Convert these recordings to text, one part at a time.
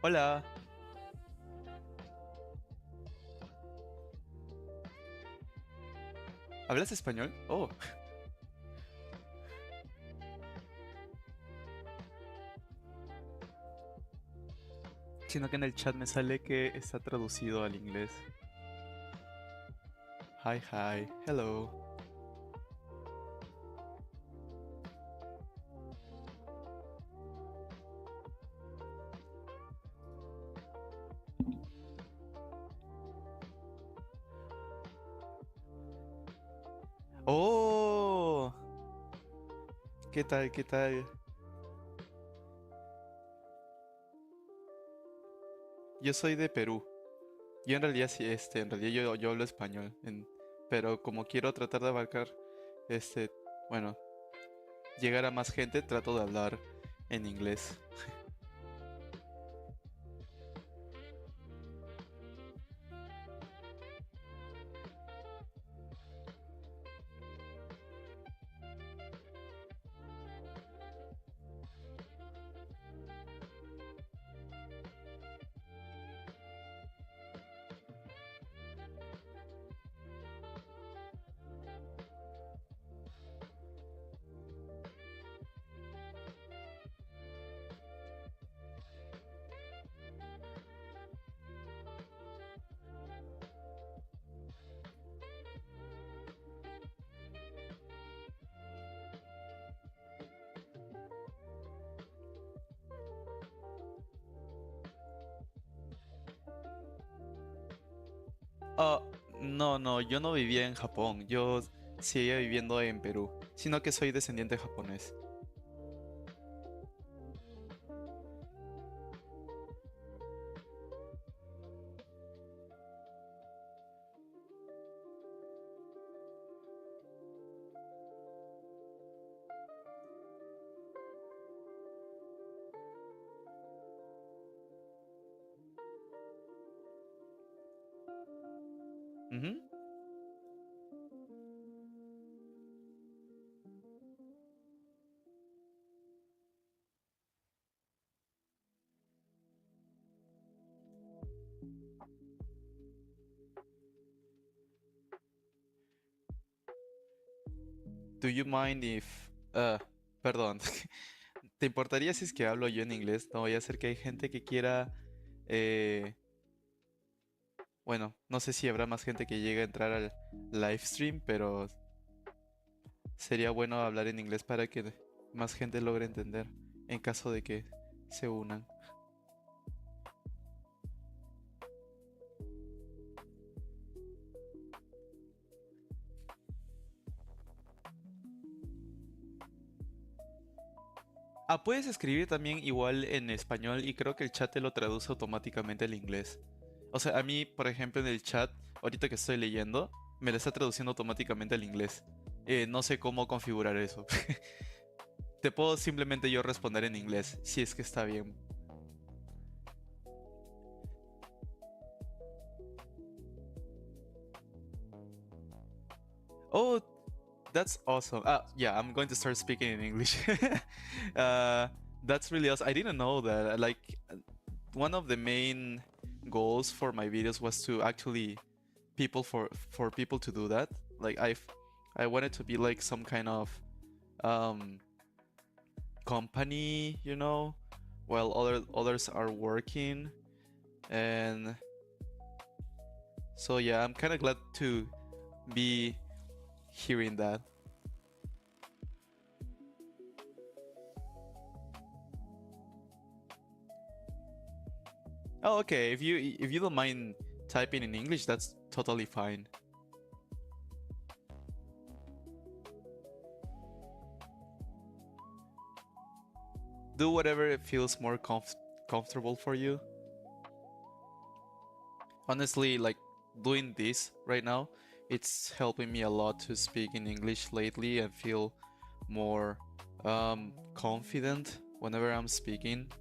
Hola, ¿hablas español? Oh, sino que en el chat me sale que está traducido al inglés. Hi, hi, hello. Oh, ¿qué tal? ¿Qué tal? Yo soy de Perú. Yo en realidad sí, en realidad yo hablo español, pero como quiero tratar de abarcar, este, bueno, llegar a más gente, trato de hablar en inglés. Ah, no, no, yo no vivía en Japón, yo seguía viviendo en Perú, sino que soy descendiente japonés. Ujú. Do you mind if... perdón. ¿Te importaría si es que hablo yo en inglés? No voy a hacer que hay gente que quiera... eh, bueno, no sé si habrá más gente que llegue a entrar al live stream, pero sería bueno hablar en inglés para que más gente logre entender en caso de que se unan. Ah, puedes escribir también igual en español y creo que el chat te lo traduce automáticamente al inglés. O sea, a mí, por ejemplo, en el chat, ahorita que estoy leyendo, me lo está traduciendo automáticamente al inglés. No sé cómo configurar eso. Te puedo simplemente yo responder en inglés, si es que está bien. Oh, that's awesome. Yeah, I'm going to start speaking in English. uh, that's really awesome. I didn't know that. Like, one of the main goals for my videos was to actually for people to do that. Like, I wanted to be like some kind of um company, while others are working. And so yeah, I'm kind of glad to be hearing that. Oh, okay. If you don't mind typing in English, that's totally fine. Do whatever it feels more comfortable for you. Honestly, like doing this right now, it's helping me a lot to speak in English lately and feel more confident whenever I'm speaking.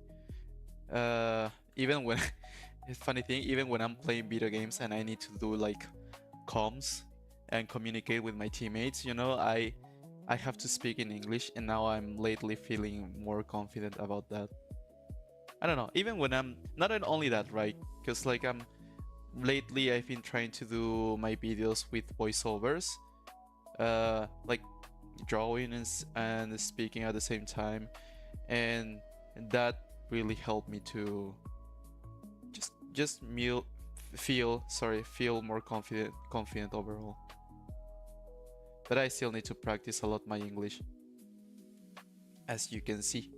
Even when funny thing, even when I'm playing video games and I need to do like comms and communicate with my teammates, I have to speak in English, and now I'm lately feeling more confident about that. I don't know. Even when I'm not only that, right? Because like I'm lately I've been trying to do my videos with voiceovers, like drawing and speaking at the same time, and that really helped me to just feel more confident overall. But I still need to practice a lot my English, as you can see.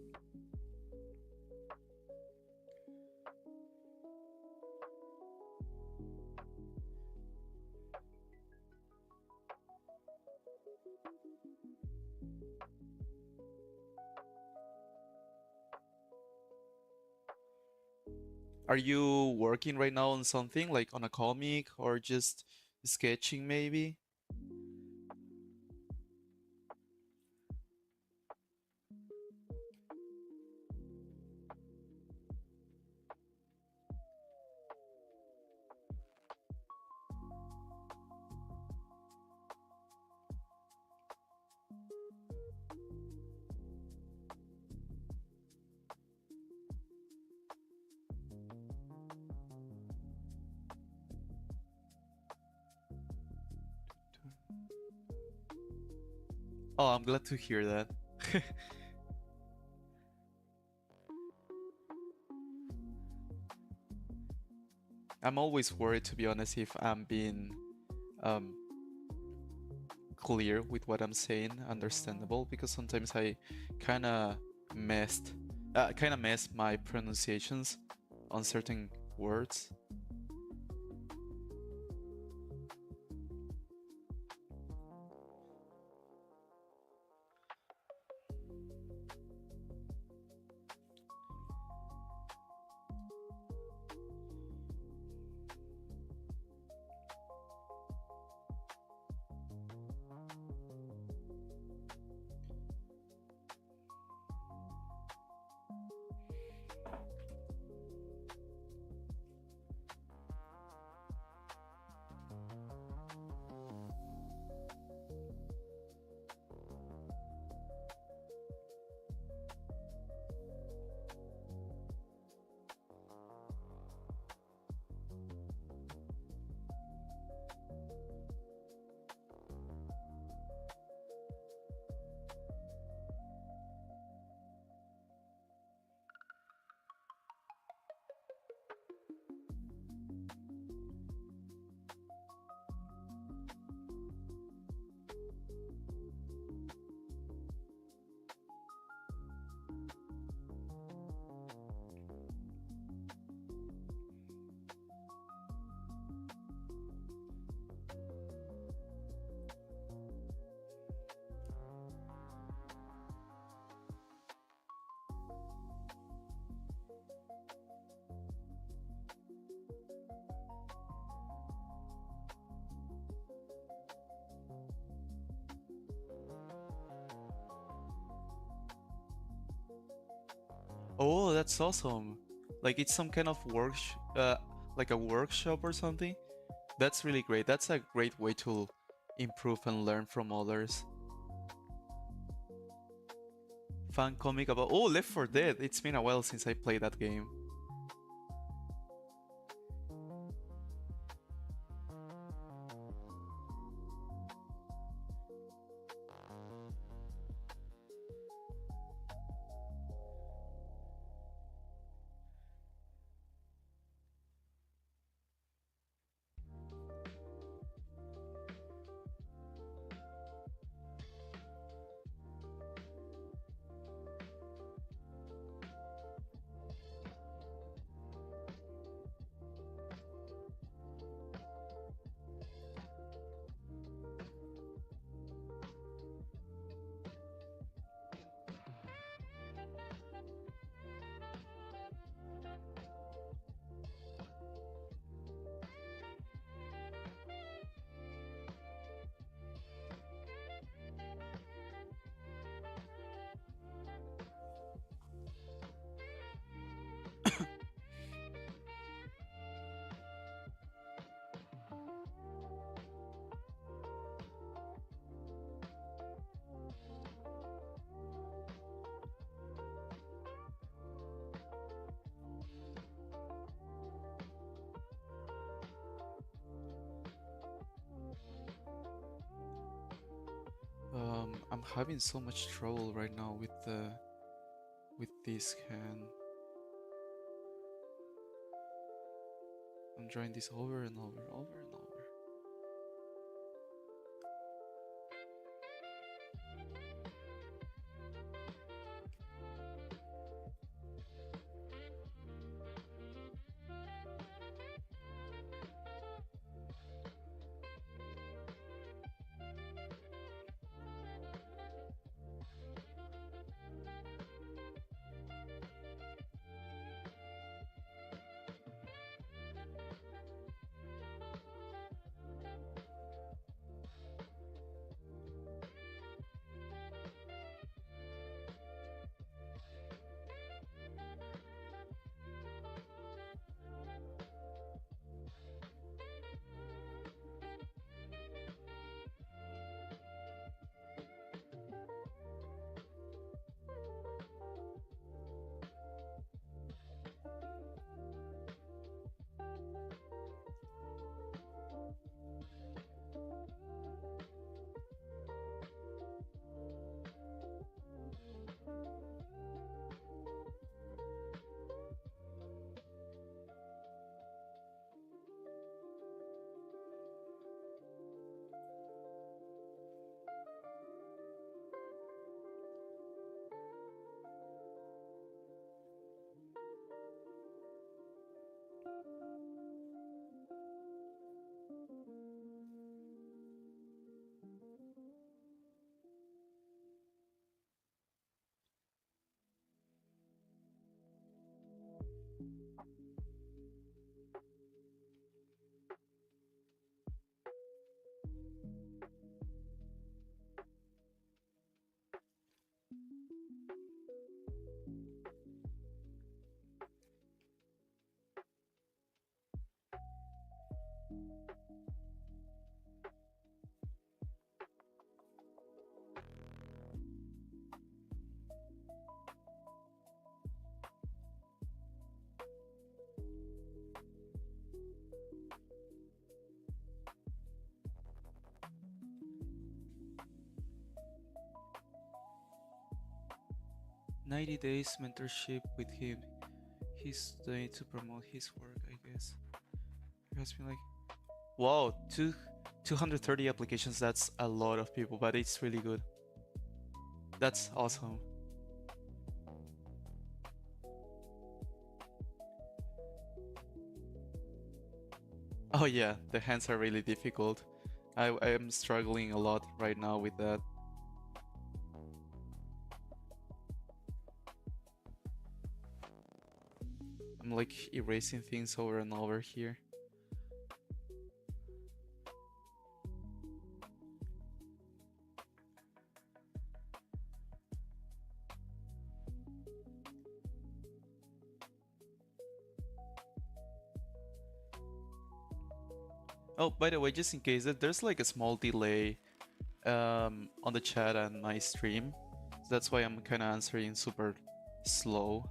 Are you working right now on something like on a comic or just sketching maybe? Oh, I'm glad to hear that. I'm always worried, to be honest, if I'm being um, clear with what I'm saying, understandable, because sometimes I kind of messed, kind of mess my pronunciations on certain words. Oh, that's awesome. Like it's some kind of like a workshop or something. That's really great. That's a great way to improve and learn from others. Fan comic about Left 4 Dead. It's been a while since I played that game. I'm having so much trouble right now with this hand. I'm trying this over and over, over and over. 90 days mentorship with him. He's doing to promote his work, I guess. It has been like, wow, 230 applications. That's a lot of people, but it's really good. That's awesome. Oh yeah, the hands are really difficult. I am struggling a lot right now with that. I'm like erasing things over and over here. Oh, by the way, just in case that there's like a small delay on the chat and my stream, so that's why I'm kind of answering super slow.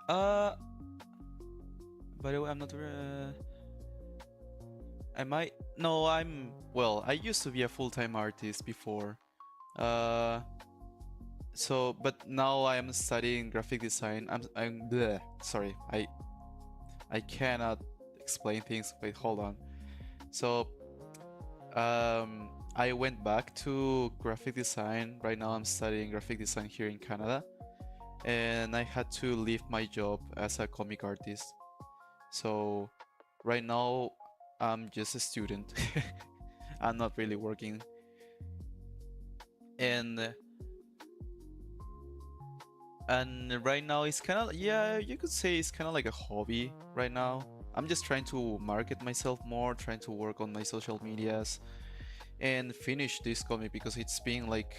Uh, by the way, I'm not. Am I? No, I'm. Well, I used to be a full-time artist before. Uh, but now I am studying graphic design. I'm bleh, sorry. I cannot explain things. Wait, hold on. So, I went back to graphic design. Right now, I'm studying graphic design here in Canada, and I had to leave my job as a comic artist. So, right now, I'm just a student. I'm not really working, and right now it's kind of, yeah, you could say it's kind of like a hobby right now. I'm just trying to market myself more, trying to work on my social medias and finish this comic because it's been like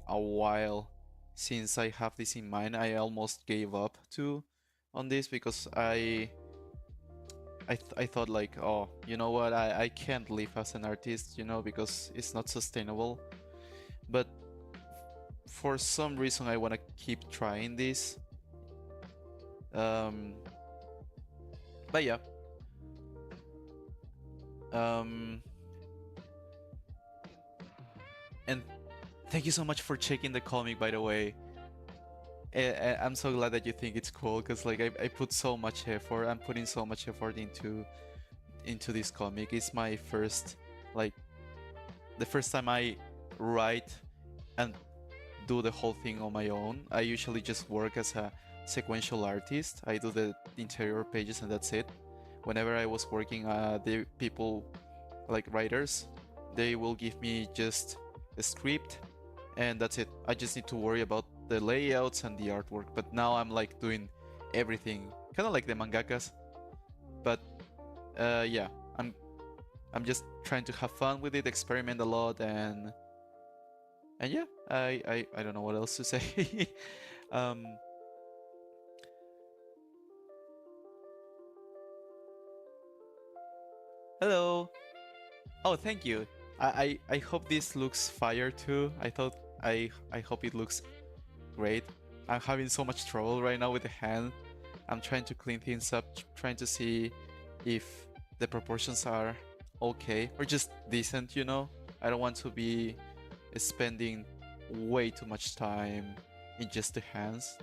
a while since I have this in mind. I almost gave up to on this because I thought like, oh, you know what, I can't live as an artist, because it's not sustainable. But for some reason I want to keep trying this. um but yeah. um and thank you so much for checking the comic, by the way. I'm so glad that you think it's cool because like I put so much effort. I'm putting so much effort into this comic. It's my first, like, the first time I write and do the whole thing on my own. I usually just work as a sequential artist. I do the interior pages and that's it. Whenever I was working, the people, like writers, they will give me just a script and that's it. I just need to worry about the layouts and the artwork. But now I'm like doing everything, kind of like the mangakas. But yeah, I'm just trying to have fun with it, experiment a lot, and yeah, I don't know what else to say. um, Hello. Oh, thank you. I hope this looks fire too. I hope it looks great. I'm having so much trouble right now with the hand. I'm trying to clean things up, trying to see if the proportions are okay or just decent. I don't want to be spending way too much time in just the hands.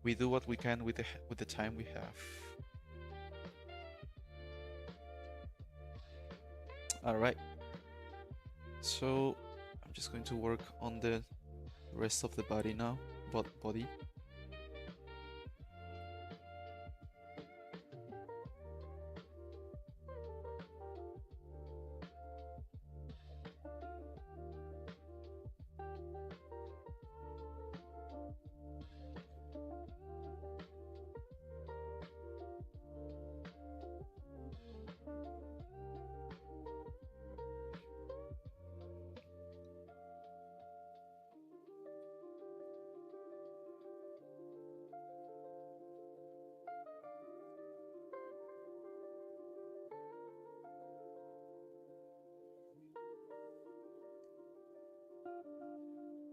We do what we can with the time we have. All right. So I'm just going to work on the rest of the body now. Body.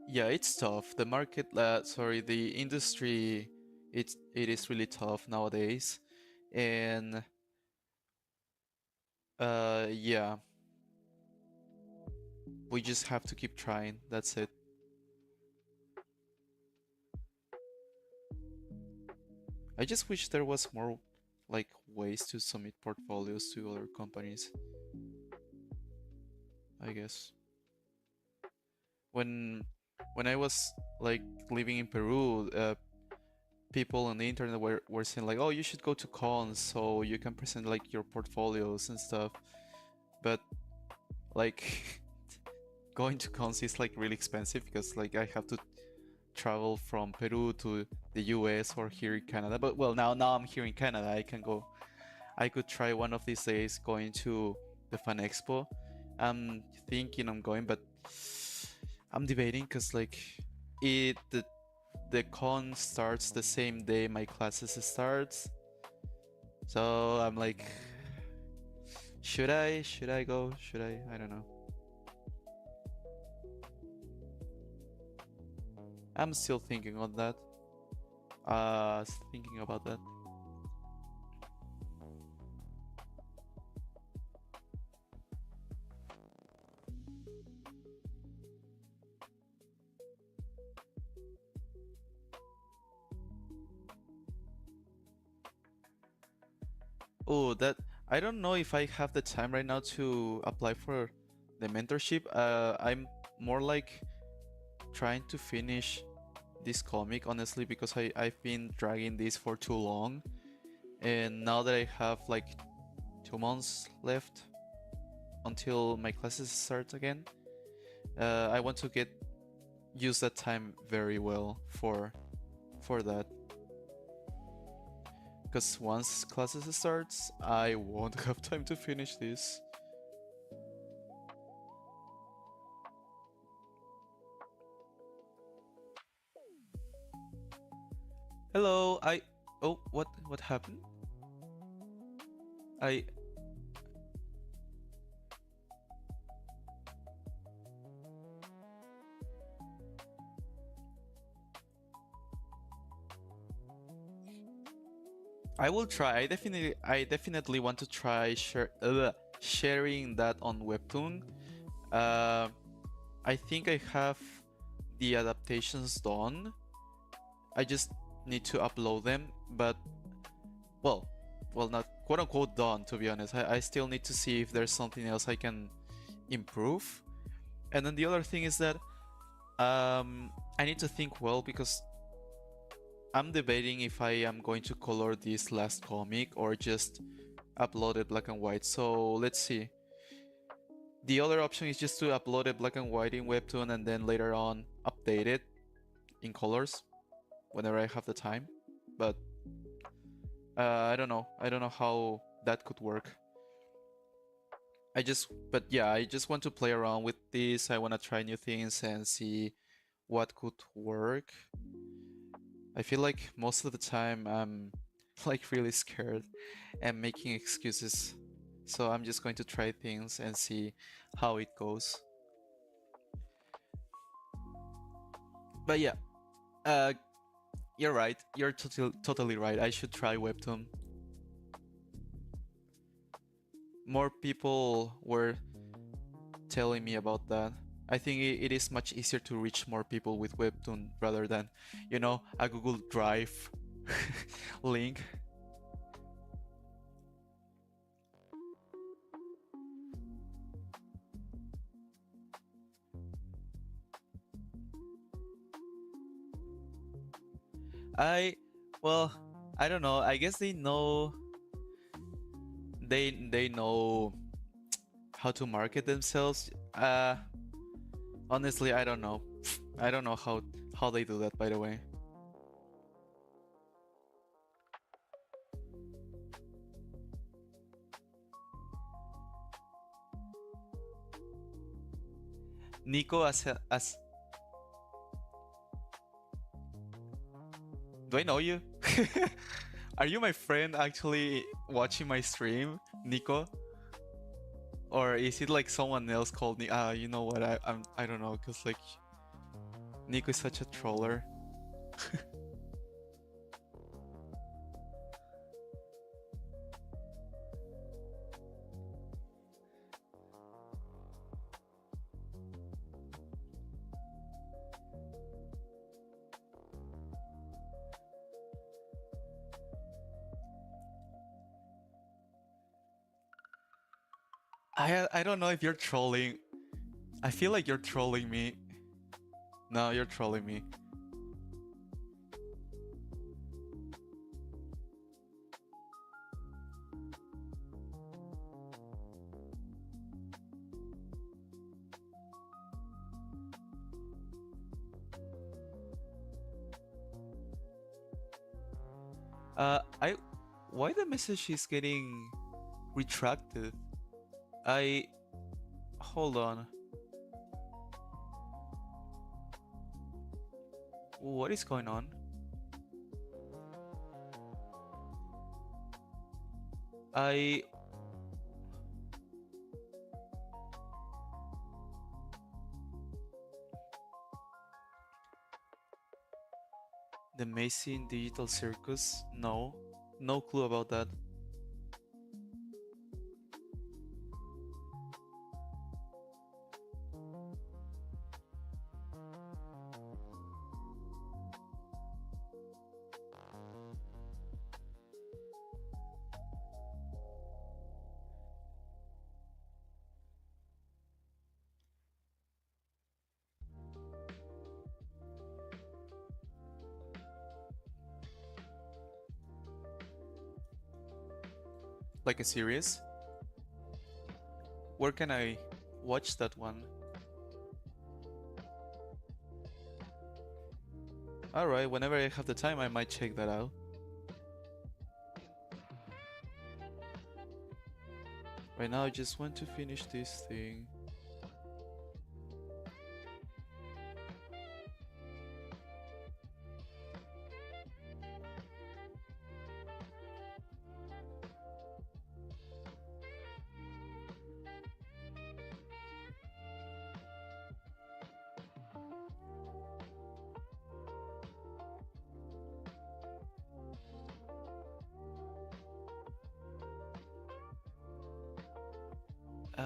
Yeah, it's tough. The market, sorry, the industry, it is really tough nowadays, and yeah, we just have to keep trying. That's it. I just wish there was more, like, ways to submit portfolios to other companies, I guess. When when I was like living in Peru, people on the internet were saying like, oh, you should go to cons so you can present like your portfolios and stuff. But like going to cons is like really expensive because like I have to travel from Peru to the US or here in Canada. But well, now I'm here in Canada. I can go. I could try one of these days going to the Fan Expo. I'm thinking I'm going, but I'm debating because like the con starts the same day my classes starts. So I'm like, should I go? Should I don't know. I'm still thinking on that. Thinking about that. Oh, that I don't know if I have the time right now to apply for the mentorship. I'm more like trying to finish this comic honestly because I've been dragging this for too long, and now that I have like 2 months left until my classes start again, I want to get use that time very well for that. Because once classes starts, I won't have time to finish this. Hello, oh, what happened? I I will try. I definitely want to try sharing that on Webtoon. Uh, I think I have the adaptations done. I just need to upload them, but well, not quote unquote done to be honest. I still need to see if there's something else I can improve. And then the other thing is that I need to think well because I'm debating if I am going to color this last comic or just upload it black and white. So let's see. The other option is just to upload it black and white in Webtoon and then later on update it in colors whenever I have the time. But I don't know. I don't know how that could work. But yeah, I just want to play around with this. I want to try new things and see what could work. I feel like most of the time I'm like really scared and making excuses. So I'm just going to try things and see how it goes. But yeah, uh, you're right. You're totally right. I should try Webtoon. More people were telling me about that. I think it is much easier to reach more people with Webtoon rather than, a Google Drive link. I, well, I don't know. I guess they know how to market themselves. Honestly, I don't know. I don't know how they do that, by the way. Nico, as do I know you? Are you my friend actually watching my stream, Nico? Or is it like someone else called me? You know what? I don't know, cause like Nico is such a troller. I don't know if you're trolling. I feel like you're trolling me. No, you're trolling me. I why the message is getting retracted? I hold on. What is going on? I The Amazing Digital Circus? No. No clue about that. Like a series? Where can I watch that one? Alright, whenever I have the time, I might check that out. Right now, I just want to finish this thing.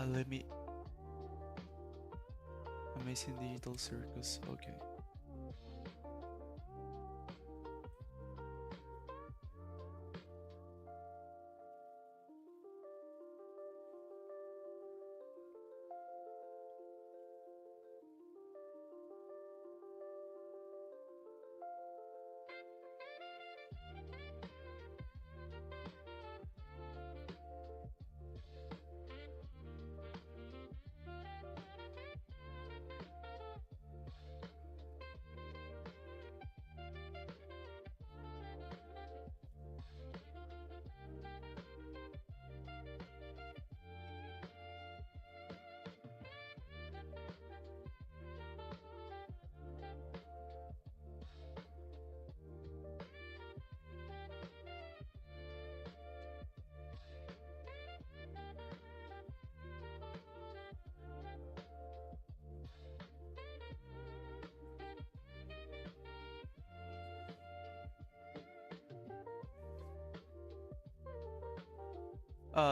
Let me... Amazing Digital Circus, okay.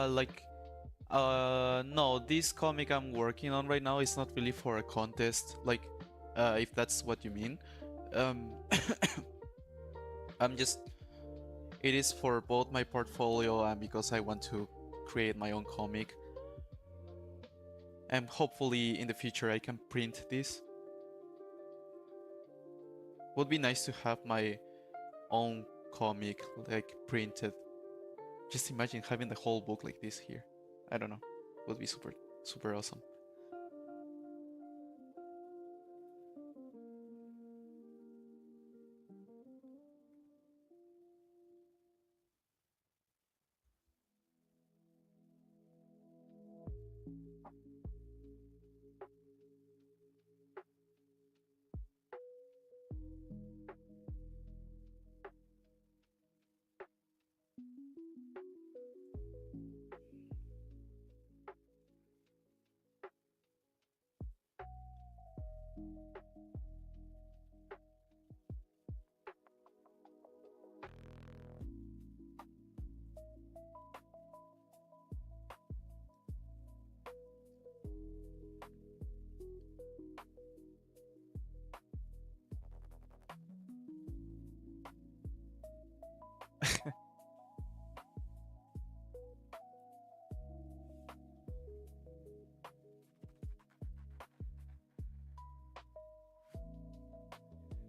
Like, no, this comic I'm working on right now is not really for a contest, like, if that's what you mean. Um, I'm just, it is for both my portfolio and because I want to create my own comic. And hopefully in the future I can print this. Would be nice to have my own comic, like, printed. Just imagine having the whole book like this here. I don't know. Would be super, super awesome.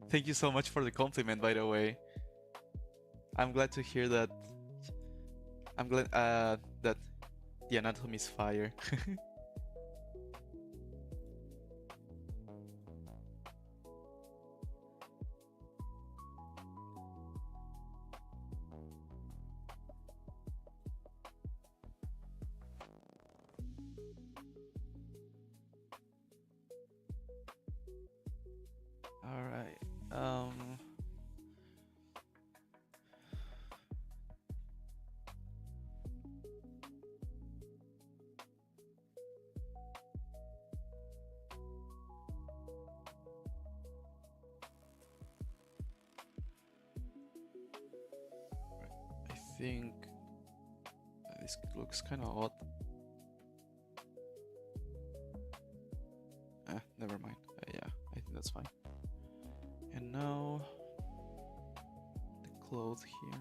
Thank you so much for the compliment, by the way. I'm glad to hear that. I'm glad that the anatomy is fire. All right. think this looks kind of odd. Never mind. Yeah, I think that's fine. And now the clothes here.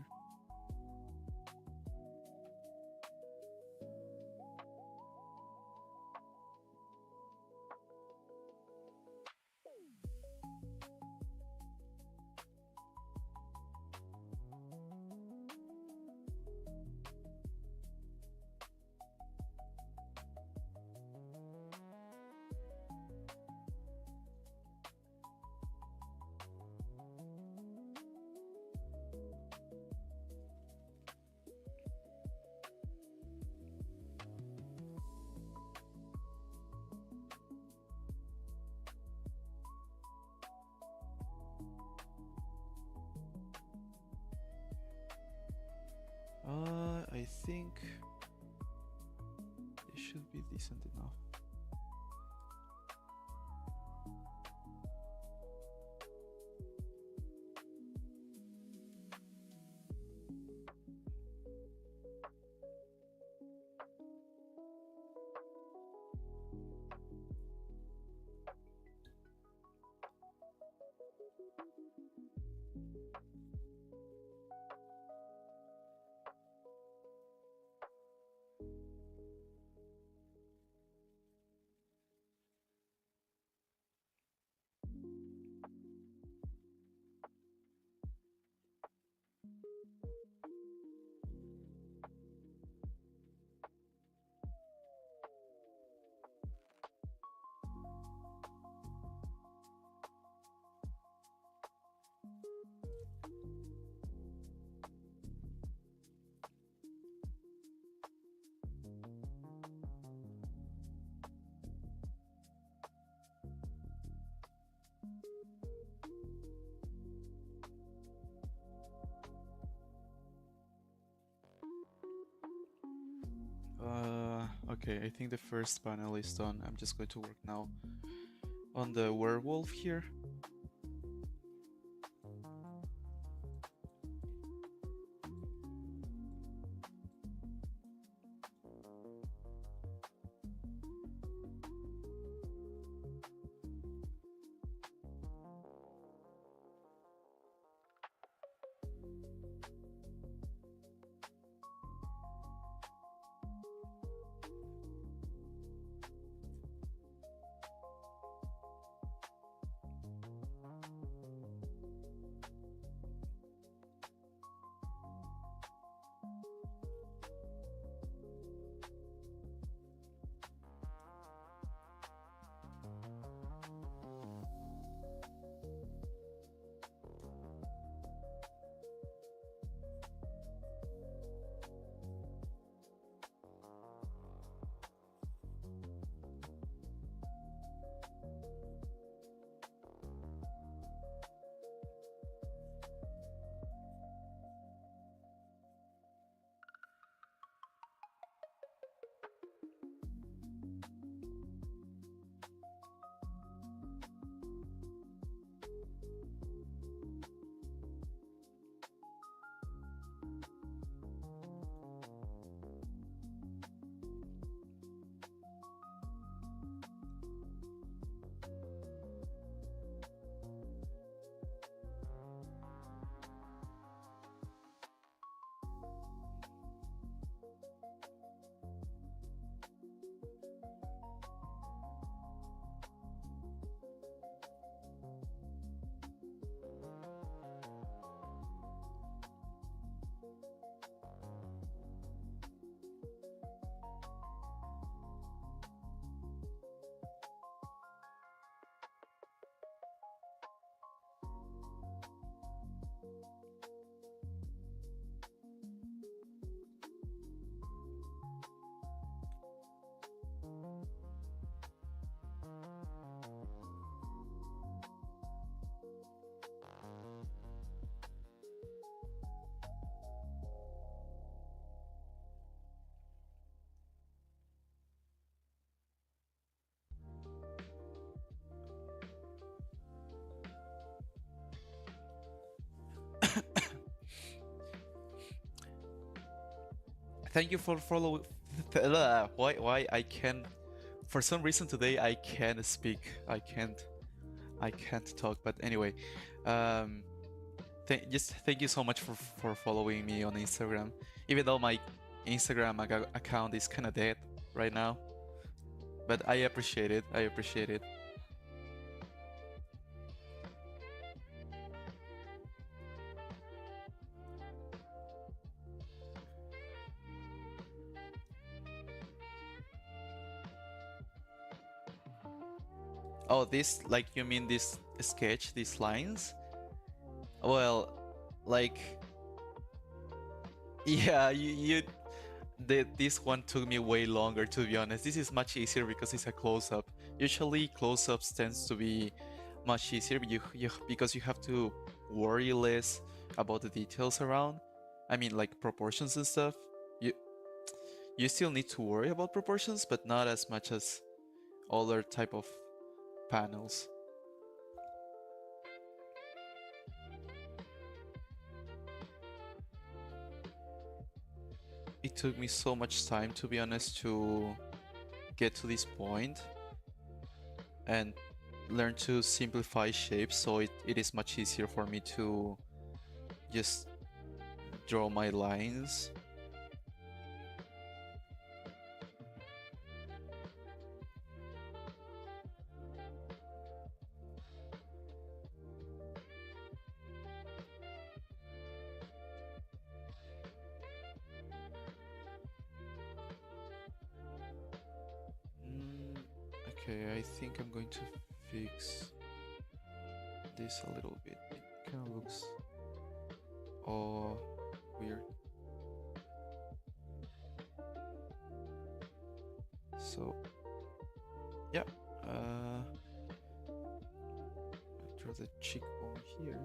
I think it should be decent enough. Okay, I think the first panel is done. I'm just going to work now on the werewolf here. Thank you for following. Why I can't? For some reason today I can't speak. I can't talk. But anyway, um, just thank you so much for following me on Instagram. Even though my Instagram account is kind of dead right now, but I appreciate it. I appreciate it. Oh, this, like, you mean this sketch, these lines? Well, like, yeah, this one took me way longer, to be honest. This is much easier because it's a close-up. Usually close-ups tends to be much easier, but because you have to worry less about the details around. I mean, like proportions and stuff. You you still need to worry about proportions, but not as much as other type of panels. It took me so much time, to be honest, to get to this point and learn to simplify shapes, so it is much easier for me to just draw my lines. Mm, okay, I think I'm going to fix this a little bit. It kind of looks weird. So yeah, draw the cheekbone here.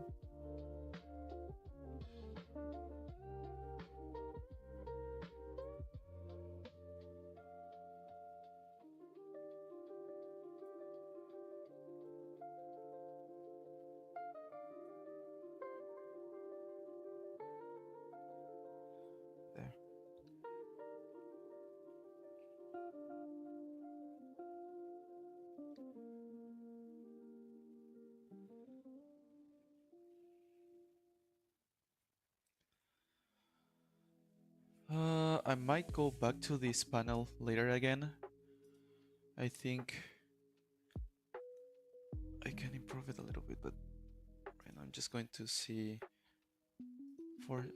There. I might go back to this panel later again. I think I can improve it a little bit, but right now I'm just going to see for...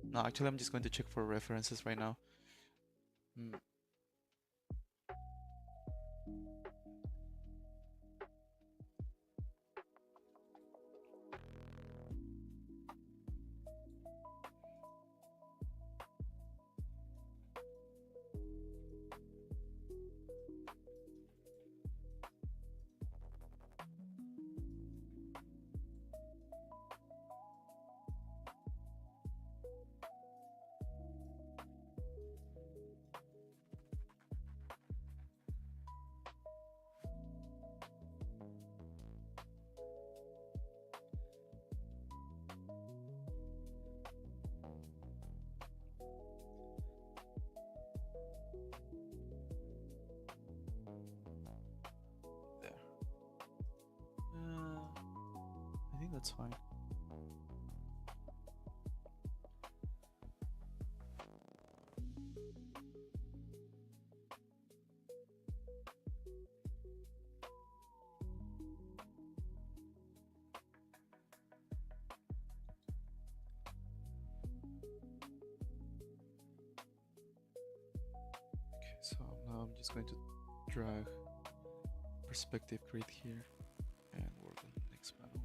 No, actually I'm just going to check for references right now. Mm. There. I think that's fine. Okay, so now I'm just going to drag perspective grid here and work on the next panel.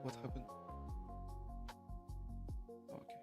What happened? Okay.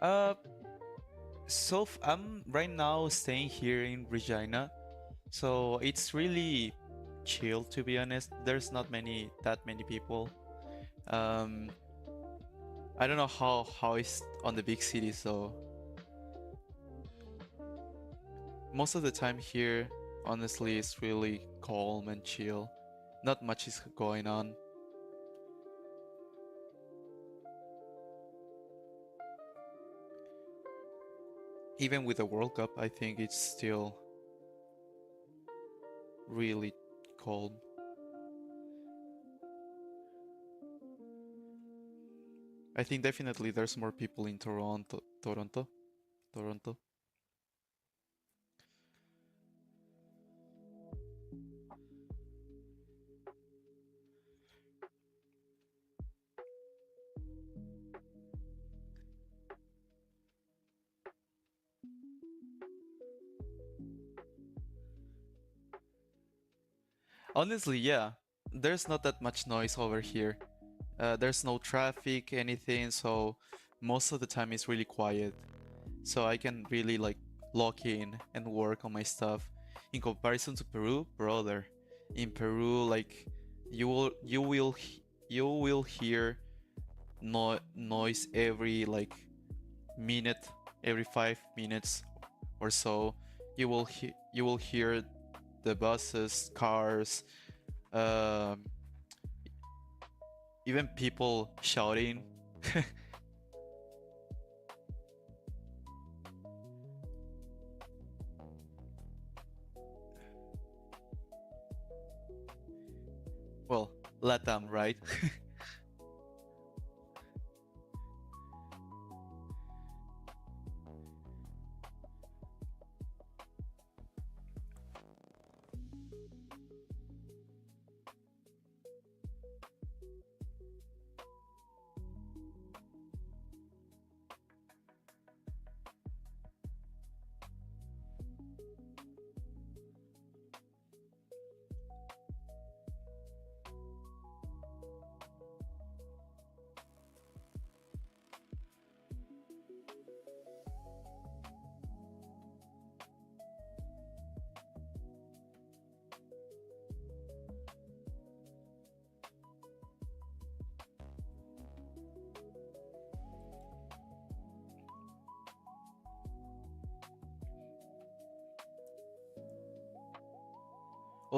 uh, I'm right now staying here in Regina, so it's really chill to be honest. There's not that many people. Um, I don't know how it's on the big city, so most of the time here, honestly, it's really calm and chill. Not much is going on. Even with the World Cup, I think it's still really calm. I think definitely there's more people in Toronto. Honestly, yeah, there's not that much noise over here. There's no traffic, anything, so most of the time it's really quiet. So I can really like log in and work on my stuff. In comparison to Peru, brother, in Peru, like you will hear noise every like minute, every 5 minutes or so. You will hear the buses, cars, um, even people shouting. Well, Latam, right?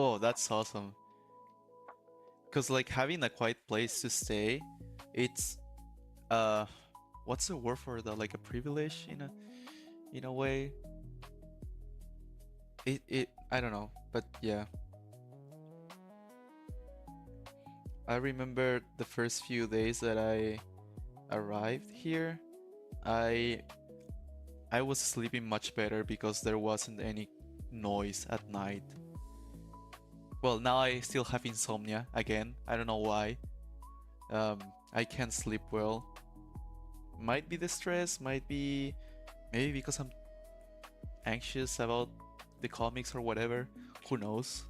Oh, that's awesome. Cause like having a quiet place to stay, it's uh, what's the word for that? Like a privilege in a way. It I don't know, but yeah. I remember the first few days that I arrived here. I I was sleeping much better because there wasn't any noise at night. Well, now I still have insomnia again. I don't know why. I can't sleep well. Might be the stress, might be maybe because I'm anxious about the comics or whatever. Who knows?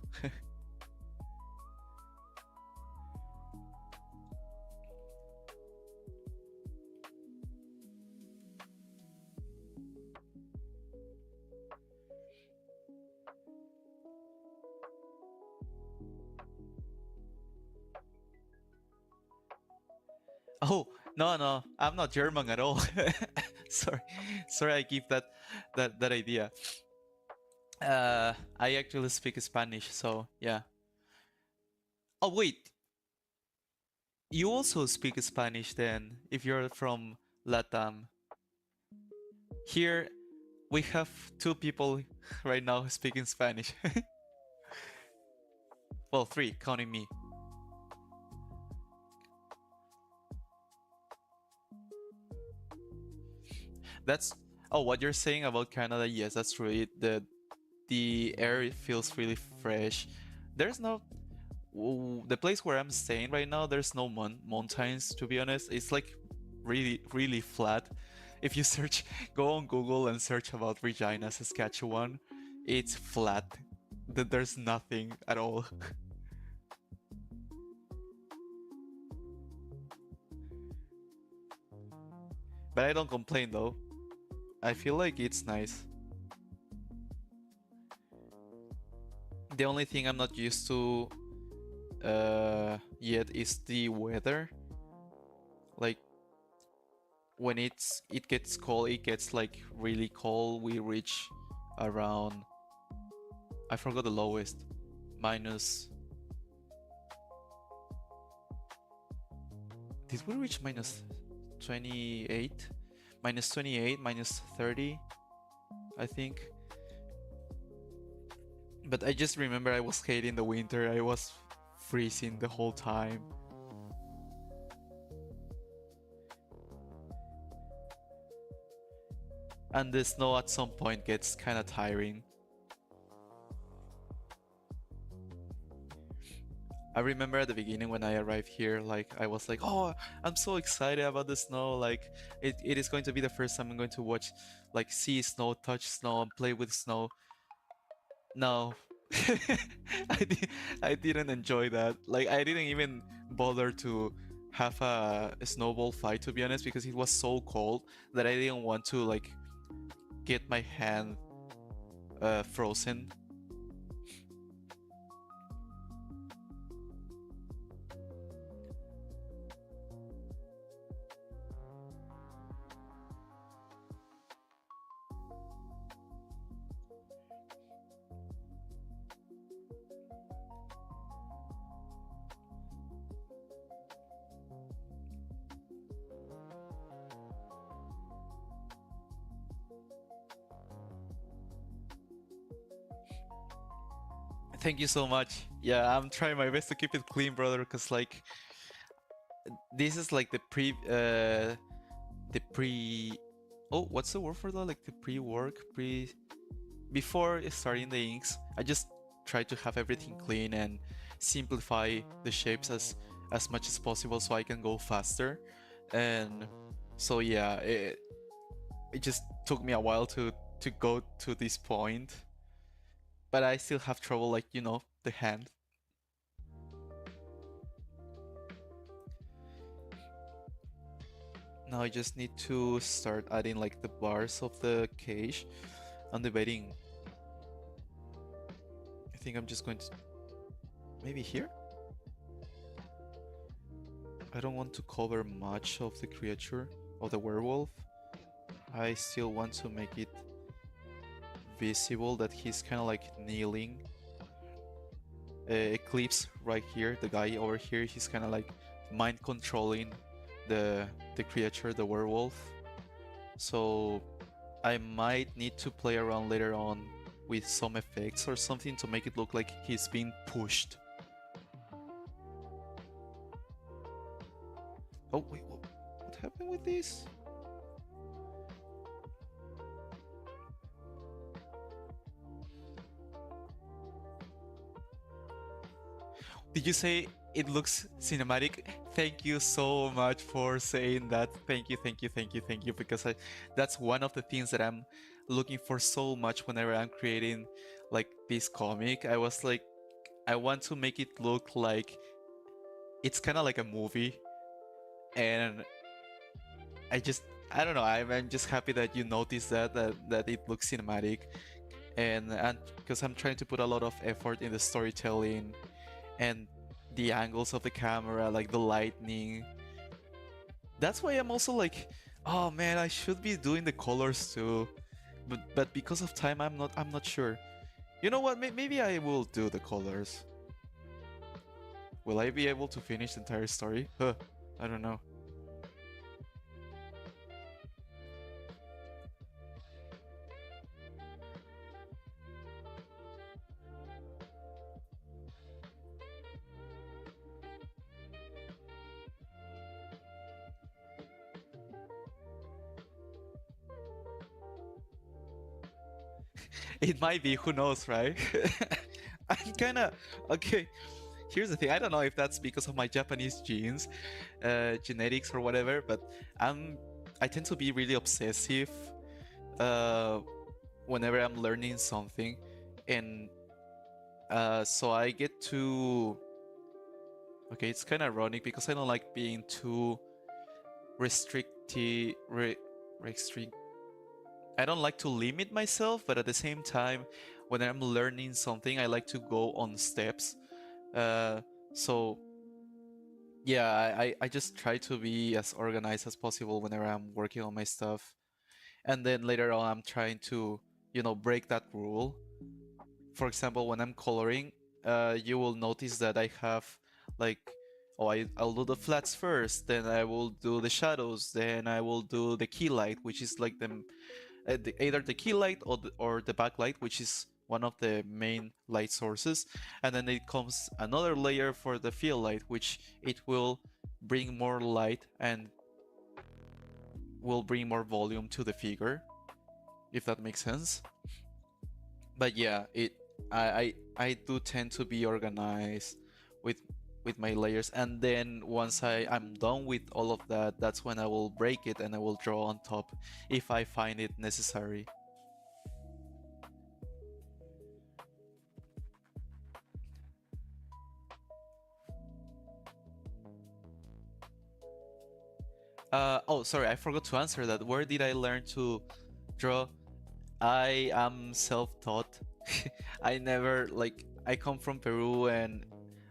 Oh, no, no, I'm not German at all. Sorry, sorry, I give that idea. I actually speak Spanish, so yeah. Oh wait, you also speak Spanish then, if you're from Latam. Here we have two people right now speaking Spanish. Well, three, counting me. That's oh, what you're saying about Canada? Yes, that's true. The air feels really fresh. There's no the place where I'm staying right now. There's no mountains, to be honest. It's like really flat. If you search, go on Google and search about Regina, Saskatchewan, it's flat. There's nothing at all. But I don't complain though. I feel like it's nice. The only thing I'm not used to yet is the weather. Like when it gets cold, it gets like really cold. We reach around, I forgot the lowest, minus. Did we reach minus 28? Minus 28, minus 30, I think. But I just remember I was hating the winter. I was freezing the whole time. And the snow at some point gets kind of tiring. I remember at the beginning when I arrived here, like I was like, oh, I'm so excited about the snow. Like it is going to be the first time I'm going to watch, like see snow, touch snow, and play with snow. No, I I didn't enjoy that. Like I didn't even bother to have a snowball fight, to be honest, because it was so cold that I didn't want to like get my hand frozen. Thank you so much. Yeah, I'm trying my best to keep it clean, brother, because like this is like the pre oh, what's the word for that? Like the pre-work, before starting the inks. I just try to have everything clean and simplify the shapes as much as possible so I can go faster. And so yeah, it just took me a while to go to this point, but I still have trouble, like, the hand. Now I just need to start adding like the bars of the cage. I'm debating. I think I'm just going to maybe here. I don't want to cover much of the creature, of the werewolf. I still want to make it visible that he's kind of like kneeling. Eclipse right here, the guy over here, he's kind of like mind controlling the creature, the werewolf. So I might need to play around later on with some effects or something to make it look like he's being pushed. Oh wait, what happened with this? Did you say it looks cinematic? Thank you so much for saying that. Thank you, thank you, thank you, thank you. Because that's one of the things that I'm looking for so much whenever I'm creating like this comic. I was like, I want to make it look like it's kind of like a movie, and I don't know. I'm just happy that you noticed that it looks cinematic, and because I'm trying to put a lot of effort in the storytelling and the angles of the camera, like the lightning. That's why I'm also like, oh man, I should be doing the colors too, but because of time, I'm not sure. You know what? Maybe I will do the colors. Will I be able to finish the entire story? Huh, I don't know. It might be, who knows, right? I'm kind of okay. Here's the thing. I don't know if that's because of my Japanese genes, genetics or whatever, but I tend to be really obsessive uh, whenever I'm learning something, and so I get to. Okay, it's kind of ironic because I don't like being too restrictive. Restrict. I don't like to limit myself, but at the same time, when I'm learning something, I like to go on steps. Uh, so yeah, I just try to be as organized as possible whenever I'm working on my stuff. And then later on, I'm trying to, break that rule. For example, when I'm coloring, you will notice that I have like, oh, I'll do the flats first, then I will do the shadows, then I will do the key light, which is like either the key light or the backlight, which is one of the main light sources, and then it comes another layer for the field light, which it will bring more light and will bring more volume to the figure, if that makes sense. But yeah, I do tend to be organized with my layers, and then once I'm done with all of that, that's when I will break it and I will draw on top if I find it necessary. Oh, sorry, I forgot to answer that. Where did I learn to draw? I am self-taught. I never I come from Peru, and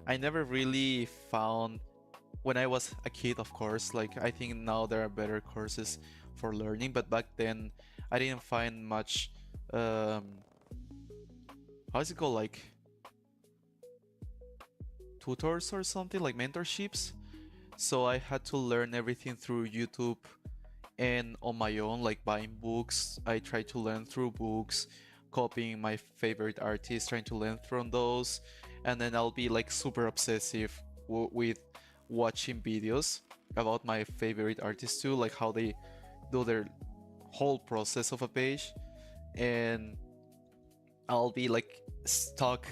I never really found when I was a kid, of course. Like, I think now there are better courses for learning, but back then I didn't find much how's it called, like tutors or something, like mentorships. So I had to learn everything through YouTube and on my own, like buying books. I try to learn through books, copying my favorite artists, trying to learn from those, and then I'll be like super obsessive with watching videos about my favorite artists too, like how they do their whole process of a page, and I'll be like stuck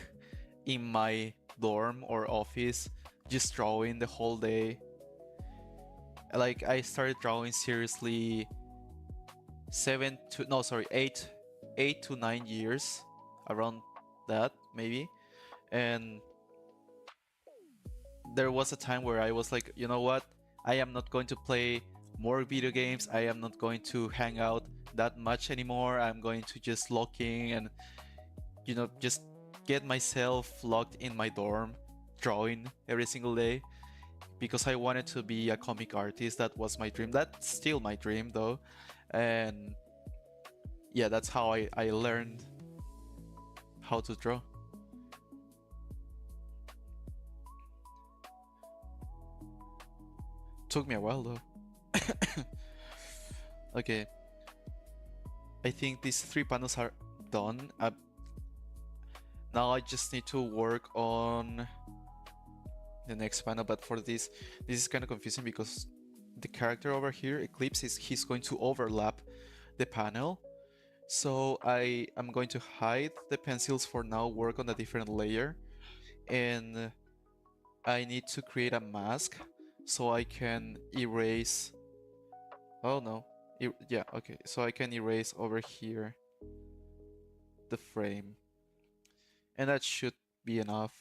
in my dorm or office just drawing the whole day. Like, I started drawing seriously 8 to 9 years, around that maybe. And there was a time where I was like, you know what, I am not going to play more video games, I am not going to hang out that much anymore, I'm going to just lock in and just get myself locked in my dorm drawing every single day, because I wanted to be a comic artist. That was my dream. That's still my dream though. And yeah, that's how I learned how to draw. Took me a while though. Okay, I think these 3 panels are done. Now I just need to work on the next panel, but for this is kind of confusing because the character over here, Eclipse, he's going to overlap the panel. So I am going to hide the pencils for now, work on a different layer, and I need to create a mask so I can erase. Oh no. Yeah, okay. So I can erase over here the frame. And that should be enough.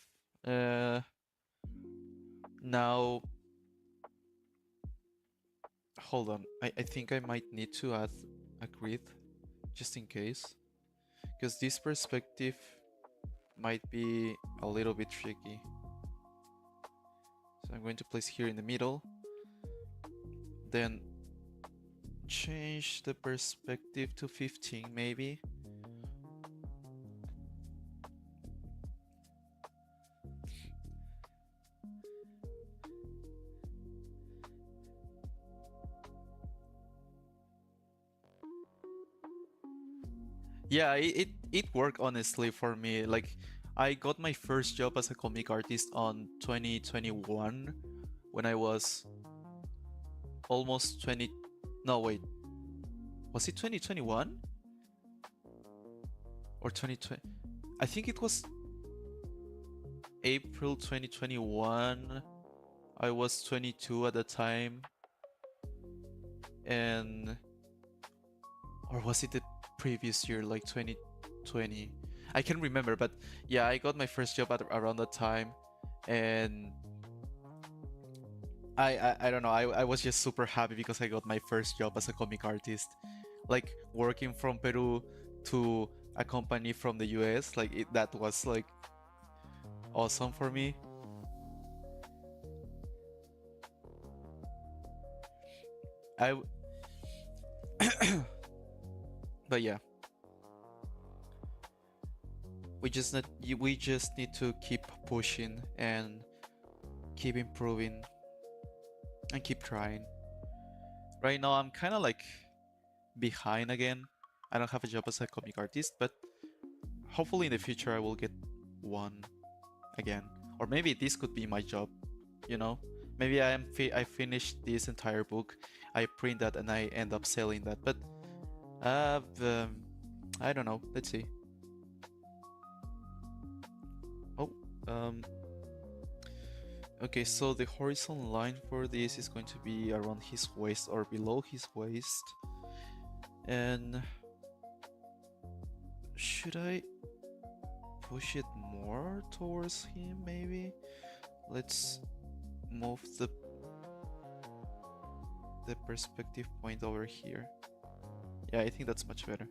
Now, hold on. I think I might need to add a grid just in case. Because this perspective might be a little bit tricky. So I'm going to place here in the middle. Then change the perspective to 15 maybe. Yeah, it worked honestly for me. Like, I got my first job as a comic artist on 2021 when I was almost 20. No, wait. Was it 2021 or 2020? I think it was April 2021. I was 22 at the time. And or was it the previous year, like 2020? I can't remember, but yeah, I got my first job at around that time, and I don't know, I was just super happy because I got my first job as a comic artist, like working from Peru to a company from the US. Like that was like awesome for me. I but yeah, we just need to keep pushing and keep improving and keep trying. Right now I'm kind of like behind again. I don't have a job as a comic artist, but hopefully in the future I will get one again. Or maybe this could be my job, you know? Maybe I finished this entire book, I print that, and I end up selling that. But I don't know. Let's see. Oh, okay. So the horizontal line for this is going to be around his waist or below his waist. And should I push it more towards him? Maybe. Let's move the perspective point over here. Yeah, I think that's much better.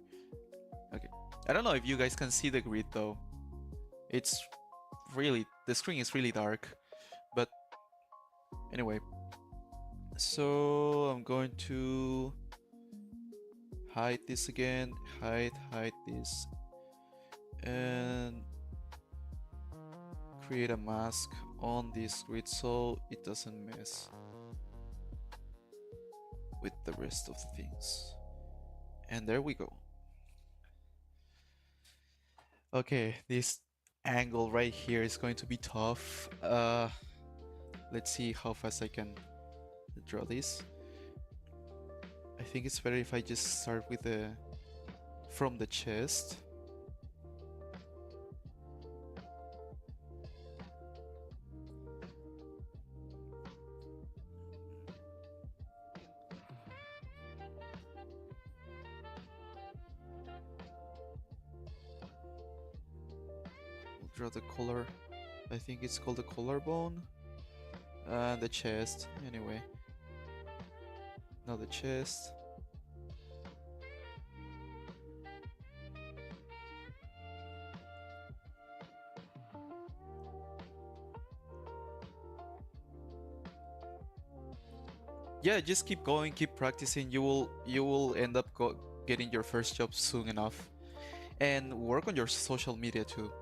Okay. I don't know if you guys can see the grid though. It's really, the screen is really dark. But anyway. So I'm going to hide this again. Hide this. And create a mask on this grid so it doesn't mess with the rest of the things. And there we go. Okay, this angle right here is going to be tough. Let's see how fast I can draw this. I think it's better if I just start with from the chest. Draw the color. I think it's called the collarbone. And the chest, anyway. Now the chest. Yeah, just keep going, keep practicing. You will end up getting your first job soon enough. And work on your social media too.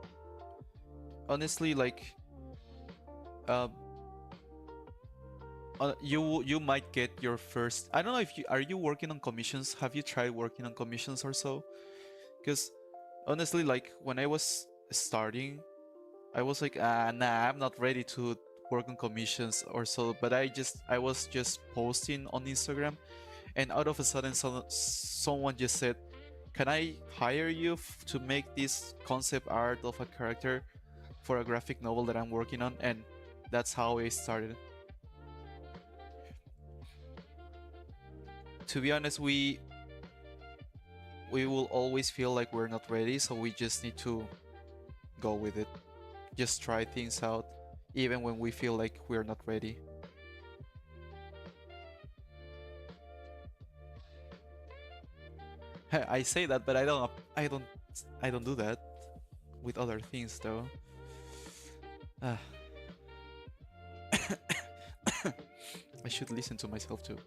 Honestly, like you might get your first. I don't know if you are you working on commissions. Have you tried working on commissions or so? Because honestly, like when I was starting, I was like, nah, I'm not ready to work on commissions or so. But I was just posting on Instagram, and out of a sudden, someone just said, "Can I hire you to make this concept art of a character for a graphic novel that I'm working on?" And that's how I started. To be honest, we will always feel like we're not ready, so we just need to go with it. Just try things out, even when we feel like we're not ready. I say that, but I don't do that with other things though. Ah, I should listen to myself too.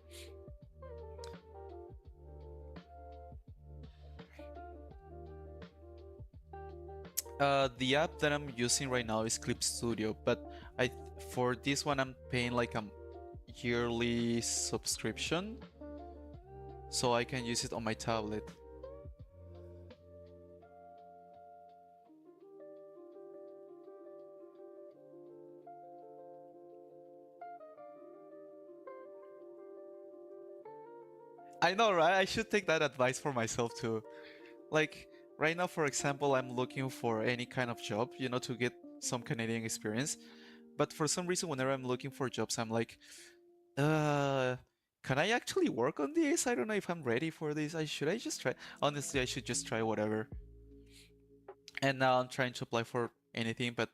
The app that I'm using right now is Clip Studio, but I for this one I'm paying like a yearly subscription, so I can use it on my tablet. I know, right? I should take that advice for myself too. Like right now, for example, I'm looking for any kind of job, to get some Canadian experience. But for some reason, whenever I'm looking for jobs, I'm like, uh, can I actually work on this? I don't know if I'm ready for this. I just try? Honestly, I should just try whatever. And now I'm trying to apply for anything, but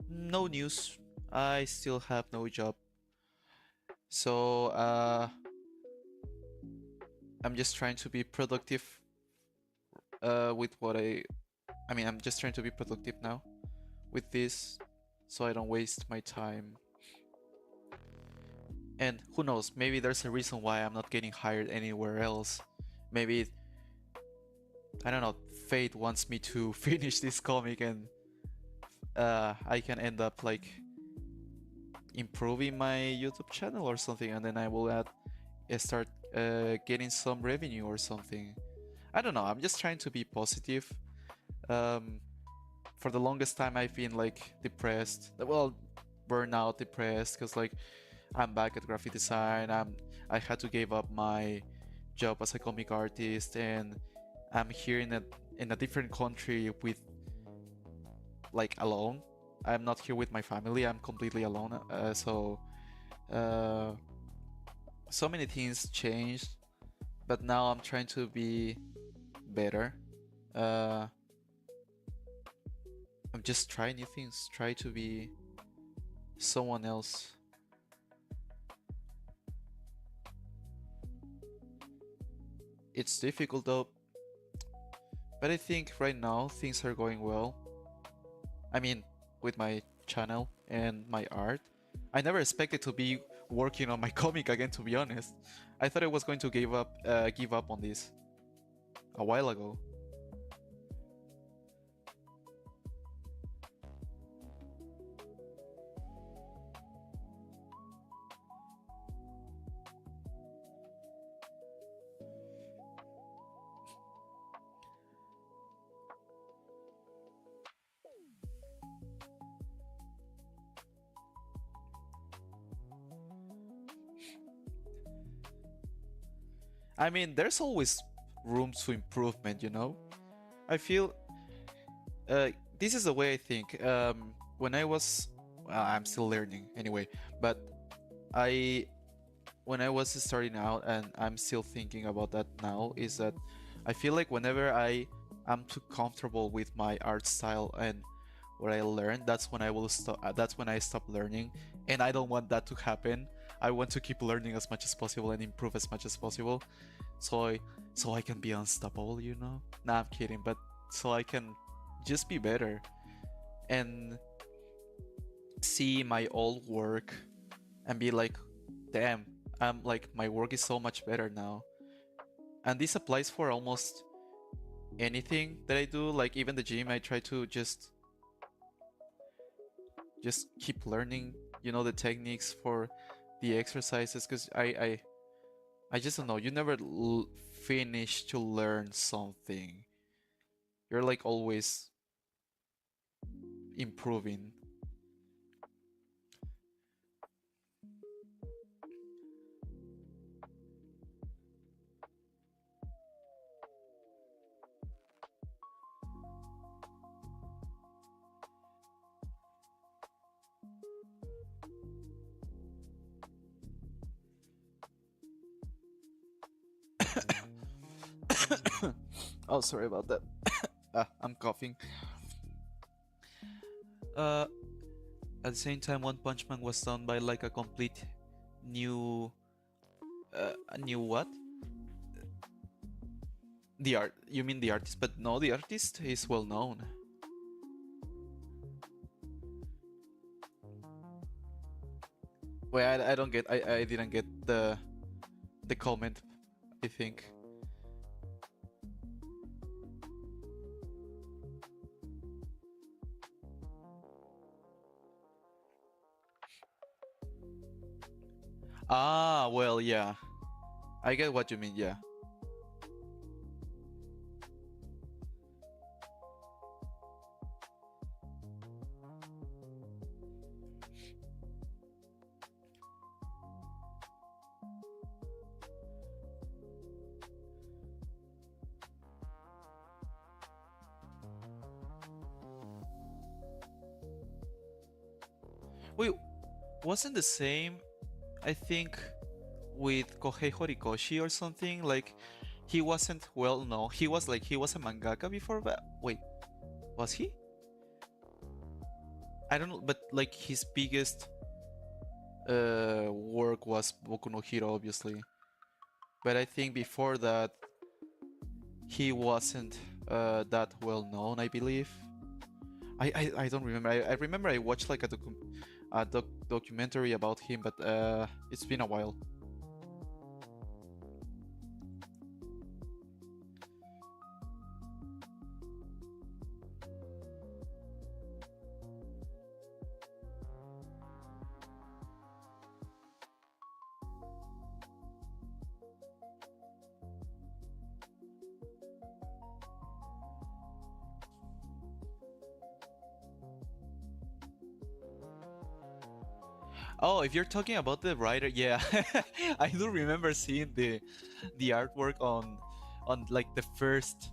no news. I still have no job. So I'm just trying to be productive with what I mean, I'm just trying to be productive now with this so I don't waste my time. And who knows, maybe there's a reason why I'm not getting hired anywhere else. Maybe, I don't know, fate wants me to finish this comic and I can end up like improving my YouTube channel or something, and then I will start getting some revenue or something. I don't know, I'm just trying to be positive. Um, for the longest time I've been like depressed. Well, burnout, depressed, because like I'm back at graphic design. I had to give up my job as a comic artist, and I'm here in a different country with like alone. I'm not here with my family. I'm completely alone. Uh, so many things changed, but now I'm trying to be better. Uh, I'm just trying new things. Try to be someone else. It's difficult though, but I think right now things are going well. I mean, with my channel and my art. I never expected to be working on my comic again, to be honest. I thought I was going to give up on this a while ago. I mean, there's always room to improvement. I feel uh, this is the way I think. When I was, well, I'm still learning anyway, but I when I was starting out, and I'm still thinking about that now, is that I feel like whenever I am too comfortable with my art style and what I learned, that's when I will stop. That's when I stop learning, and I don't want that to happen. I want to keep learning as much as possible and improve as much as possible, so I can be unstoppable. Nah, I'm kidding, but so I can just be better and see my old work and be like, damn, I'm like my work is so much better now. And this applies for almost anything that I do. Like even the gym, I try to just keep learning, the techniques for the exercises, because I just don't know. You never finish to learn something. You're like always improving. Oh, sorry about that. I'm coughing. Uh, at the same time, One Punch Man was done by like a complete new, a new what? The art? You mean the artist? But no, the artist is well known. Wait, I don't get. I didn't get the comment. I think. Ah, well, yeah. I get what you mean. Yeah. Wait, wasn't the same? I think with Kohei Horikoshi or something. Like, he wasn't well known. He was like he was a mangaka before that. Wait, was he? I don't know, but like his biggest work was Boku no Hero, obviously. But I think before that he wasn't that well known. I believe. I don't remember. I remember I watched like a documentary about him, but it's been a while. Oh, if you're talking about the writer, yeah, I do remember seeing the artwork on like the first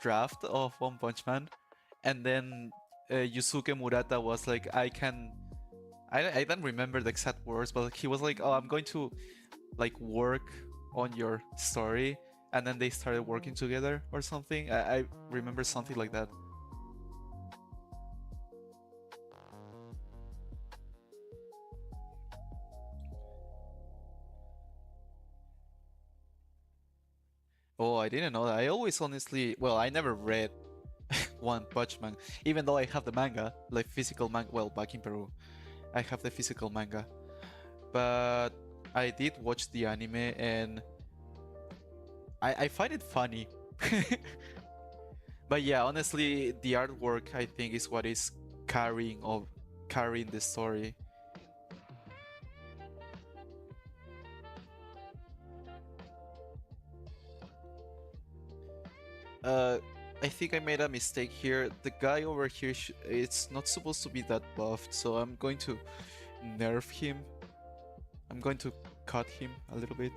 draft of One Punch Man, and then Yusuke Murata was like, I don't remember the exact words, but he was like, oh, I'm going to like work on your story, and then they started working together or something. I remember something like that. Oh, I didn't know that. I always honestly, well, I never read One Punch Man, even though I have the manga, like physical manga. Well, back in Peru, I have the physical manga, but I did watch the anime and I find it funny. But yeah, honestly, the artwork I think is what is carrying the story. Uh, I think I made a mistake here. The guy over here, it's not supposed to be that buffed, so I'm going to nerf him. I'm going to cut him a little bit.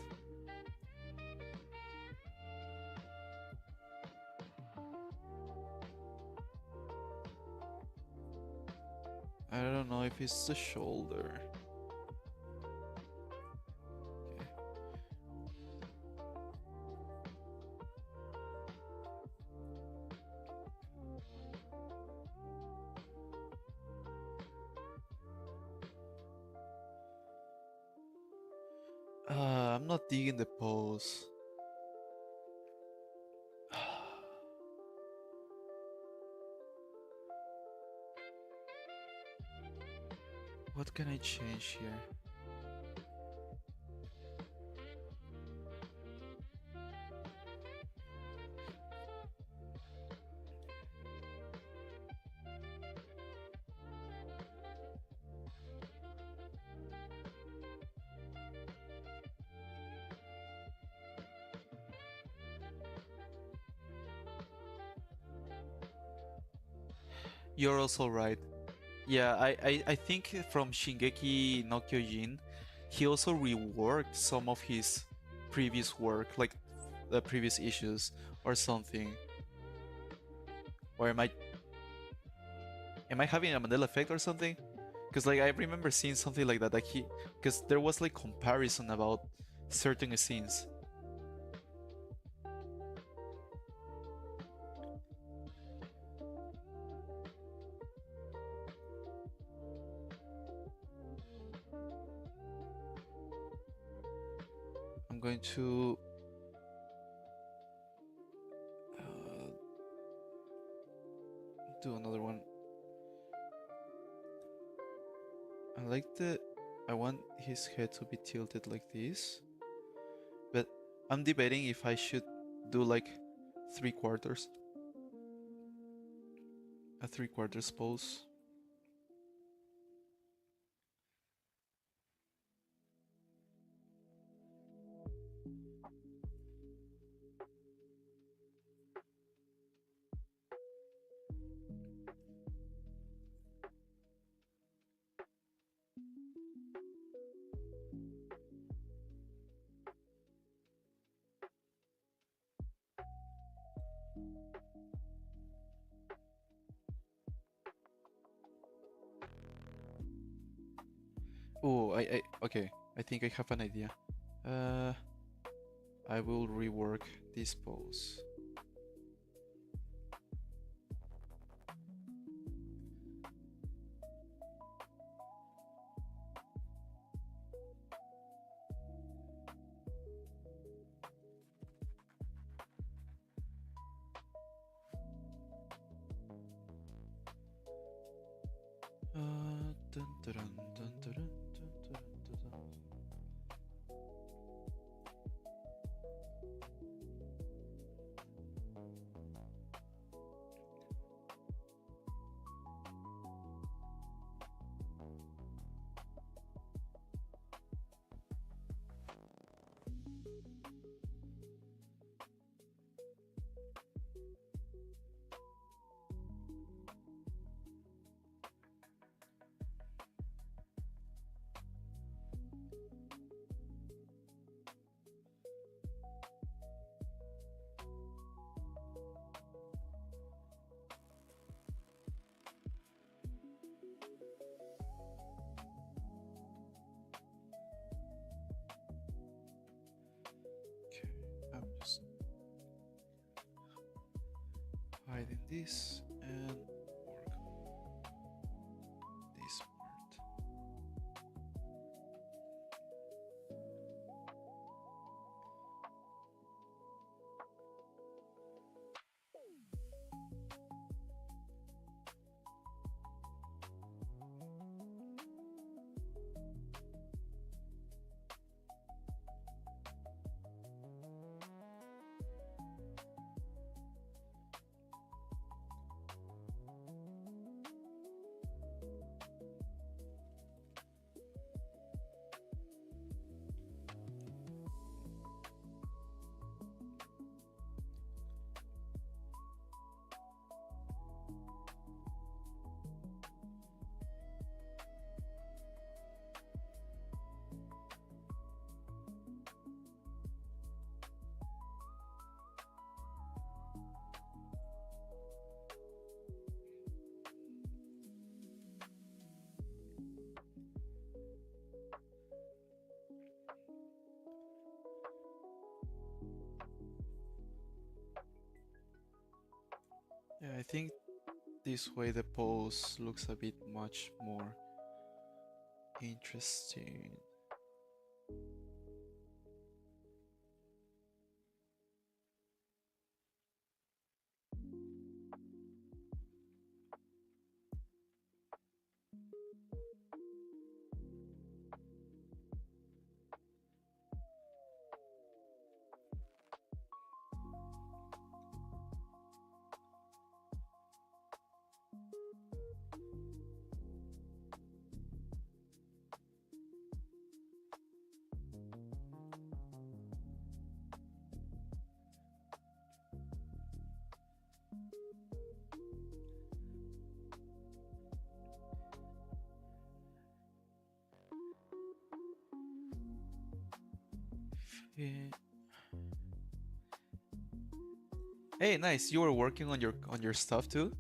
I don't know if it's the shoulder. I'm not digging the pose. What can I change here? You're also right. Yeah, I think from Shingeki no Kyojin, he also reworked some of his previous work, like the previous issues or something. Or am I having a Mandela effect or something? Because like I remember seeing something like that. Like he, because there was like comparison about certain scenes. I'm going to uh, do another one. I like the. I want his head to be tilted like this, but I'm debating if I should do like 3/4, a 3/4 pose. Oh, okay. I think I have an idea. Uh, I will rework this pose. Dun, dun, dun, dun, dun, dun, dun, dun, dun. Okay, I'm just hiding this and work this part. Yeah, I think this way the pose looks a bit much more interesting. Okay. Hey, nice. You were working on your stuff too?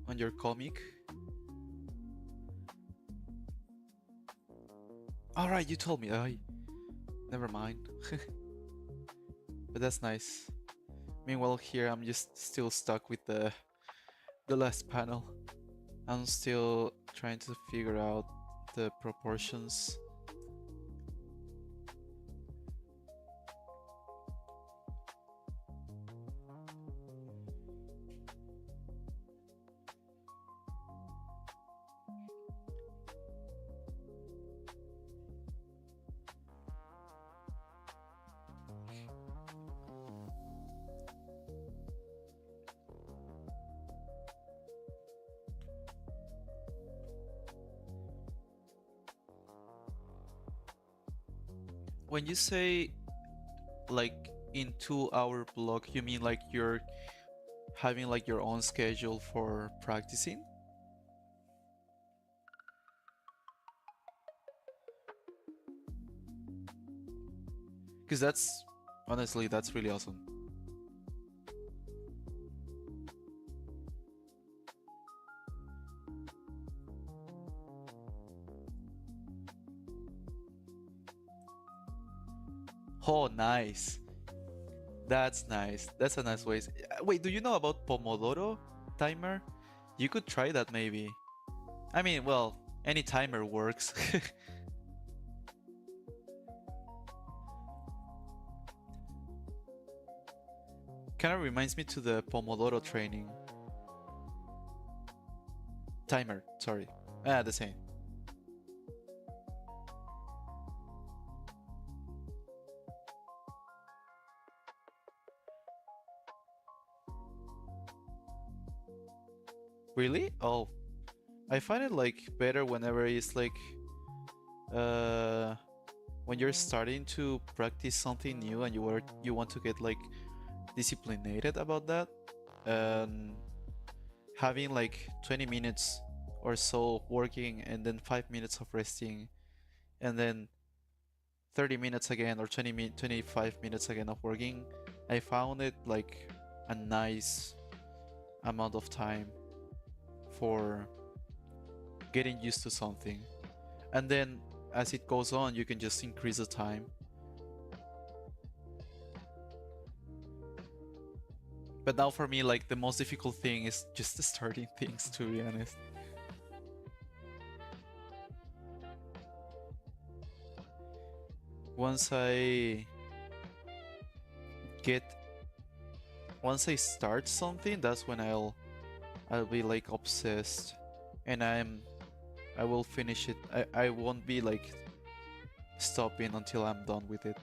On your comic? All right, you told me. Never mind. But that's nice. Meanwhile, here I'm just still stuck with the last panel. I'm still trying to figure out the proportions. When you say like in 2 hour block, you mean like you're having like your own schedule for practicing? Because that's honestly, that's really awesome. Oh, nice. That's nice. That's a nice way. Wait, do you know about Pomodoro timer? You could try that maybe. I mean, well, any timer works. Kind of reminds me to the Pomodoro training. Timer, sorry. Ah, the same. Really? Oh, I find it like better whenever it's like uh when you're starting to practice something new and you want to get like disciplined about that. And having like 20 minutes or so working and then 5 minutes of resting and then 30 minutes again or 25 minutes again of working, I found it like a nice amount of time for getting used to something. And then as it goes on, you can just increase the time. But now for me, like the most difficult thing is just starting things, to be honest. Once I get once I start something, that's when I'll be like obsessed and I will finish it. I won't be like stopping until I'm done with it.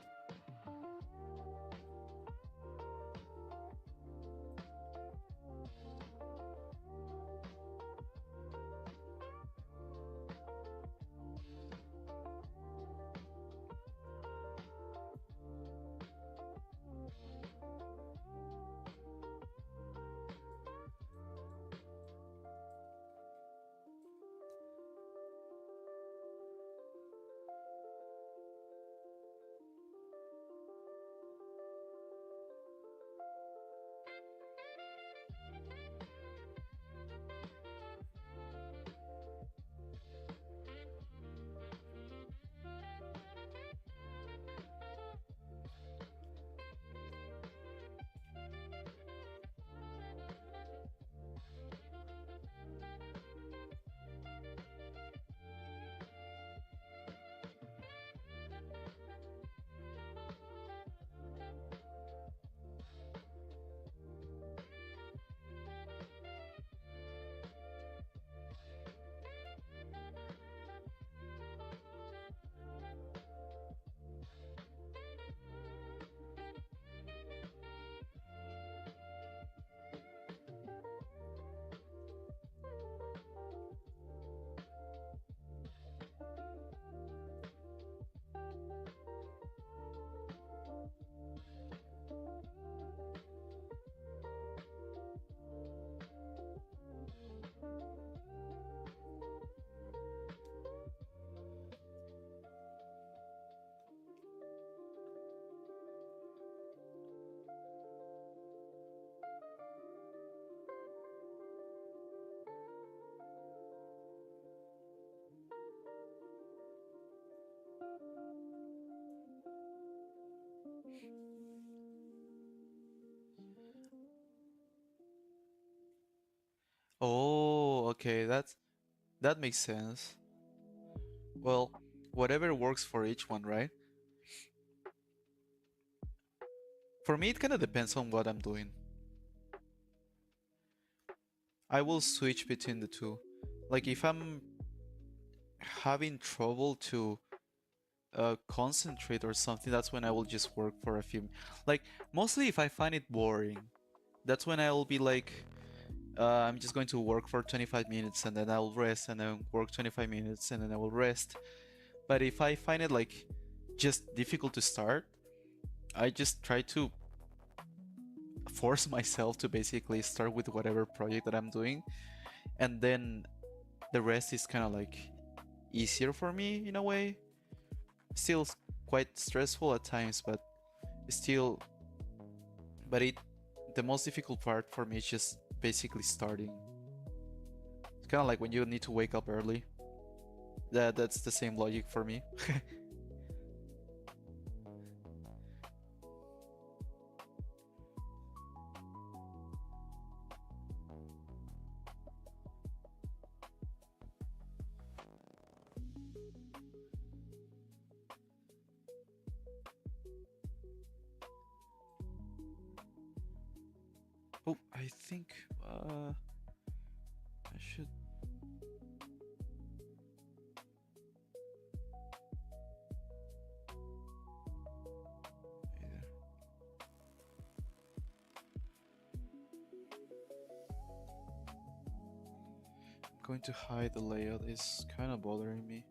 Oh, okay, that makes sense. Well, whatever works for each one, right? For me, it kind of depends on what I'm doing. I will switch between the two. Like if I'm having trouble to concentrate or something, that's when I will just work for a few. Like mostly if I find it boring, that's when I will be like, I'm just going to work for 25 minutes and then I'll rest and then work 25 minutes and then I will rest. But if I find it like just difficult to start, I just try to force myself to basically start with whatever project that I'm doing, and then the rest is kind of like easier for me in a way. Still quite stressful at times, but still, but it the most difficult part for me is just basically starting. It's kind of like when you need to wake up early. That's the same logic for me. Oh, I think I should. Either. I'm going to hide the layout. Is kind of bothering me.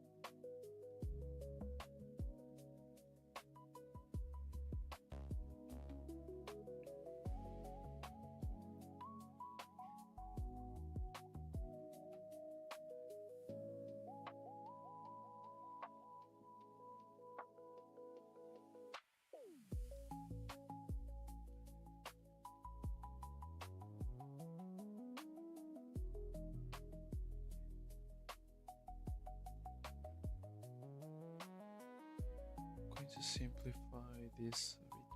I'm going to simplify this a bit more.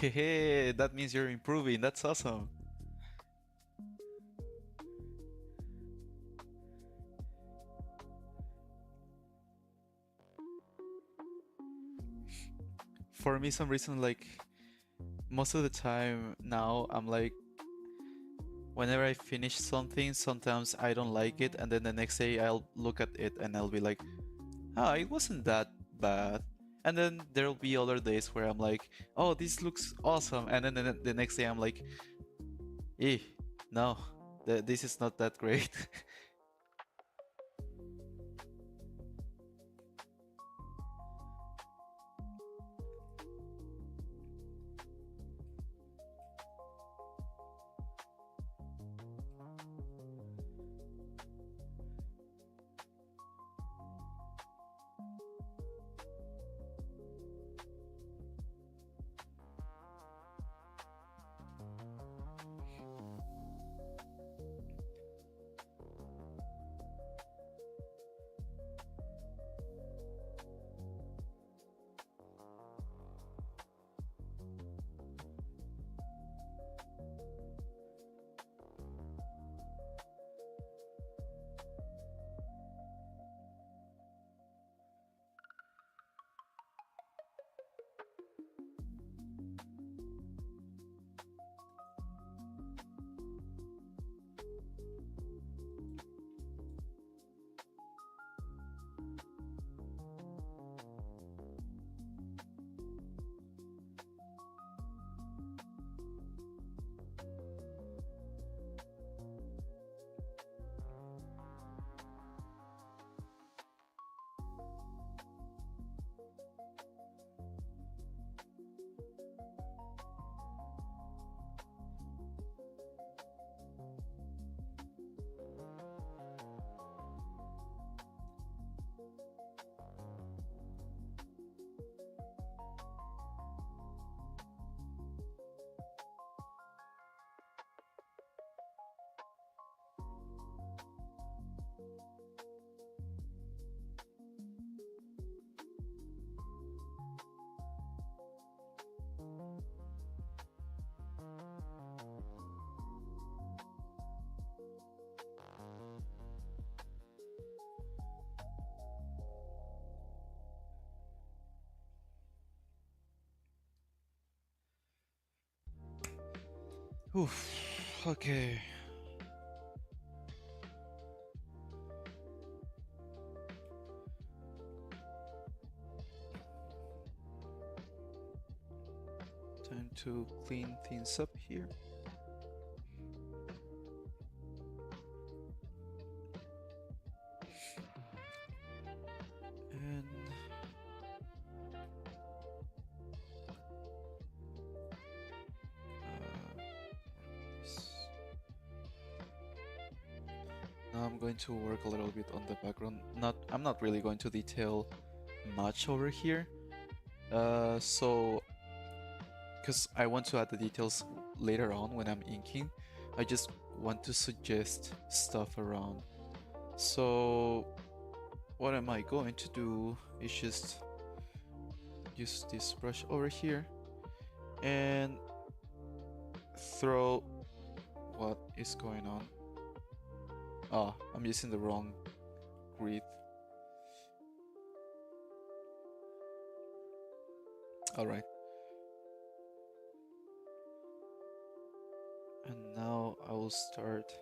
Hey, that means you're improving. That's awesome. For me, some reason, like most of the time now, I'm like, whenever I finish something, sometimes I don't like it, and then the next day I'll look at it and I'll be like, ah, it wasn't that bad. And then there'll be other days where I'm like, oh, this looks awesome, and then the next day I'm like, eh, no, this is not that great. Oof. Okay. Time to clean things up here. And this. Now I'm going to work a little bit on the background. I'm not really going to detail much over here. So because I want to add the details later on when I'm inking, I just want to suggest stuff around. So what am I going to do is just use this brush over here and throw what is going on. Oh, I'm using the wrong grid. Alright. And now I will start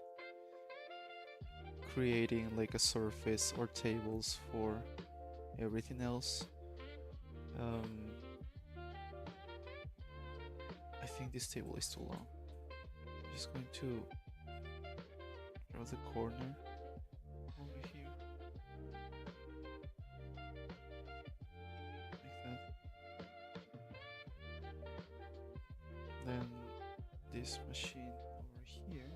creating like a surface or tables for everything else. I think this table is too long. I'm just going to draw the corner over here. Like that. Then this machine over here.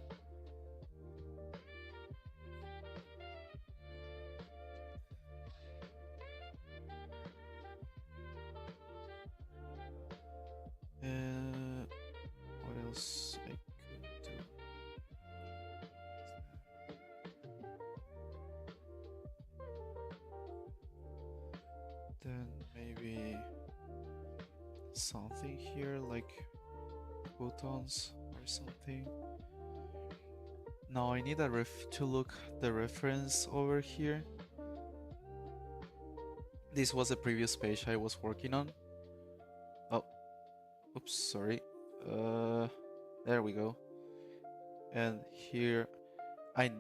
What else I could do? Then maybe something here like buttons or something. Now I need to look the reference over here. This was a previous page I was working on. Oh, oops, sorry. There we go. And here, I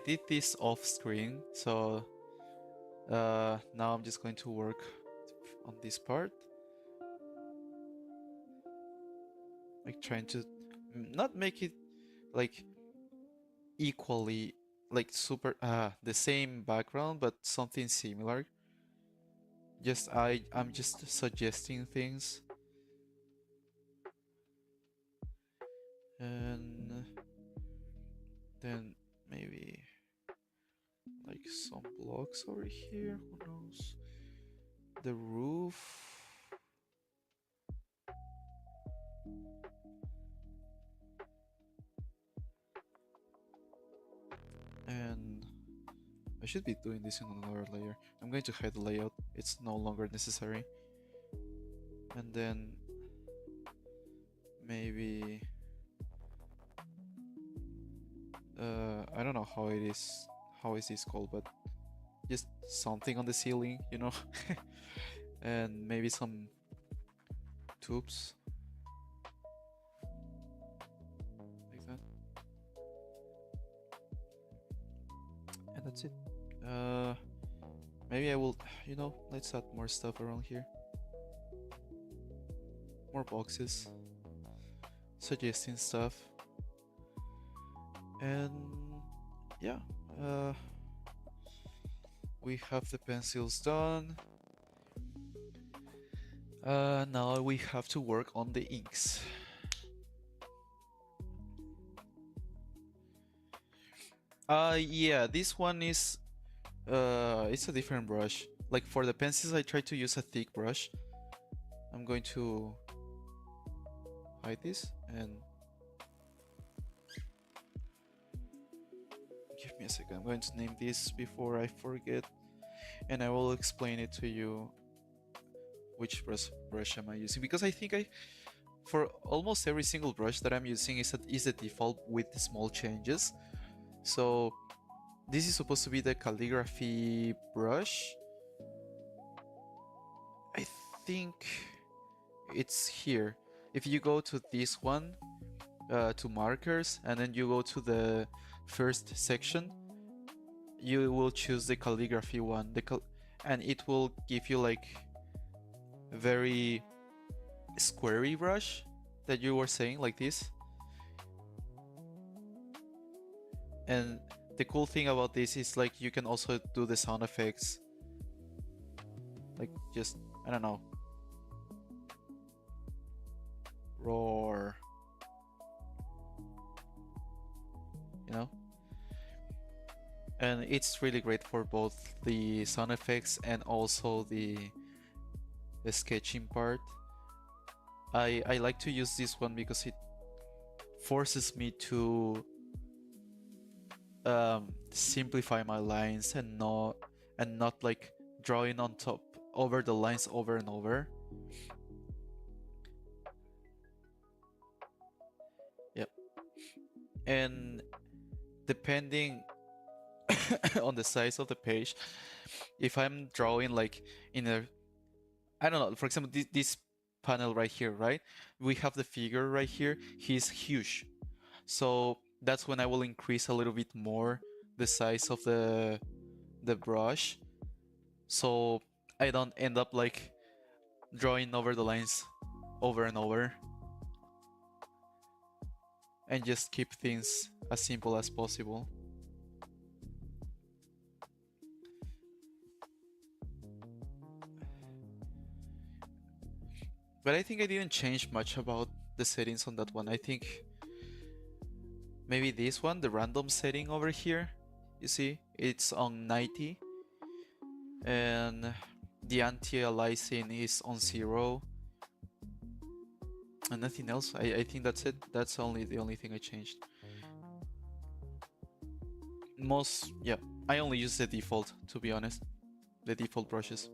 did this off screen, so now I'm just going to work on this part, like trying to not make it like equally like super the same background, but something similar. Just I'm just suggesting things. And then maybe like some blocks over here, who knows? The roof. And I should be doing this in another layer. I'm going to hide the layout, it's no longer necessary. And then maybe I don't know how is this called, but just something on the ceiling, you know. And maybe some tubes like that. And that's it. Maybe I will, you know, let's add more stuff around here. More boxes, suggesting stuff. And yeah, we have the pencils done. Now we have to work on the inks. Yeah, this one is it's a different brush. Like for the pencils, I try to use a thick brush. I'm going to hide this and give me a second. I'm going to name this before I forget, and I will explain it to you which brush am I using, because I think for almost every single brush that I'm using is a default with small changes. So this is supposed to be the calligraphy brush. I think it's here. If you go to this one, to markers, and then you go to the first section. You will choose the calligraphy one, and it will give you like a very squarey brush that you were saying, like this. And the cool thing about this is like you can also do the sound effects, like just, I don't know, roar, you know. And it's really great for both the sound effects and also the sketching part. I like to use this one because it forces me to simplify my lines and not like drawing on top over the lines over and over. Yep. And depending on the size of the page, if I'm drawing like in a, I don't know, for example, this panel right here, right? We have the figure right here. He's huge. So that's when I will increase a little bit more the size of the brush, so I don't end up like drawing over the lines over and over, and just keep things as simple as possible. But I think I didn't change much about the settings on that one. I think maybe this one, the random setting over here, you see, it's on 90, and the anti-aliasing is on 0, and nothing else. I think that's it. That's only the only thing I changed. Yeah, I only use the default, to be honest, the default brushes.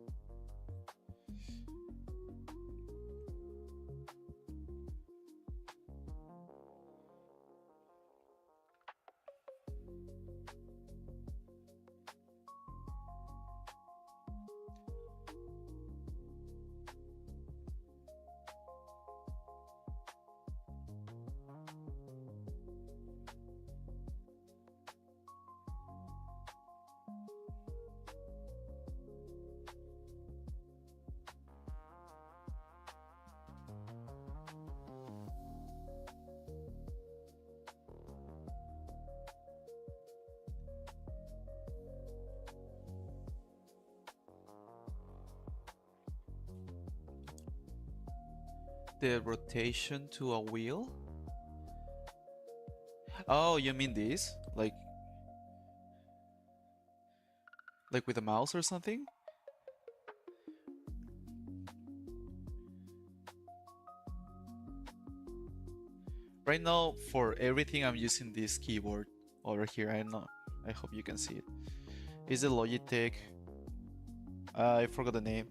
The rotation to a wheel? Oh, you mean this? Like with a mouse or something? Right now, for everything, I'm using this keyboard over here. I don't know. I hope you can see it. It's a Logitech. I forgot the name.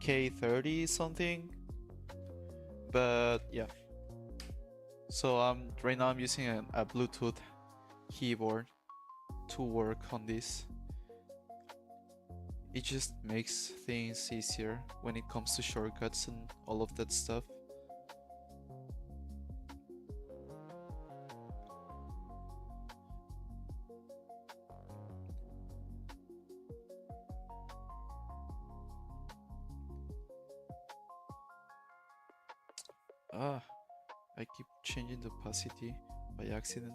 K30 something. But yeah. So right now I'm using a Bluetooth keyboard to work on this. It just makes things easier when it comes to shortcuts and all of that stuff. Ah, I keep changing the opacity by accident.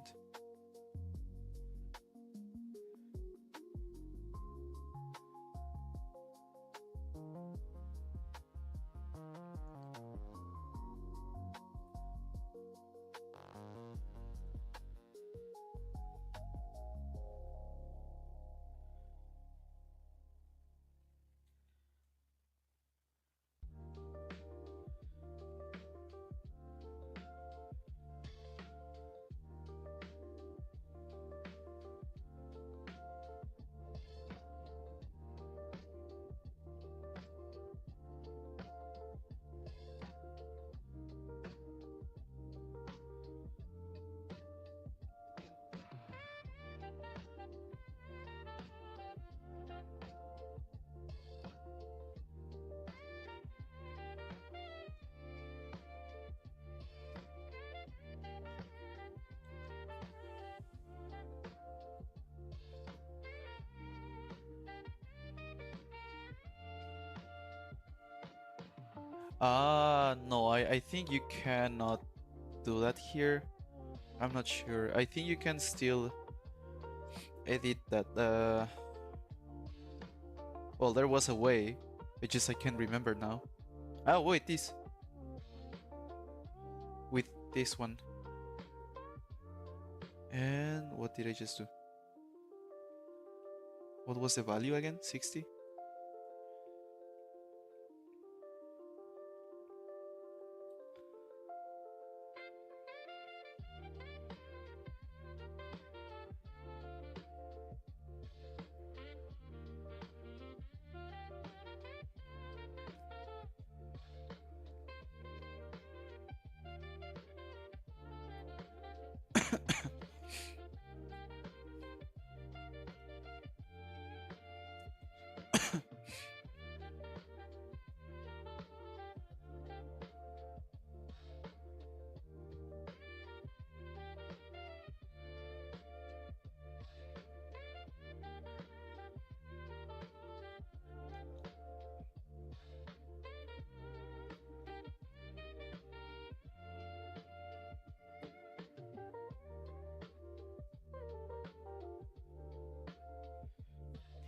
No, I think you cannot do that here. I'm not sure. I think you can still edit that. Well, there was a way. It just I can't remember now. Oh, wait, this. With this one. And what did I just do? What was the value again? 60?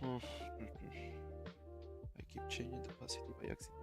Oof. I keep changing the positive by accident.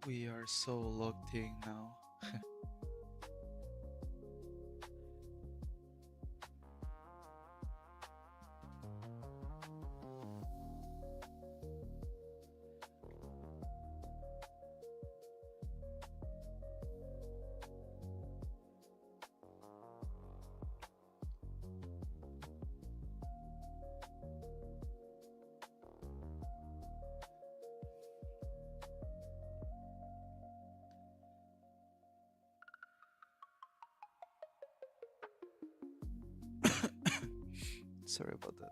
We are so locked in now. Sorry about that.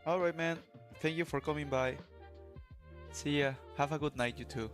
All right, man. Thank you for coming by. See ya. Have a good night, you too.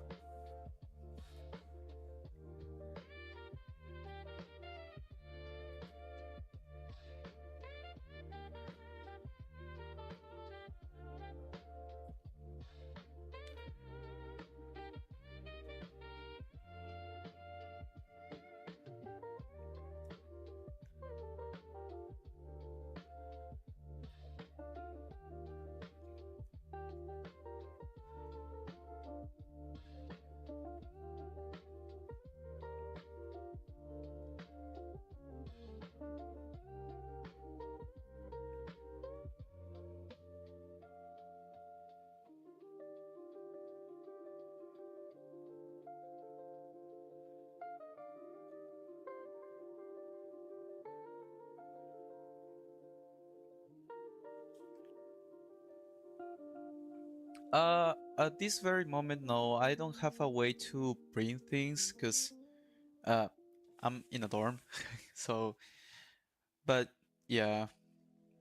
At this very moment, no, I don't have a way to print things because uh, I'm in a dorm. So, but yeah,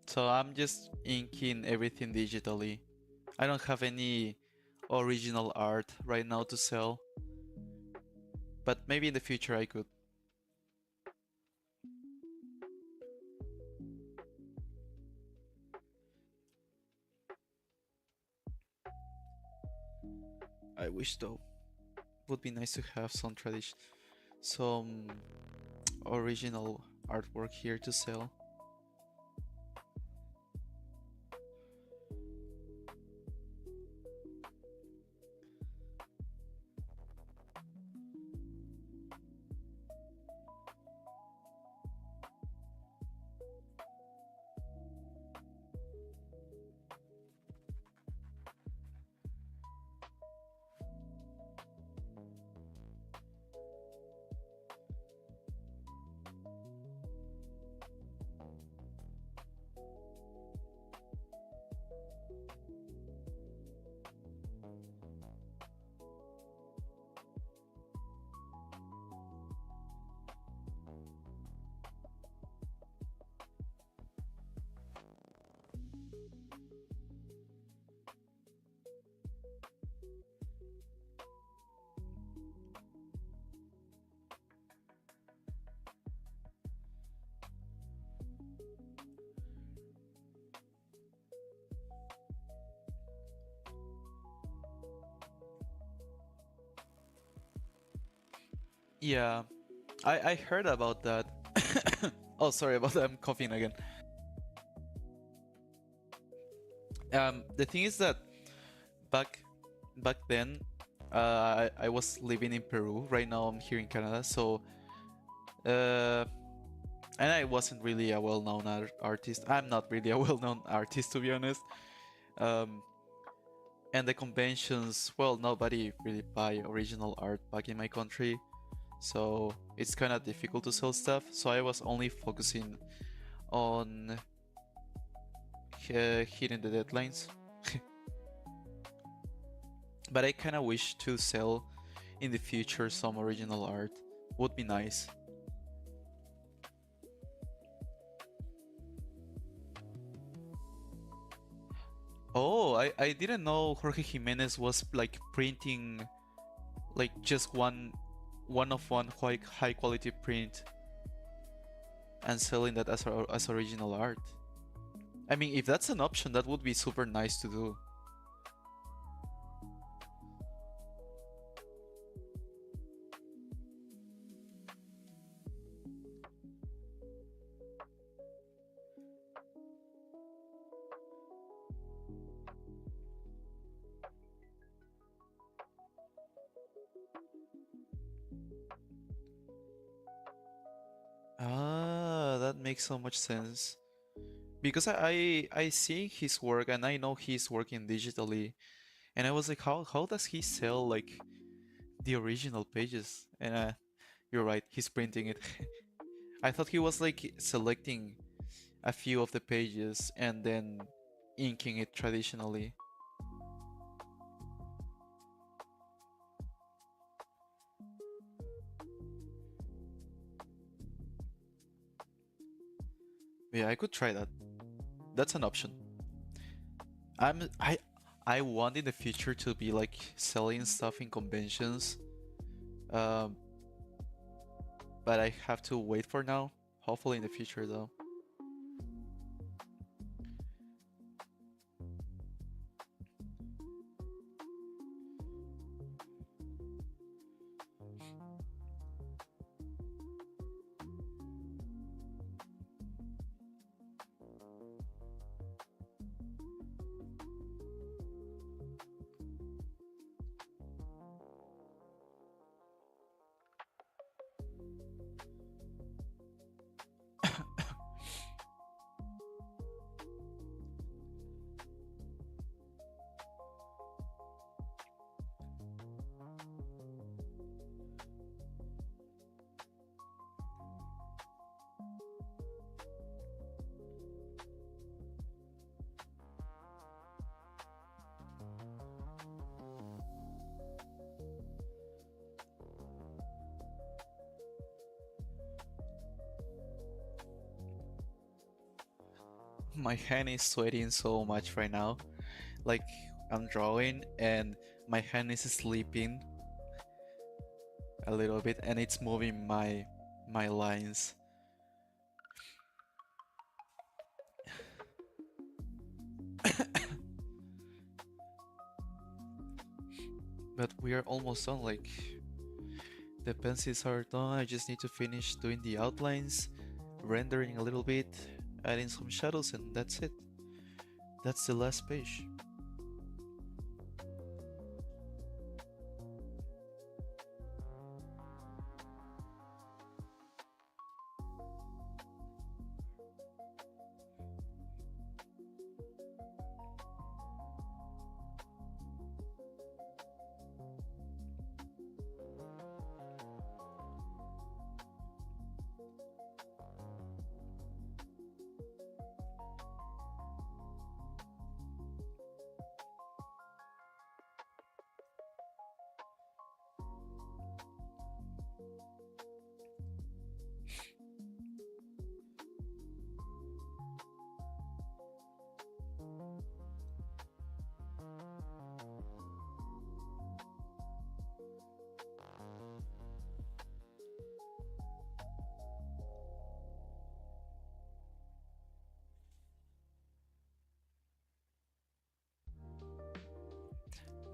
so I'm just inking everything digitally. I don't have any original art right now to sell, but maybe in the future I could. I wish though. Would be nice to have some tradition, some original artwork here to sell. Yeah, I heard about that. Oh, sorry about that. I'm coughing again. The thing is that back back then, I was living in Peru. Right now, I'm here in Canada. So, uh, and I wasn't really a well-known artist. I'm not really a well-known artist, to be honest. Um, and the conventions, well, nobody really buy original art back in my country. So it's kind of difficult to sell stuff. So I was only focusing on hitting the deadlines. But I kind of wish to sell in the future some original art. Would be nice. Oh, I didn't know Jorge Jimenez was like printing like just one of one high quality print and selling that as original art. I mean, if that's an option, that would be super nice to do. Ah, that makes so much sense. Because I see his work and I know he's working digitally, and I was like, how does he sell like the original pages? And you're right, he's printing it. I thought he was like selecting a few of the pages and then inking it traditionally. Yeah, I could try that. That's an option. I'm I want in the future to be like selling stuff in conventions. Um, but I have to wait for now. Hopefully in the future though. My hand is sweating so much right now. Like I'm drawing and my hand is sleeping a little bit and it's moving my lines. But we are almost done. Like, the pencils are done. I just need to finish doing the outlines, rendering a little bit, adding some shadows, and that's it. That's the last page.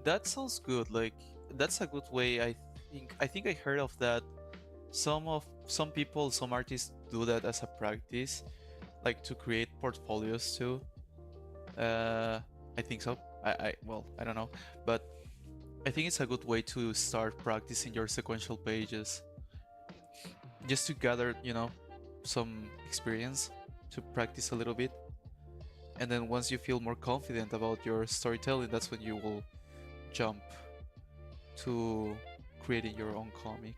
That sounds good. Like, that's a good way. I think I heard of that. Some people, some artists do that as a practice, like to create portfolios too. Uh, I think so. I don't know, but I think it's a good way to start practicing your sequential pages, just to gather, some experience, to practice a little bit, and then once you feel more confident about your storytelling, that's when you will jump to creating your own comic.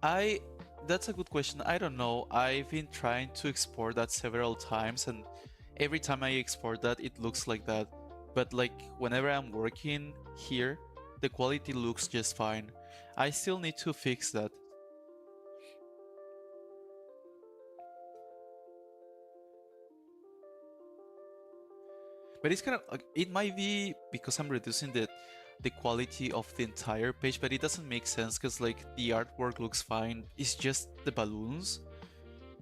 I That's a good question. I don't know. I've been trying to export that several times, and every time I export that, it looks like that. But like whenever I'm working here, the quality looks just fine. I still need to fix that. But it's kind of like, it might be because I'm reducing the quality of the entire page, but it doesn't make sense because like the artwork looks fine. It's just the balloons,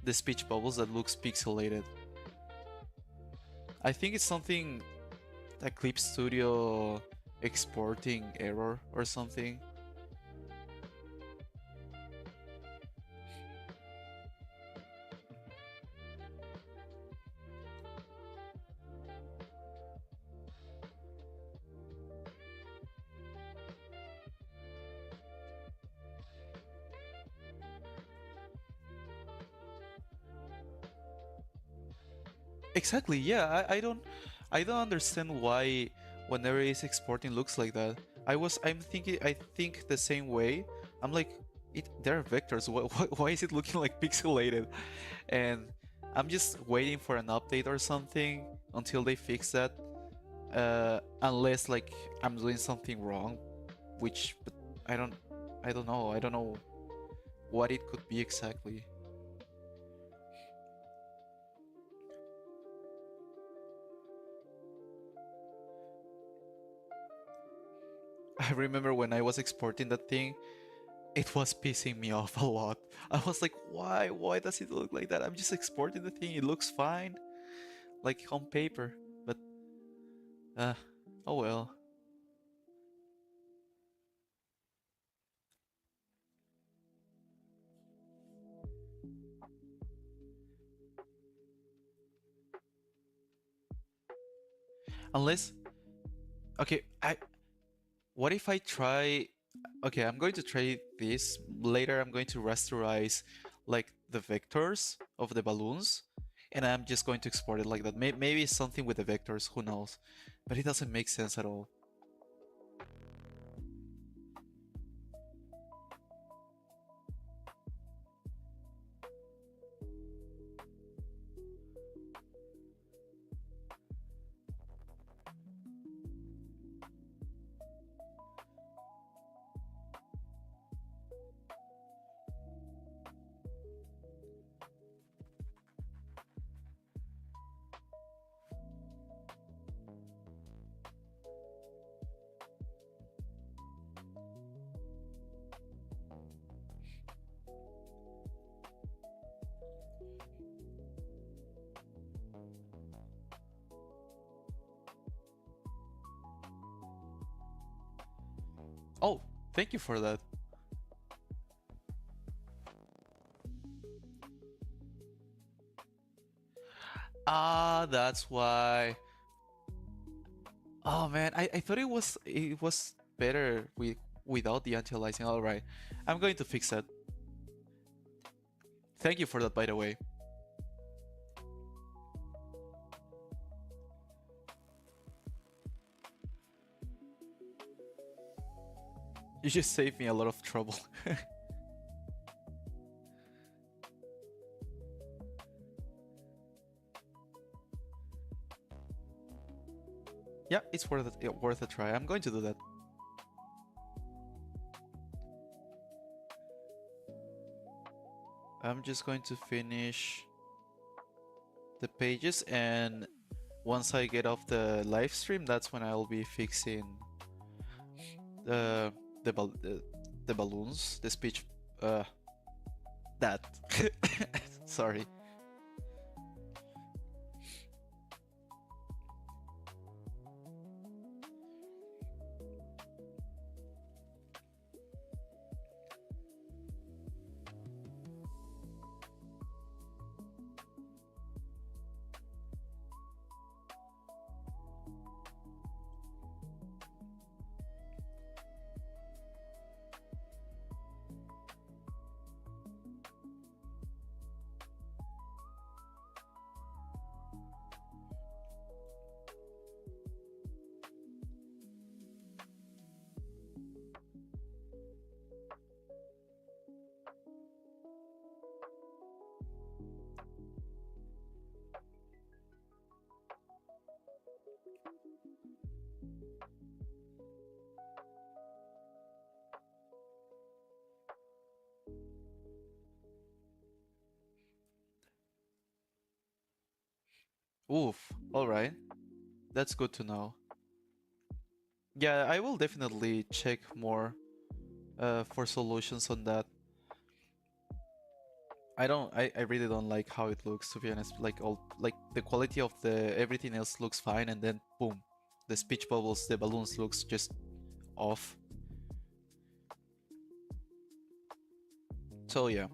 the speech bubbles that looks pixelated. I think it's something, a Clip Studio exporting error or something. Exactly, yeah. I don't understand why whenever it's exporting looks like that. I think the same way. I'm like, there are vectors. Why is it looking like pixelated? And I'm just waiting for an update or something until they fix that. Unless like I'm doing something wrong, which but I don't I don't know. I don't know what it could be exactly. I remember when I was exporting that thing, it was pissing me off a lot. I was like, why? Why does it look like that? I'm just exporting the thing. It looks fine, like on paper. But, uh, oh well. Unless, okay, what if I try, okay, I'm going to try this. Later, I'm going to rasterize like the vectors of the balloons, and I'm just going to export it like that. Maybe it's something with the vectors, who knows? But it doesn't make sense at all. Oh, thank you for that. Ah, that's why. Oh man, I thought it was better without the anti-aliasing. All right, I'm going to fix that. Thank you for that, by the way. You just saved me a lot of trouble. Yeah, it's worth a try. I'm going to do that. I'm just going to finish the pages, and once I get off the live stream, that's when I'll be fixing the the balloons, the speech. That. Sorry. Oof. All right. That's good to know. Yeah, I will definitely check more for solutions on that. I really don't like how it looks, to be honest. Like the quality of the everything else looks fine, and then boom, the speech bubbles, the balloons looks just off. So yeah.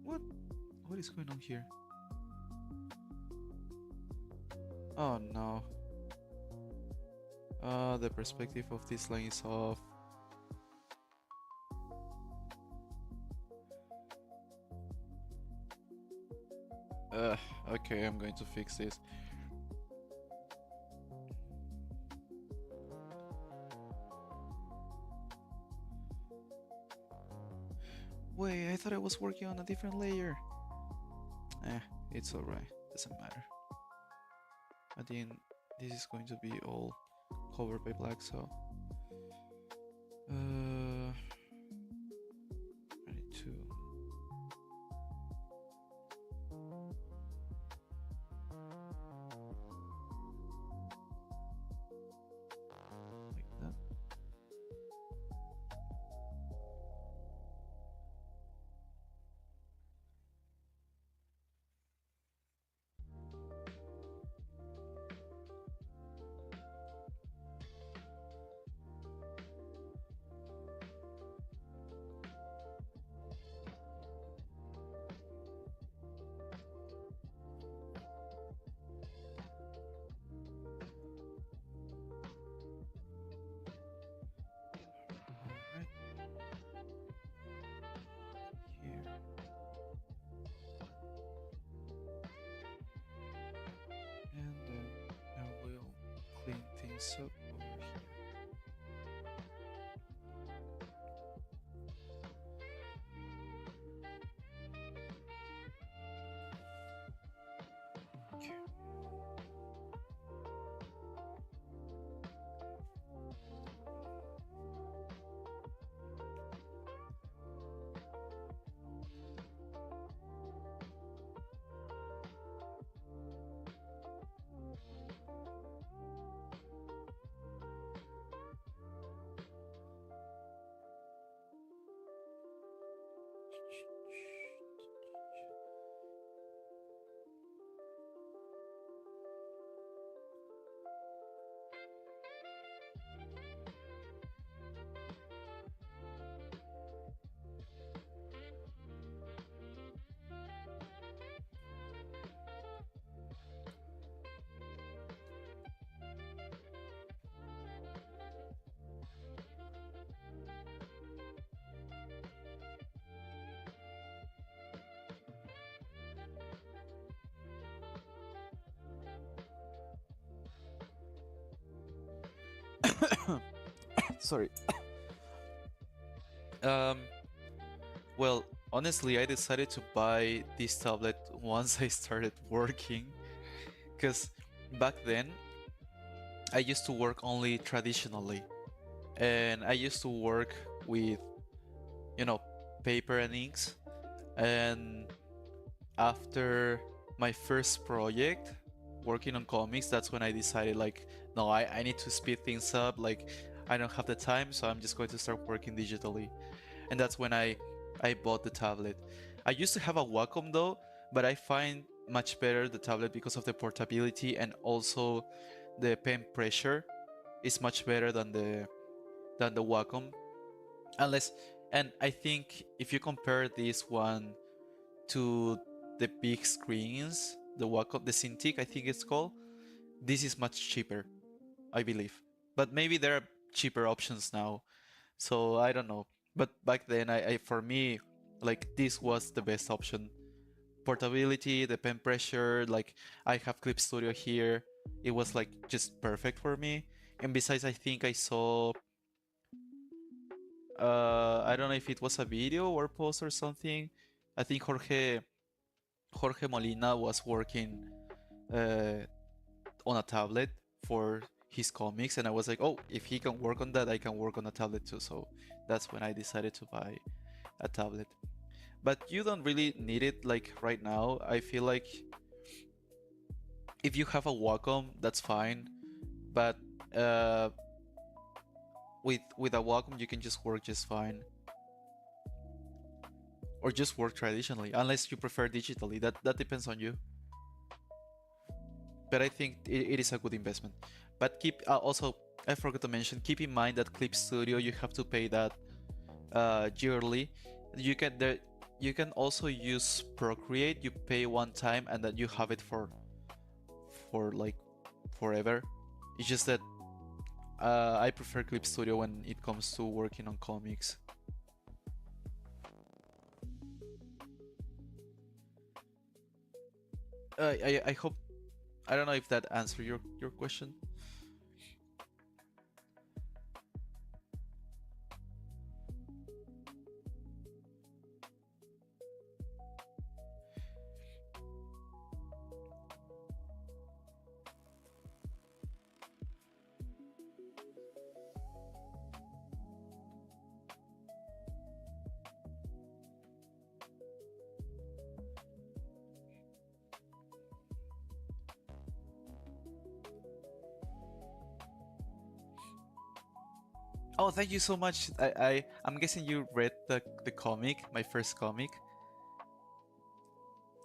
What? What is going on here? Oh no. The perspective of this line is off. Okay, I'm going to fix this. Wait, I thought I was working on a different layer. It's alright. Doesn't matter. At the end, this is going to be all covered by black, so... things up over here. Okay. Sorry. Um, well, honestly, I decided to buy this tablet once I started working, because back then I used to work only traditionally, and I used to work with, you know, paper and inks. And after my first project, working on comics, that's when I decided, like, no, I need to speed things up. Like, I don't have the time, so I'm just going to start working digitally. And that's when I bought the tablet. I used to have a Wacom though, but I find much better the tablet because of the portability, and also the pen pressure is much better than the Wacom. Unless, and I think if you compare this one to the big screens, the Wacom, the Cintiq, I think it's called, this is much cheaper, I believe. But maybe there are cheaper options now, so I don't know. But back then, I for me, like, this was the best option. Portability, the pen pressure, like, I have Clip Studio here. It was like just perfect for me. And besides, I think I saw, I don't know if it was a video or post or something. I think Jorge Molina was working uh, on a tablet for his comics, and I was like, oh, if he can work on that, I can work on a tablet too. So that's when I decided to buy a tablet. But you don't really need it like right now. I feel like if you have a Wacom, that's fine. But uh, with a Wacom, you can just work just fine, or just work traditionally, unless you prefer digitally. That depends on you. But I think it is a good investment. But keep also, I forgot to mention, keep in mind that Clip Studio, you have to pay that yearly. You can also use Procreate. You pay one time and then you have it for like forever. It's just that I prefer Clip Studio when it comes to working on comics. I hope, I don't know if that answered your question. Oh, thank you so much. I'm guessing you read the comic, my first comic.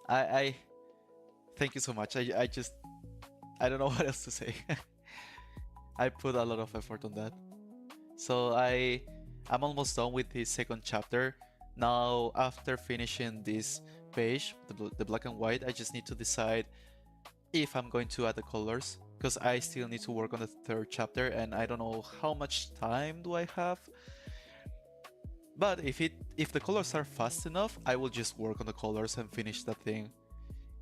I thank you so much. I just, I don't know what else to say. I put a lot of effort on that. So I'm almost done with the second chapter. Now, after finishing this page, the black and white, I just need to decide if I'm going to add the colors, because I still need to work on the third chapter, and I don't know how much time do I have. But if the colors are fast enough, I will just work on the colors and finish that thing.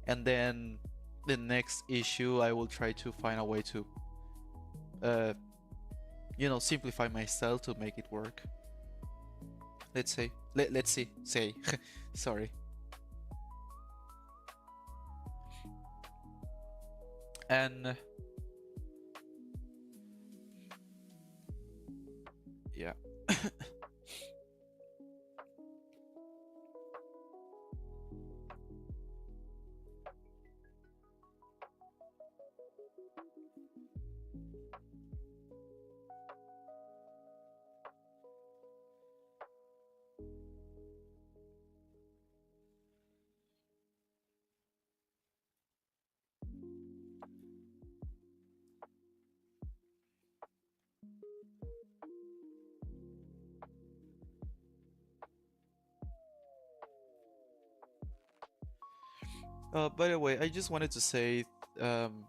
And then the next issue, I will try to find a way to uh, simplify my style to make it work. Let's say, let's see, say, sorry. And yeah. By the way, I just wanted to say um,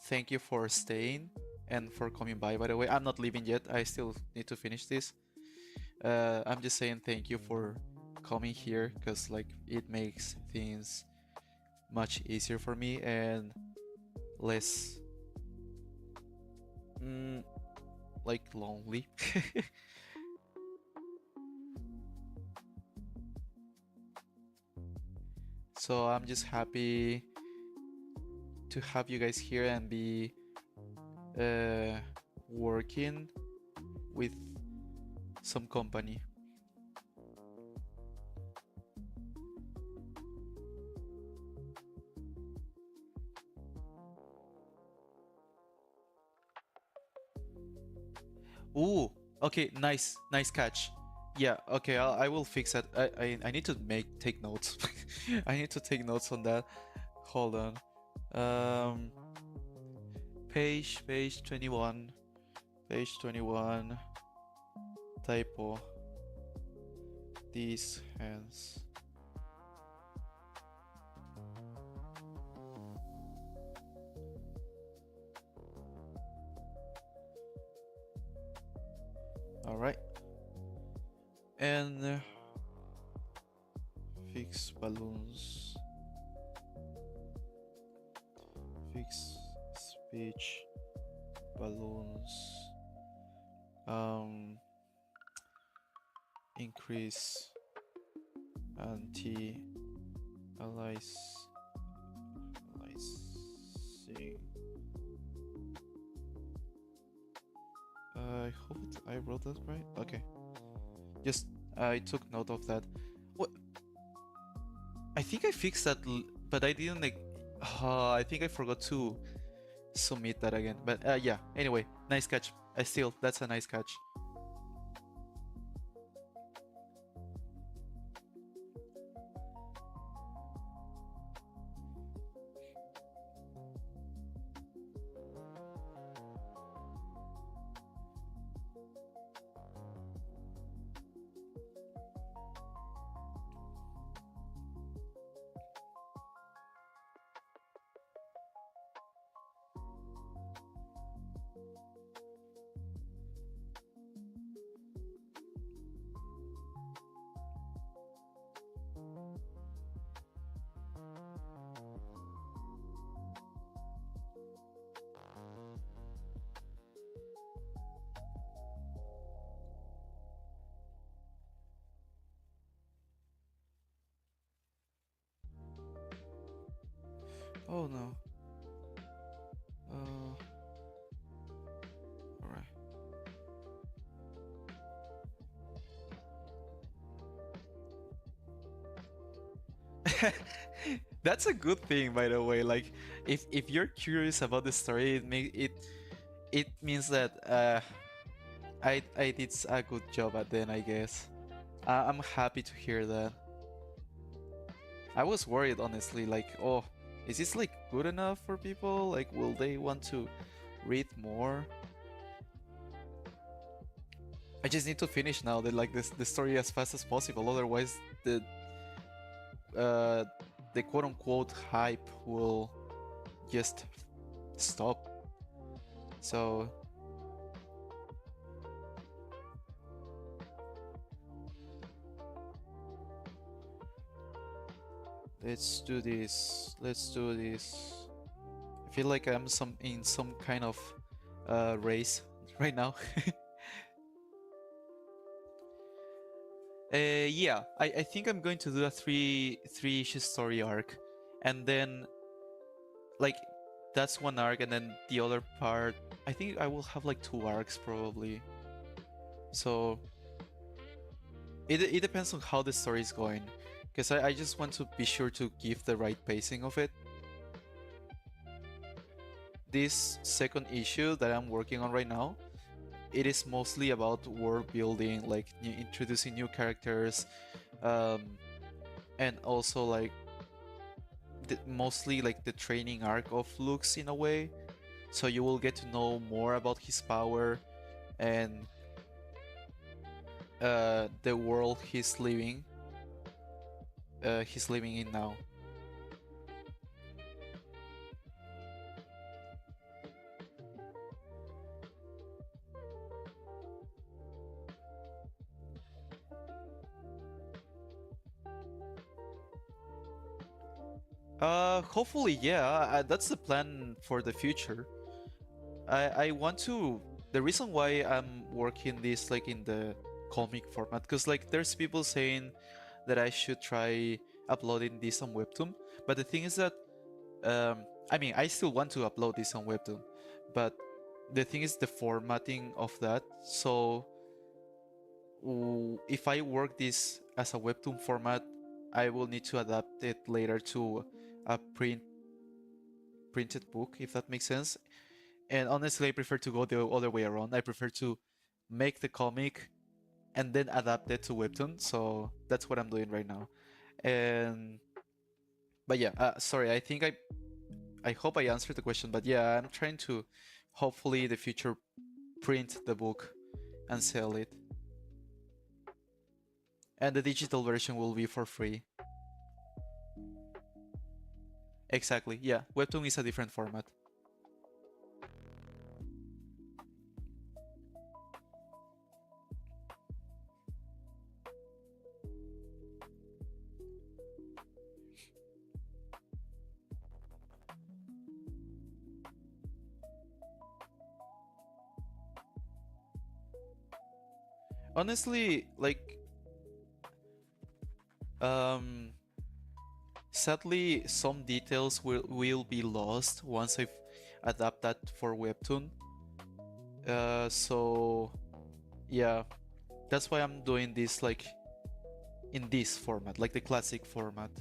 thank you for staying and for coming by. By the way, I'm not leaving yet. I still need to finish this. I'm just saying thank you for coming here because like it makes things much easier for me and less mm, like lonely. So I'm just happy to have you guys here and be uh, working with some company. Ooh, okay, nice catch. Yeah, okay, I will fix that. I need to take notes. I need to take notes on that. Hold on. Um, page 21, page 21. Typo. These hands. All right. And fix balloons. Fix speech balloons. Increase anti-aliasing. I hope I wrote that right. Okay. Just I took note of that. What? I think I fixed that, but I didn't like. I think I forgot to submit that again. But yeah. Anyway, nice catch. That's a nice catch. Oh no. Alright. That's a good thing, by the way. Like, if you're curious about the story, it means that I did a good job at then, I guess. I'm happy to hear that. I was worried, honestly. Like, oh, is this like good enough for people? Like, will they want to read more? I just need to finish now. The story as fast as possible. Otherwise, uh the quote unquote hype will just stop. So let's do this. Let's do this. I feel like I'm in some kind of race right now. Yeah, I think I'm going to do a three issue story arc, and then like that's one arc, and then the other part. I think I will have like two arcs probably. So it depends on how the story is going, because I just want to be sure to give the right pacing of it. This second issue that I'm working on right now, it is mostly about world building, like introducing new characters, um, and also like mostly like the training arc of Lux in a way. So you will get to know more about his power and the world he's living in now. Hopefully, yeah. That's the plan for the future. I want to. The reason why I'm working this like in the comic format, because like there's people saying that I should try uploading this on Webtoon, but the thing is that I mean I still want to upload this on Webtoon, but the thing is the formatting of that. So if I work this as a Webtoon format, I will need to adapt it later to a printed book, if that makes sense. And honestly, I prefer to go the other way around. I prefer to make the comic and then adapt it to Webtoon. So that's what I'm doing right now. And but yeah, sorry. I hope I answered the question. But yeah, I'm trying to hopefully in the future print the book and sell it. And the digital version will be for free. Exactly. Yeah, Webtoon is a different format. Honestly, like um sadly some details will be lost once I've adapt that for Webtoon. So yeah, that's why I'm doing this like in this format, like the classic format.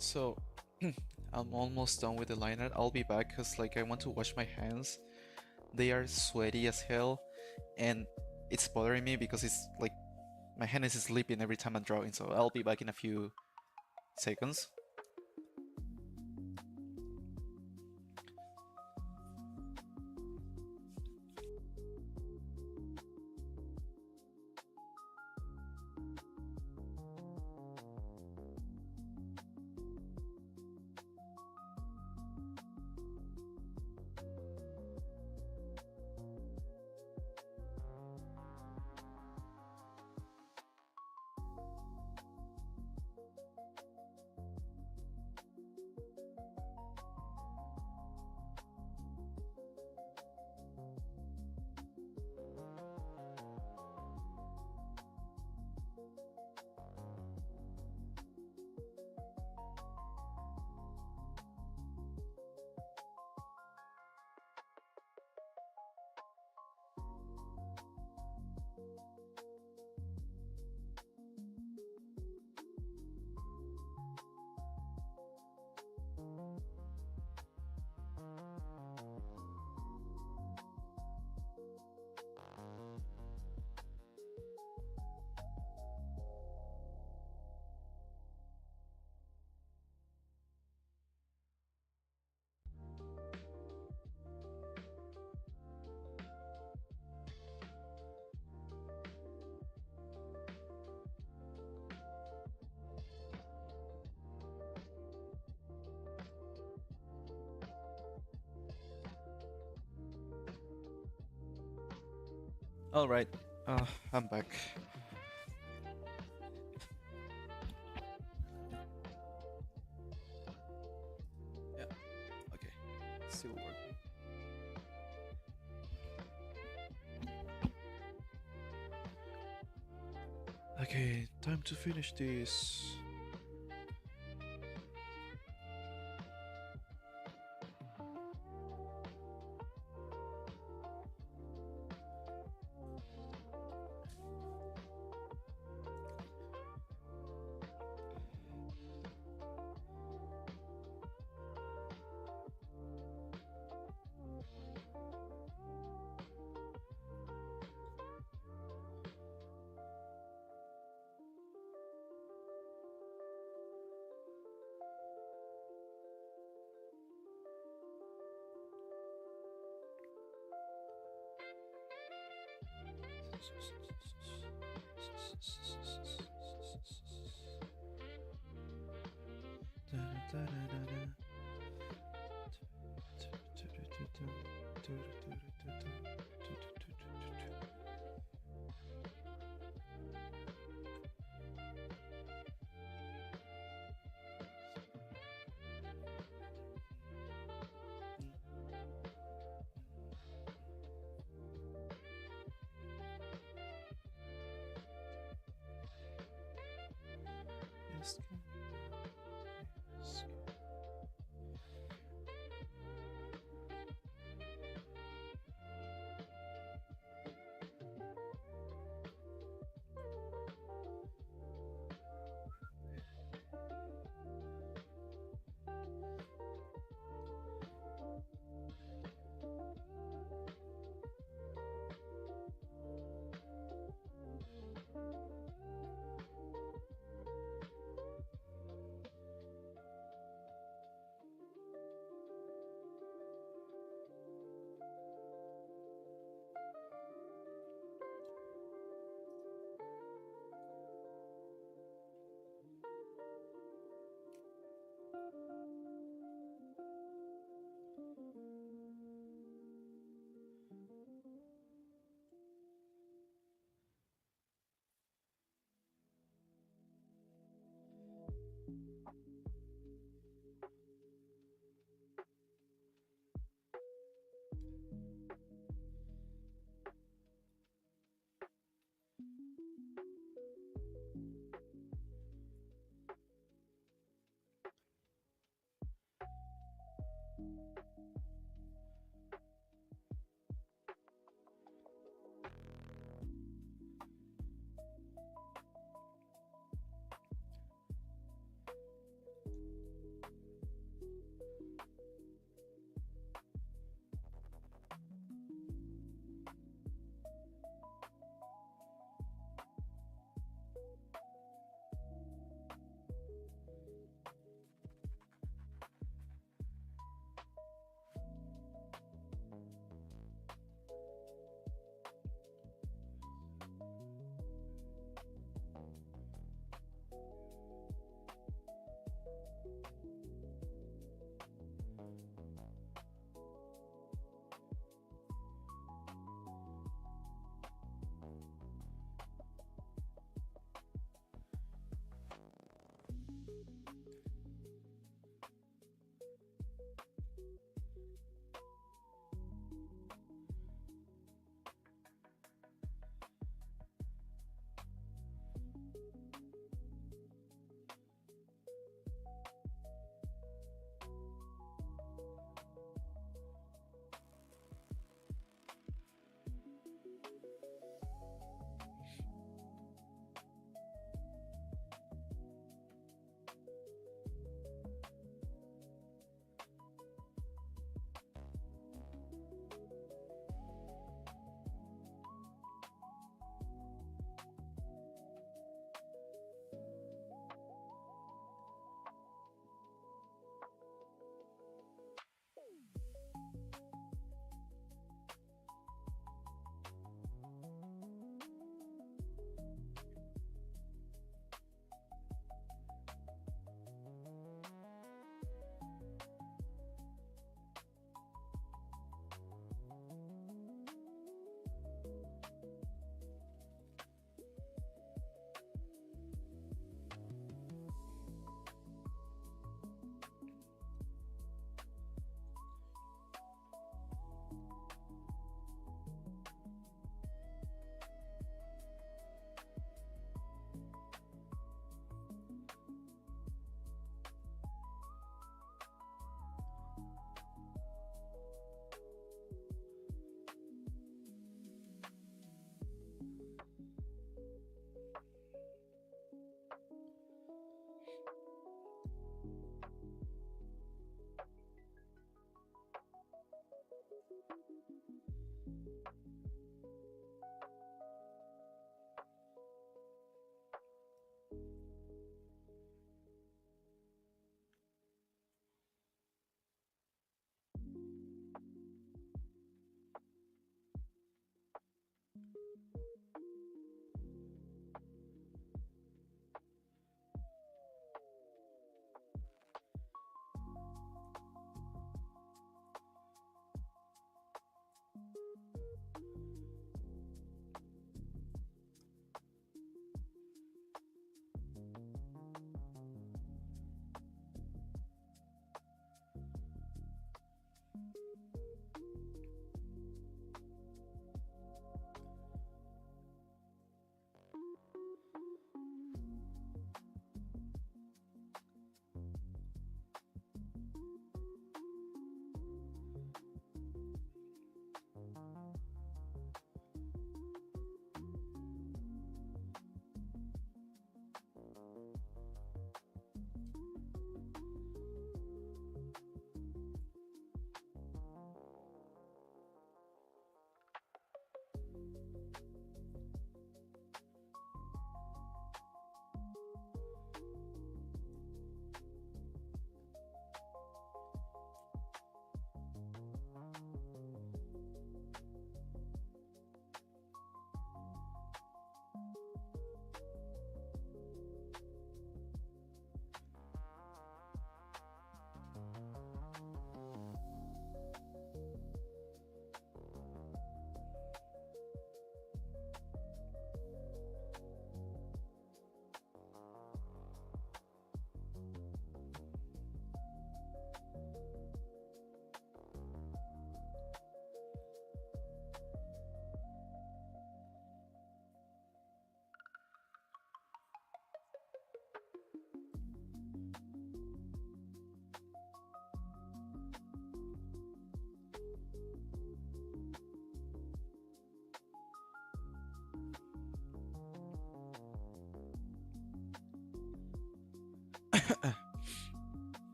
So I'm almost done with the liner. I'll be back because like I want to wash my hands. They are sweaty as hell, and it's bothering me because it's like my hand is sleeping every time I'm drawing. So I'll be back in a few seconds. All right, I'm back. Yeah, okay, still working. Okay, time to finish this.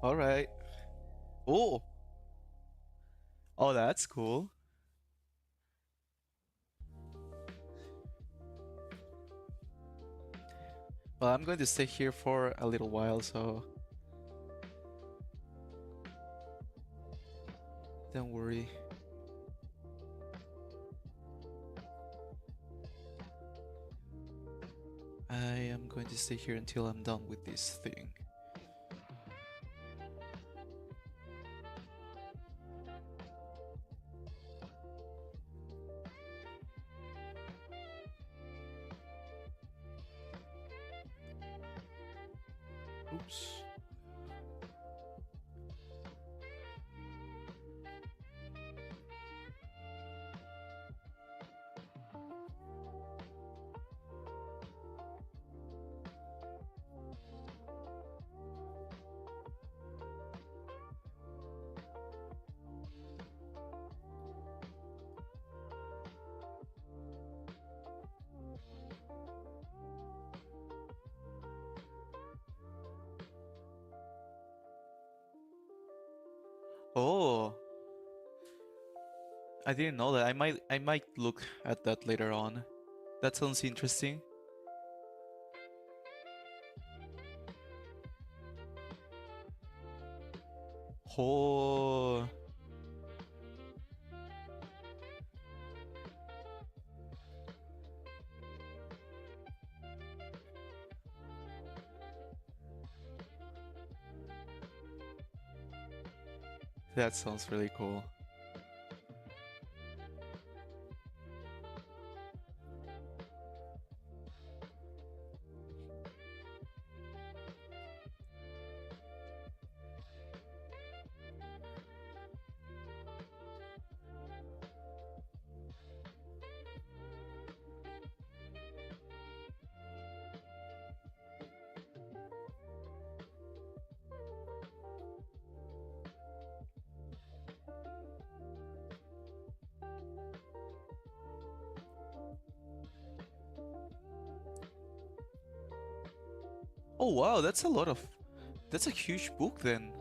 All right. Oh, oh, that's cool. Well, I'm going to stay here for a little while, so don't worry. I am going to stay here until I'm done with this thing. Oops. Oh, I didn't know that. I might look at that later on. That sounds interesting. Oh, that sounds really cool. Oh wow, that's a lot of. That's a huge book then.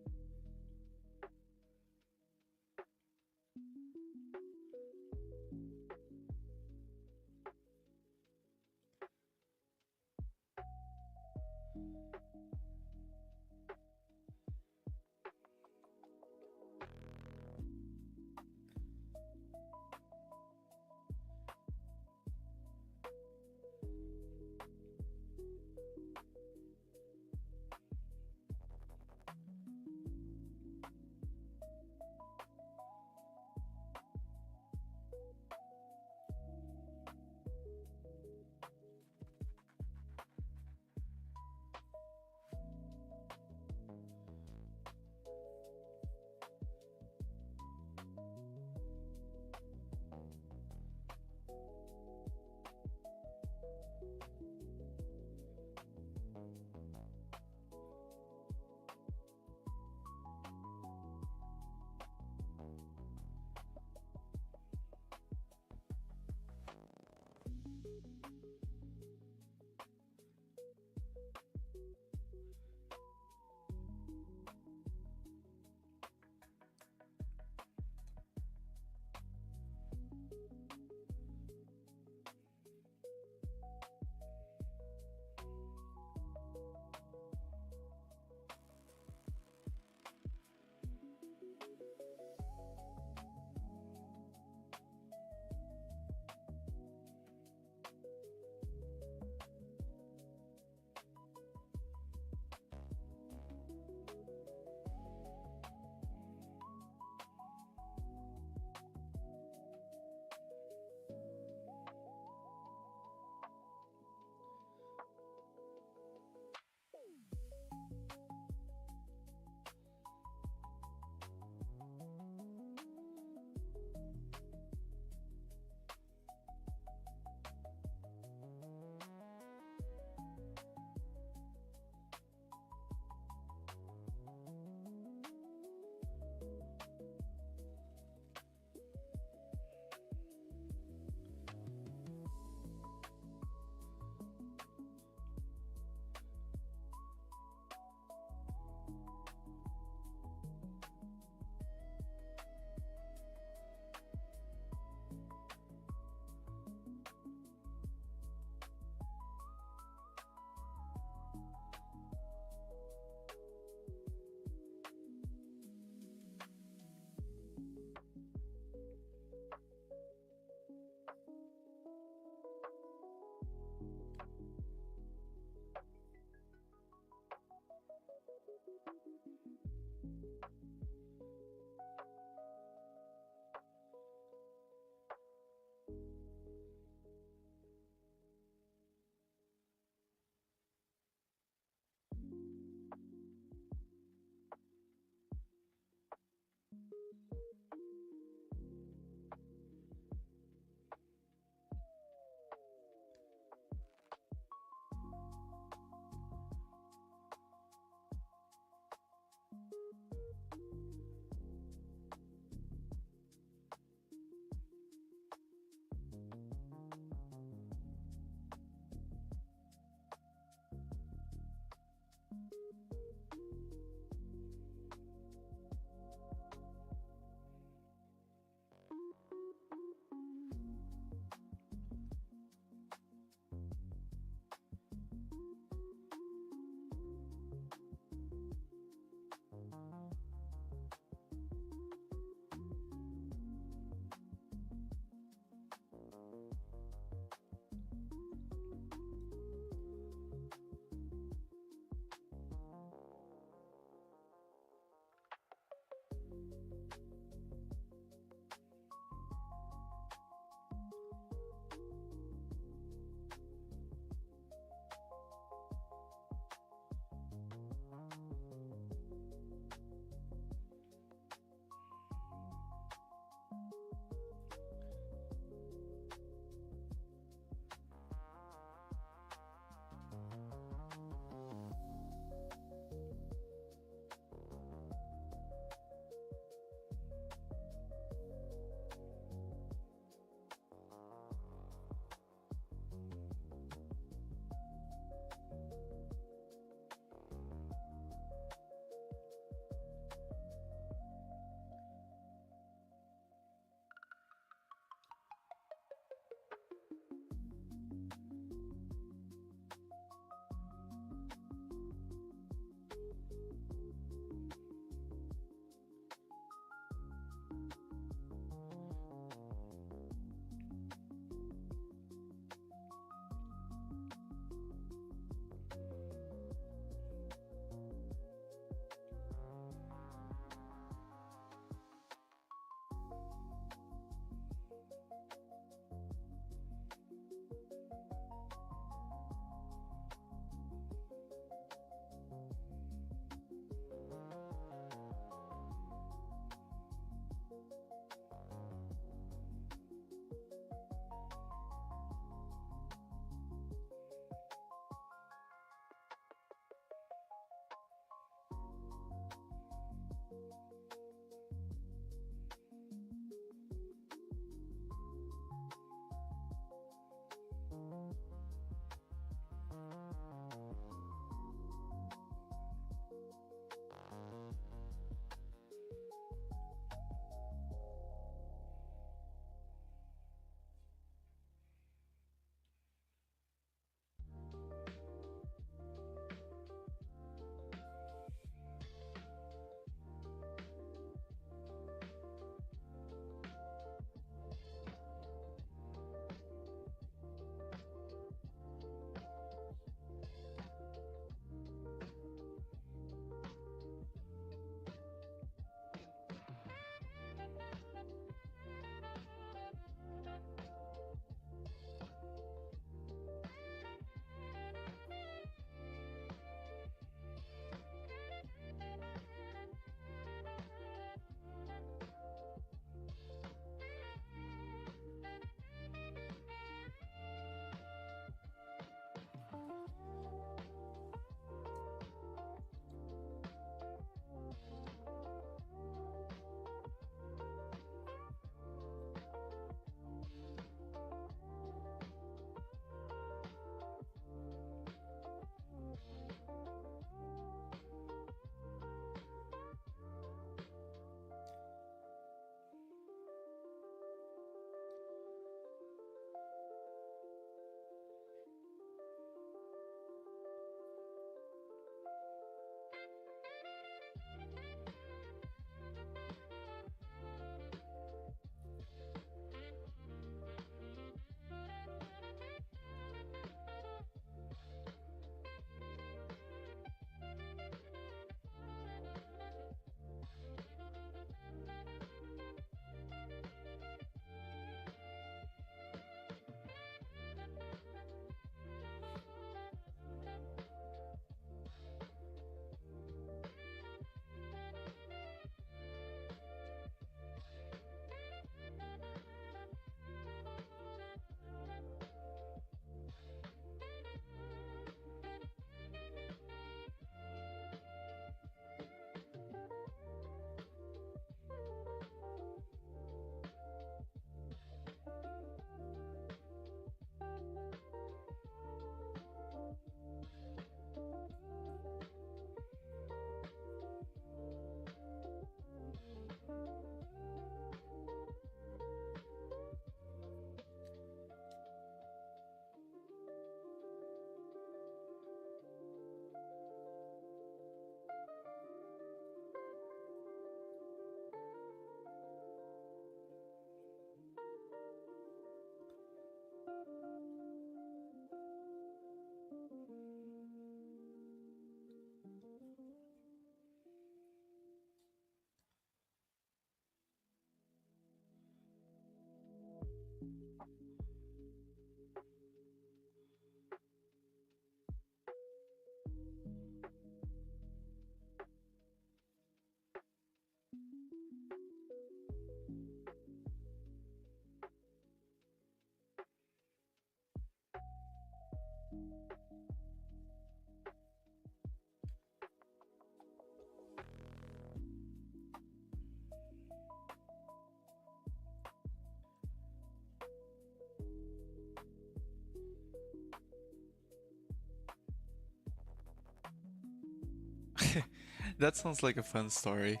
That sounds like a fun story.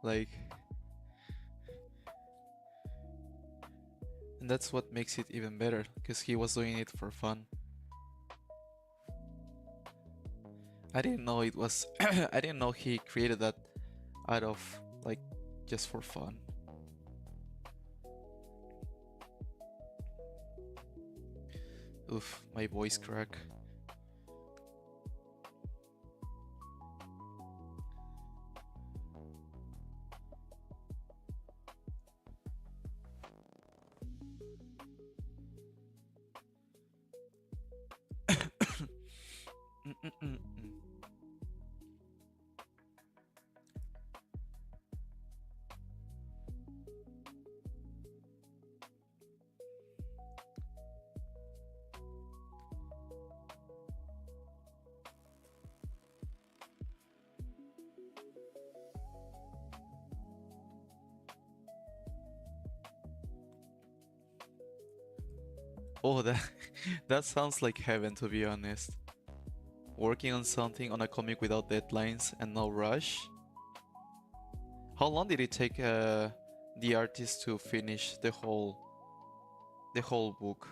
Like, and that's what makes it even better, because he was doing it for fun. I didn't know it was. I didn't know he created that out of, like, just for fun. Oof, my voice crack. Mm-mm-mm-mm. 哦，that that sounds like heaven, to be honest. Working on something on a comic without deadlines and no rush. How long did it take the artist to finish the whole book?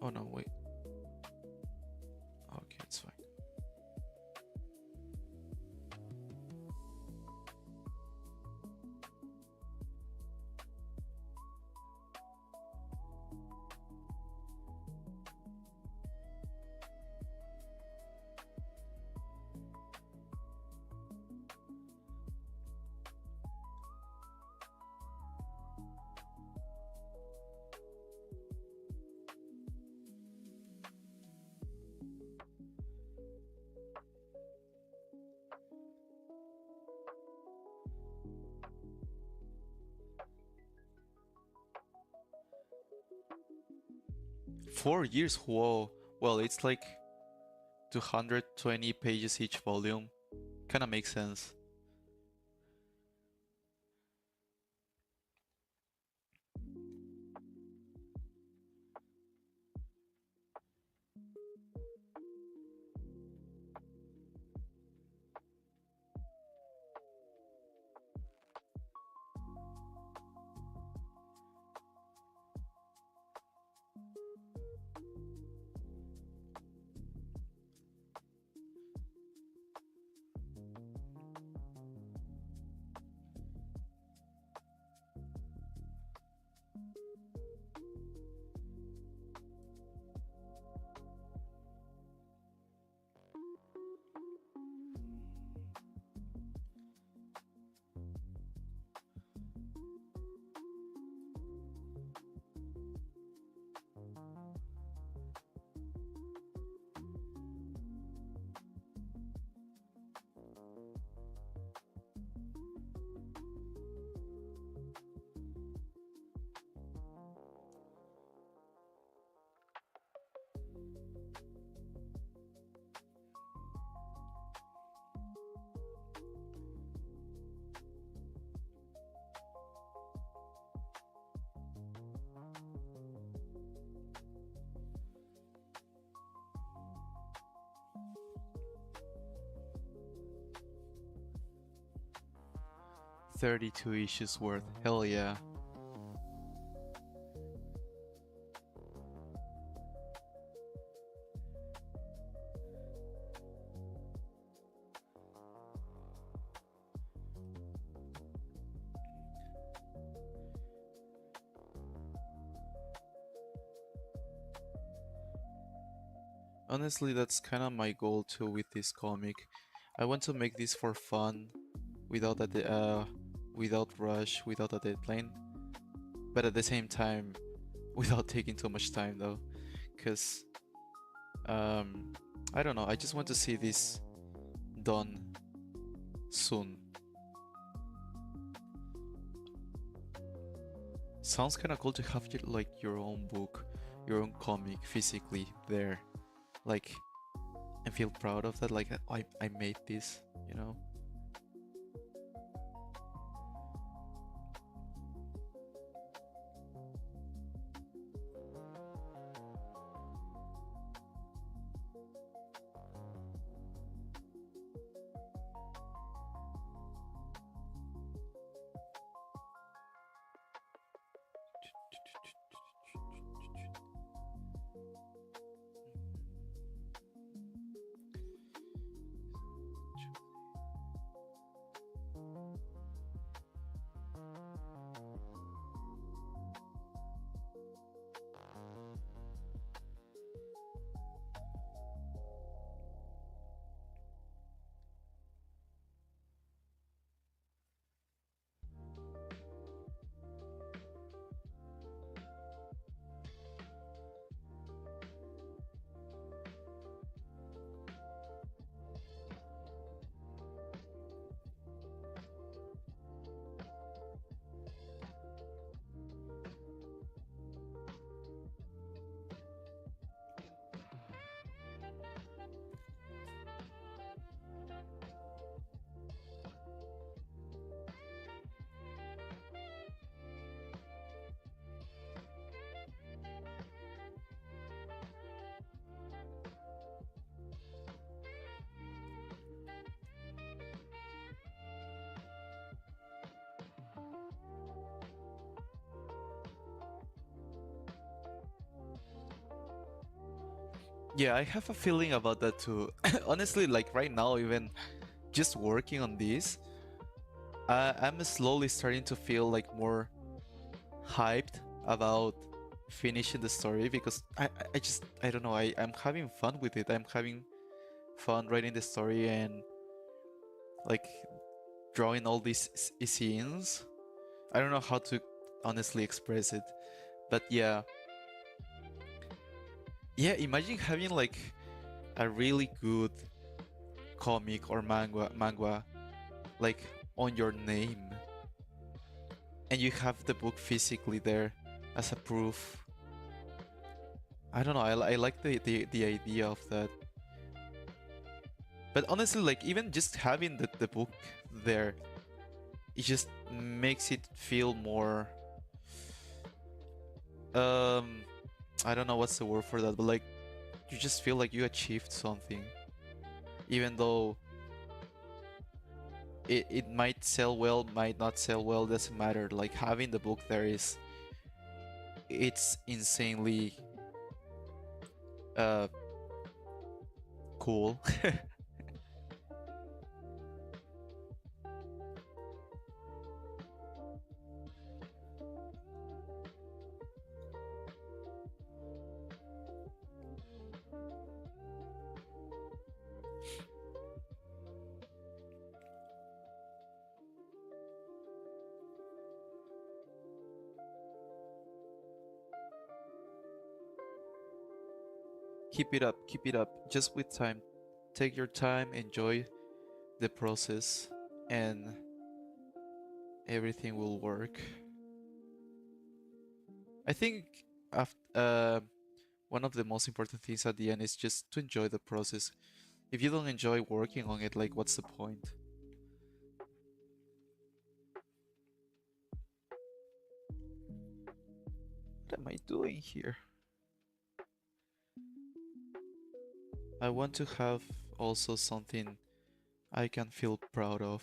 Oh no, wait. Okay, it's fine. 4 years? Whoa. Well, it's like 220 pages each volume. Kinda makes sense. "32 issues worth. Hell yeah." Honestly, that's kind of my goal too with this comic. I want to make this for fun, without without rush, without a deadline. but at the same time, without taking too much time though, because um, I don't know. I just want to see this done soon. Sounds kind of cool to have like your own book, your own comic physically there, like, and feel proud of that. Like I made this, you know. Yeah, I have a feeling about that too. Honestly, like right now, even just working on this, I'm slowly starting to feel like more hyped about finishing the story because I just I don't know, I'm having fun with it. I'm having fun writing the story and like drawing all these scenes. I don't know how to honestly express it, but yeah, yeah. Imagine having like a really good comic or manga like on your name, and you have the book physically there as a proof. I don't know. I like the idea of that. But honestly, like even just having the book there, it just makes it feel more. Um, I don't know what's the word for that, but like you just feel like you achieved something, even though it might sell well, might not sell well, doesn't matter. Like having the book there is, it's insanely uh cool. Keep it up, keep it up. Just with time. Take your time, enjoy the process, and everything will work. I think one of the most important things at the end is just to enjoy the process. If you don't enjoy working on it, like what's the point? What am I doing here? I want to have also something I can feel proud of.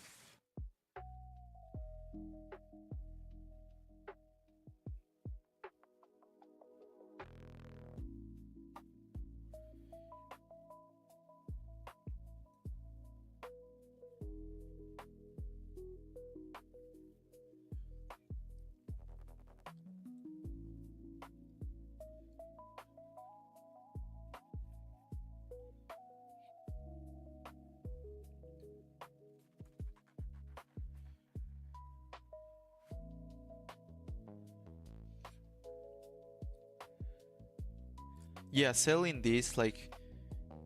Yeah, selling this, like,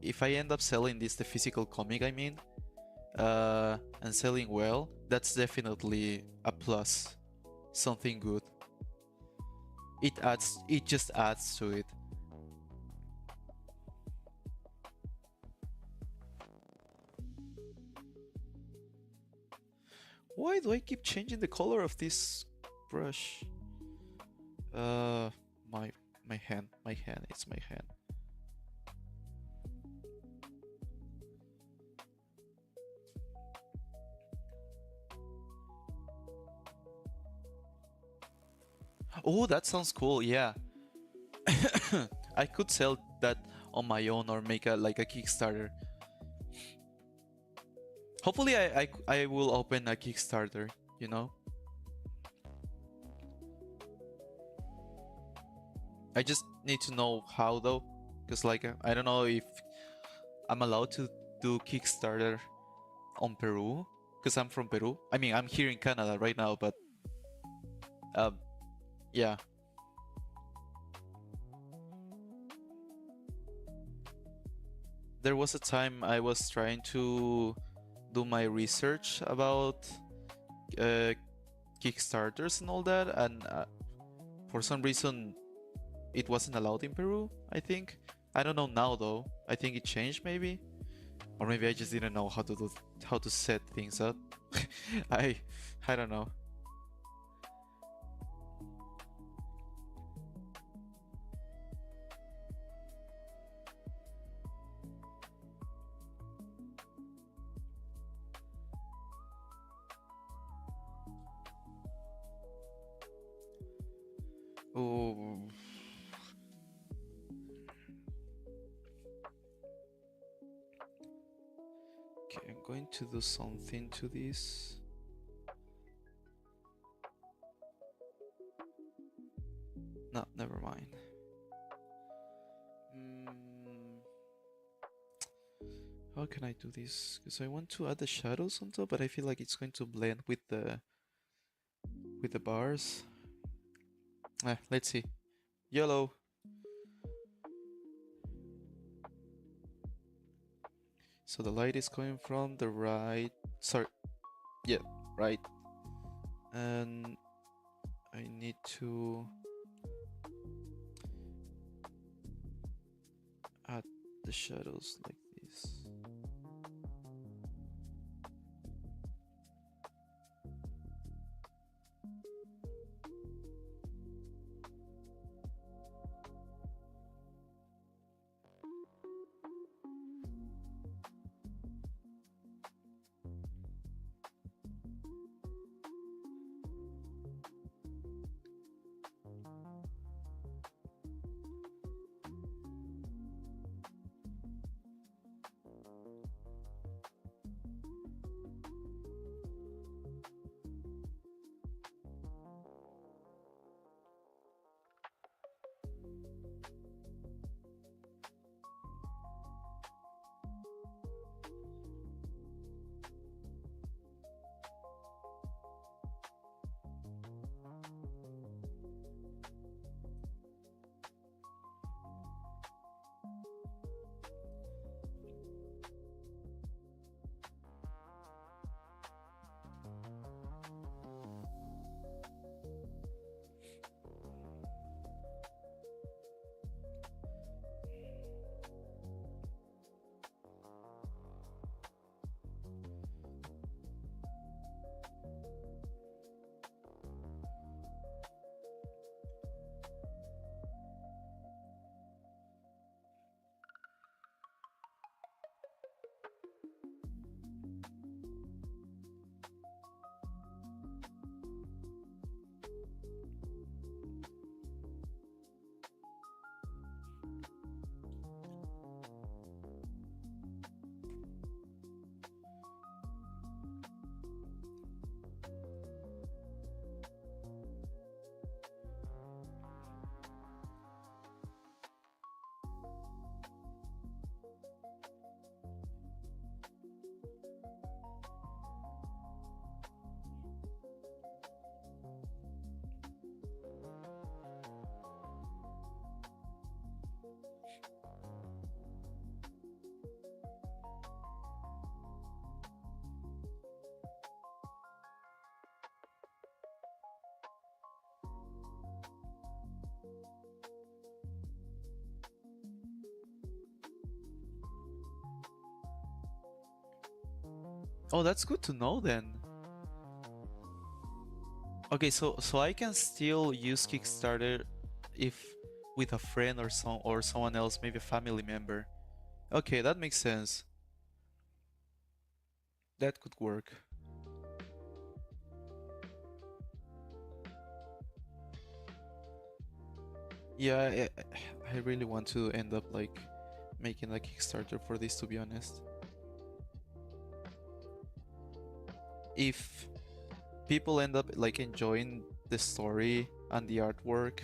if I end up selling this, the physical comic, I mean, and selling well, that's definitely a plus. Something good. It just adds to it. Why do I keep changing the color of this brush? Uh, my my hand, it's my hand. Oh, that sounds cool. Yeah. I could sell that on my own or make a like a Kickstarter. Hopefully I will open a Kickstarter, you know? I just need to know how though, because like I don't know if I'm allowed to do Kickstarter on Peru, because I'm from Peru. I mean, I'm here in Canada right now, but um, yeah. There was a time I was trying to do my research about uh, Kickstarters and all that, and for some reason it wasn't allowed in Peru, I think. I don't know now though. I think it changed maybe. Or maybe I just didn't know how to set things up. I I don't know. Oh, okay, I'm going to do something to this. No, never mind. Mm, how can I do this? Because I want to add the shadows on top, but I feel like it's going to blend with the bars. Let's see. Yellow. So the light is coming from the right. Sorry. Yeah, right. And I need to add the shadows like this. Oh, that's good to know then. Okay, so I can still use Kickstarter if with a friend or someone else, maybe a family member. Okay, that makes sense. That could work. Yeah, I really want to end up like making a Kickstarter for this, to be honest. If people end up like enjoying the story and the artwork,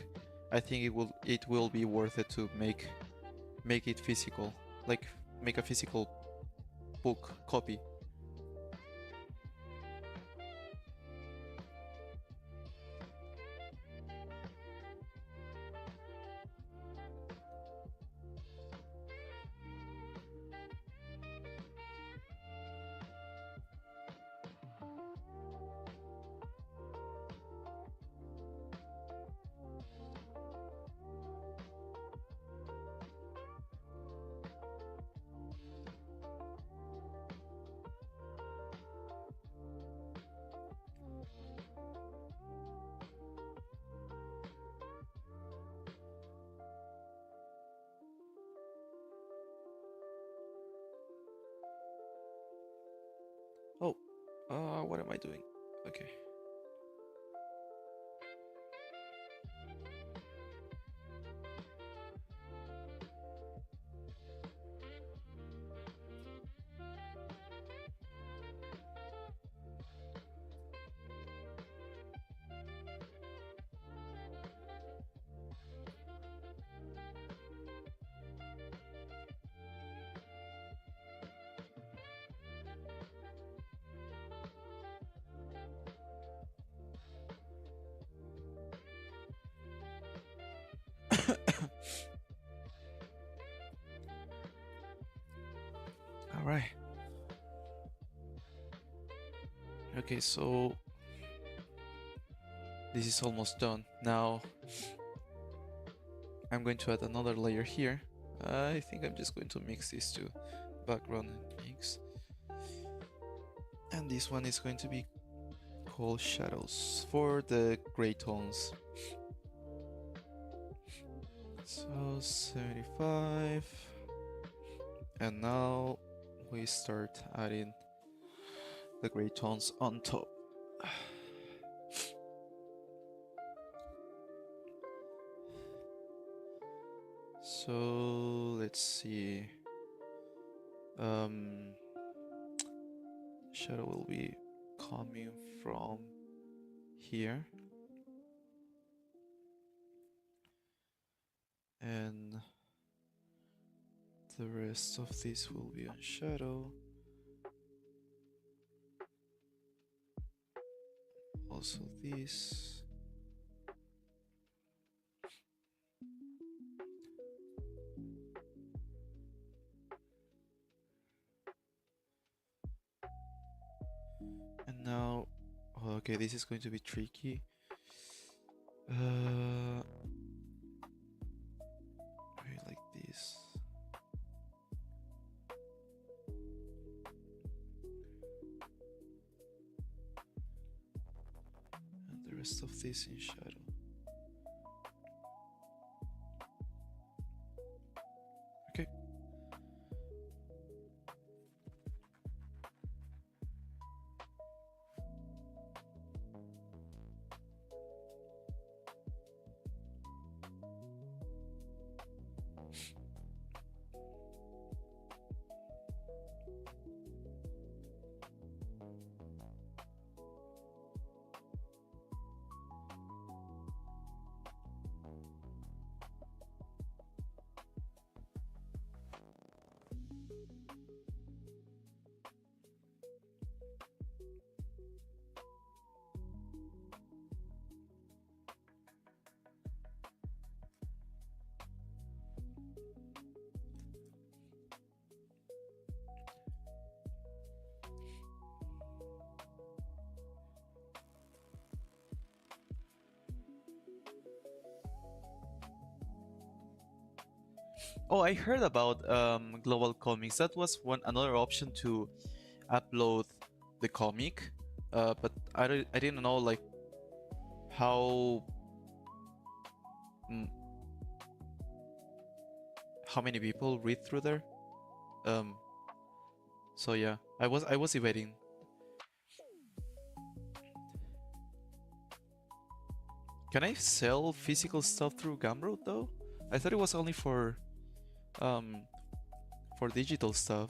I think it will be worth it to make it physical, like make a physical book copy. Oh, what am I doing? Okay. All right. Okay, so this is almost done. Now I'm going to add another layer here. I think I'm just going to mix these two, background and inks. And this one is going to be called shadows for the gray tones. So 75. And now we start adding the gray tones on top. So let's see. Shadow will be coming from here, and the rest of this will be on shadow. Also this. And now, oh, okay, this is going to be tricky. Maybe like this. And the rest of this in shadow. Okay. Oh, I heard about global comics. That was one another option to upload the comic, but I didn't know like how mm, how many people read through there. Um, so yeah, I was debating. Can I sell physical stuff through Gumroad though? I thought it was only um for digital stuff.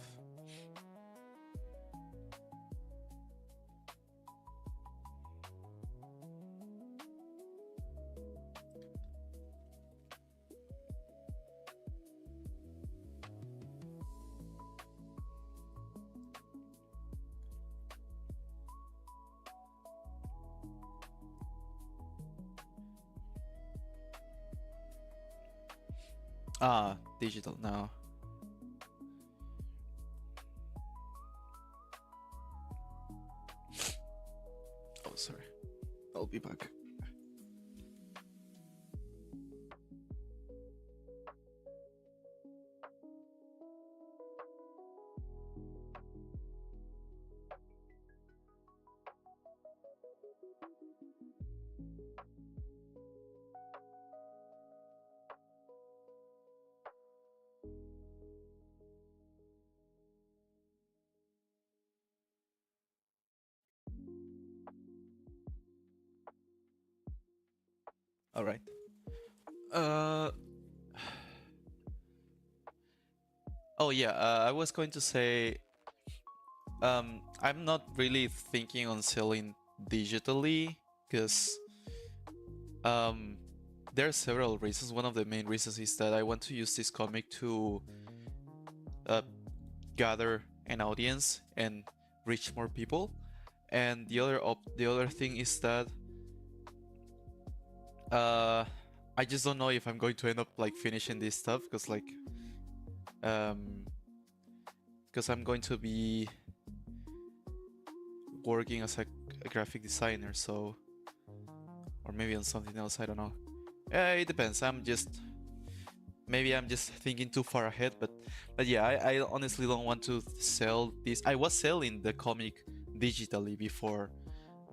Ah, digital now. Oh, sorry. I'll be back. All right. Uh. Oh yeah. I was going to say. I'm not really thinking on selling digitally because um, there are several reasons. One of the main reasons is that I want to use this comic to uh, gather an audience and reach more people. And the other thing is that uh, I just don't know if I'm going to end up like finishing this stuff um because I'm going to be working as a graphic designer, so or maybe on something else. I don't know. It depends. Maybe I'm just thinking too far ahead, but yeah, I honestly don't want to sell this. I was selling the comic digitally before,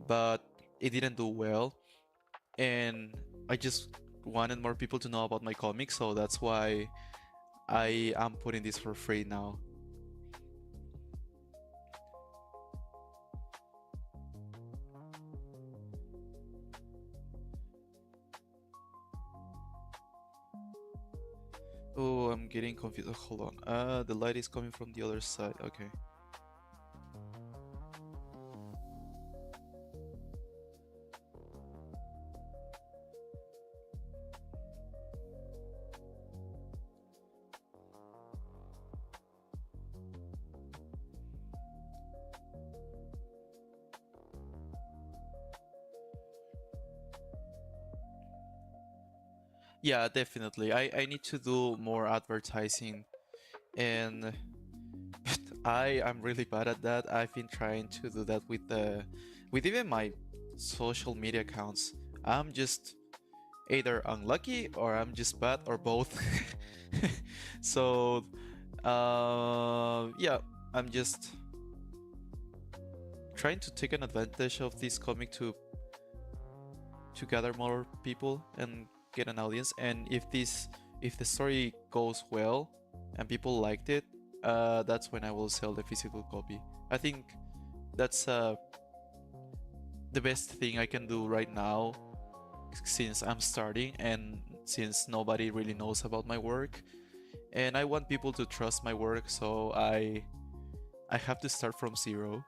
but it didn't do well, and I just wanted more people to know about my comic, so that's why I am putting this for free now. Oh, I'm getting confused. Hold on. The light is coming from the other side. Okay. Yeah, definitely. I need to do more advertising, and I am really bad at that. I've been trying to do that with even my social media accounts. I'm just either unlucky or I'm just bad or both. So yeah, I'm just trying to take an advantage of this comic to gather more people and get an audience. And if the story goes well and people liked it, that's when I will sell the physical copy. I think that's the best thing I can do right now since I'm starting and since nobody really knows about my work. And I want people to trust my work, so I have to start from zero.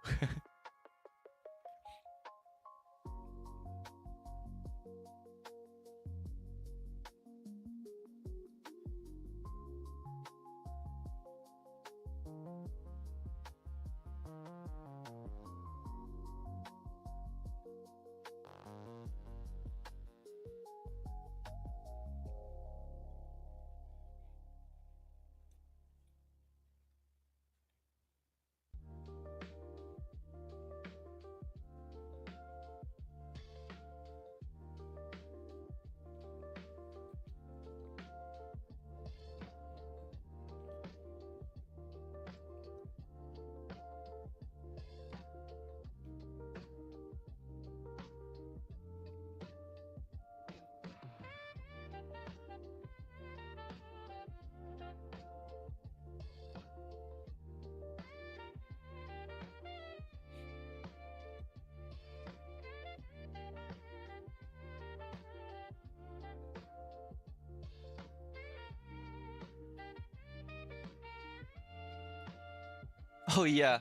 Oh yeah,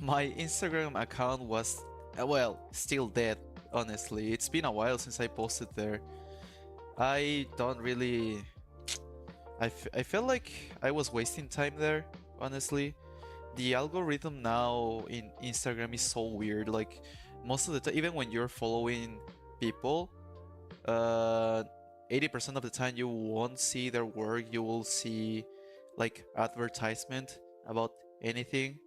my Instagram account was well, still dead, honestly. It's been a while since I posted there. I don't really I felt like I was wasting time there, honestly. The algorithm now in Instagram is so weird. Like most of the time, even when you're following people, uh 80% of the time you won't see their work. You will see like advertisement about anything.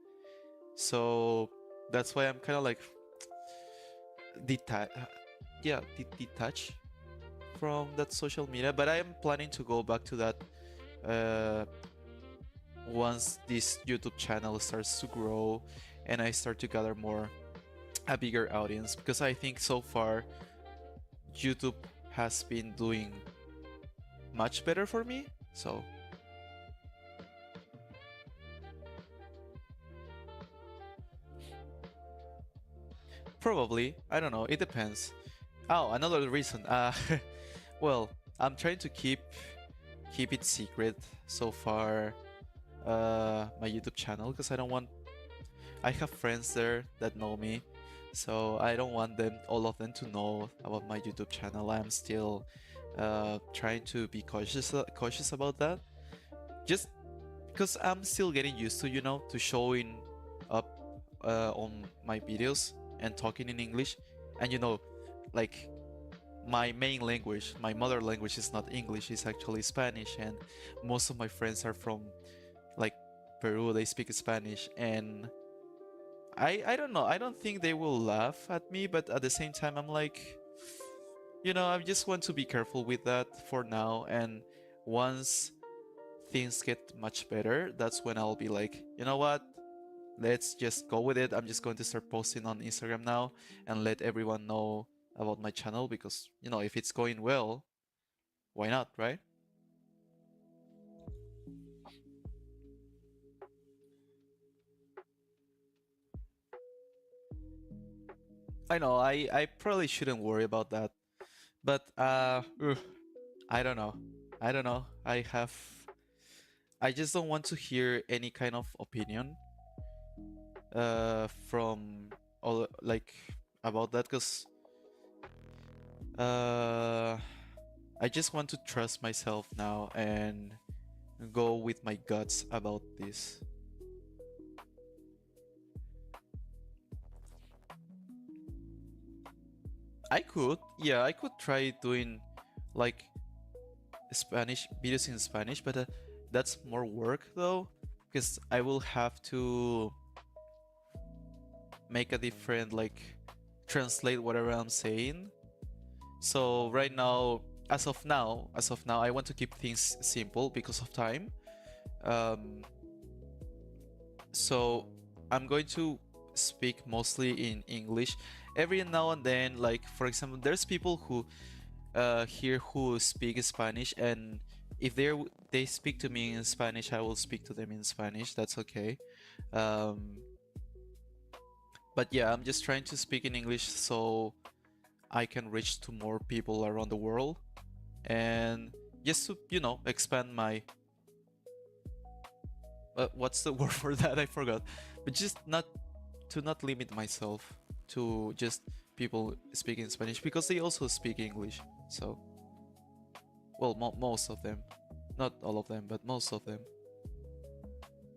So that's why I'm kind of like deta- yeah, detached from that social media. But I am planning to go back to that uh, once this YouTube channel starts to grow and I start to gather more a bigger audience, because I think so far YouTube has been doing much better for me. So probably, I don't know, it depends. Oh, another reason. Well, I'm trying to keep it secret so far, my YouTube channel, because I don't want. I have friends there that know me, so I don't want them, all of them, to know about my YouTube channel. I'm still trying to be cautious about that. Just because I'm still getting used to, to showing up on my videos and talking in English, and like my main language, my mother language is not English, it's actually Spanish, and most of my friends are from like Peru, they speak Spanish, and I don't know, I don't think they will laugh at me, but at the same time I'm like, I just want to be careful with that for now, and once things get much better, that's when I'll be like, you know what? Let's just go with it. I'm just going to start posting on Instagram now and let everyone know about my channel, because, if it's going well, why not, right? I know I probably shouldn't worry about that, but I don't know. I don't know. I just don't want to hear any kind of opinion from all, like, about that, because uh I just want to trust myself now and go with my guts about this. Yeah, I could try doing like Spanish videos in Spanish, but that's more work though, because I will have to make a different, like, translate whatever I'm saying. So right now, as of now, I want to keep things simple because of time. Um, so I'm going to speak mostly in English. Every now and then, like for example, there's people who here who speak Spanish, and if they speak to me in Spanish, I will speak to them in Spanish. That's okay. Um, but yeah, I'm just trying to speak in English so I can reach to more people around the world, and just to expand my what's the word for that? I forgot. But just not limit myself to just people speaking Spanish, because they also speak English. So, well, most of them, not all of them, but most of them,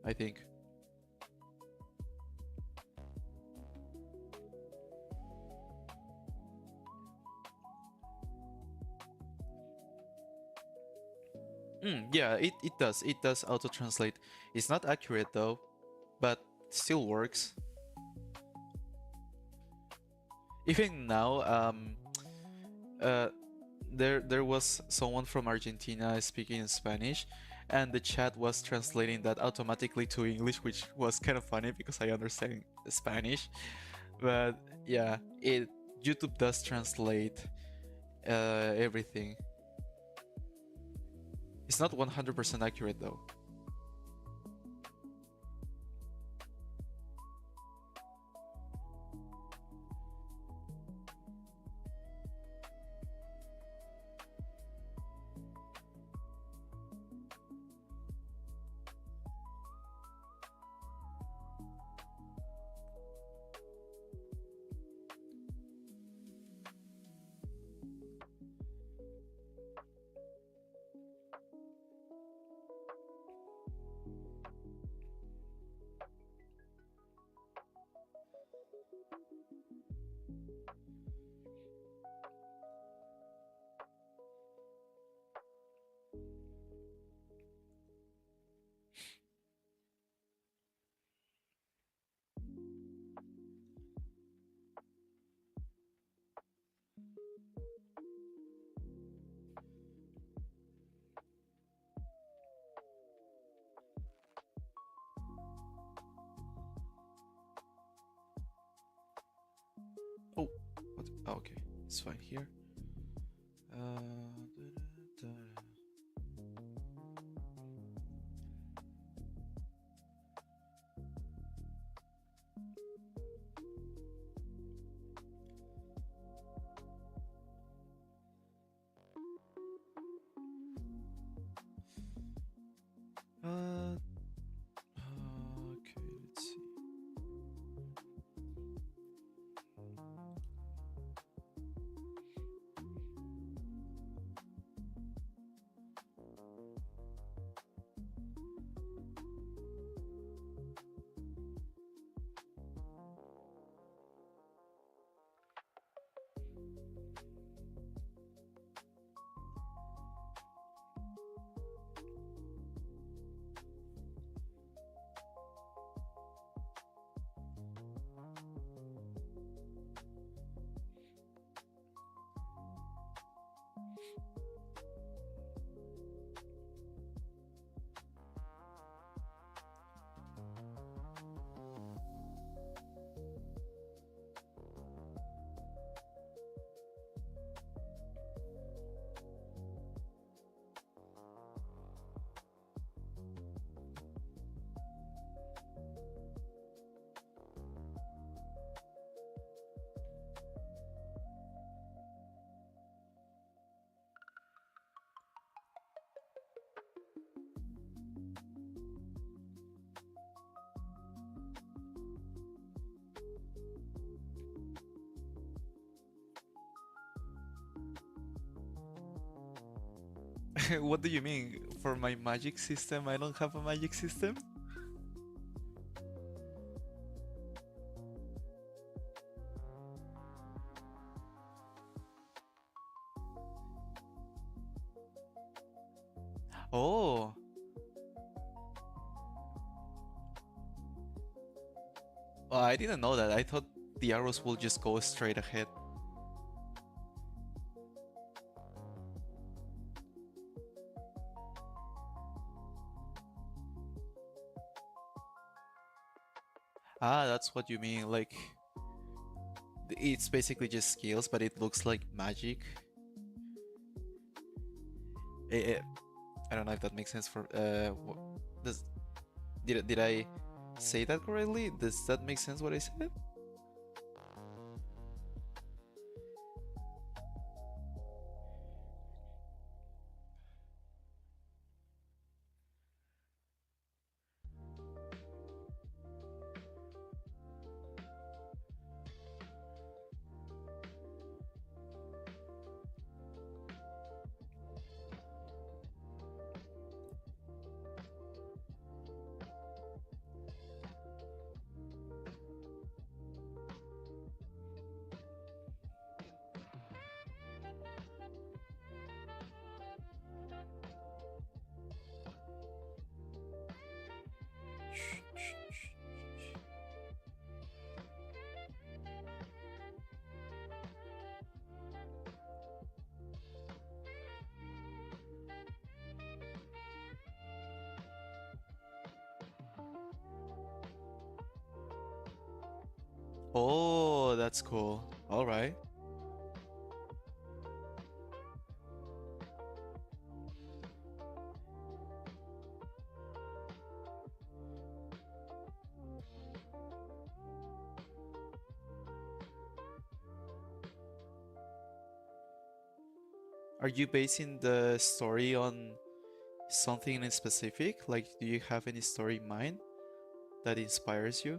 I think. Yeah, it does. It does auto translate. It's not accurate though, but still works. Even now, uh, there was someone from Argentina speaking in Spanish, and the chat was translating that automatically to English, which was kind of funny because I understand Spanish. But yeah, it YouTube does translate everything. It's not 100% accurate though. Okay, it's fine here. Uh, okay, let's see. What do you mean? For my magic system, I don't have a magic system? Oh, I didn't know that. I thought the arrows will just go straight ahead. Ah, that's what you mean. Like, it's basically just skills, but it looks like magic. Eh, I don't know if that makes sense for does did I say that correctly? Does that make sense what I said? Oh, that's cool. All right. Are you basing the story on something in specific? Like, do you have any story in mind that inspires you?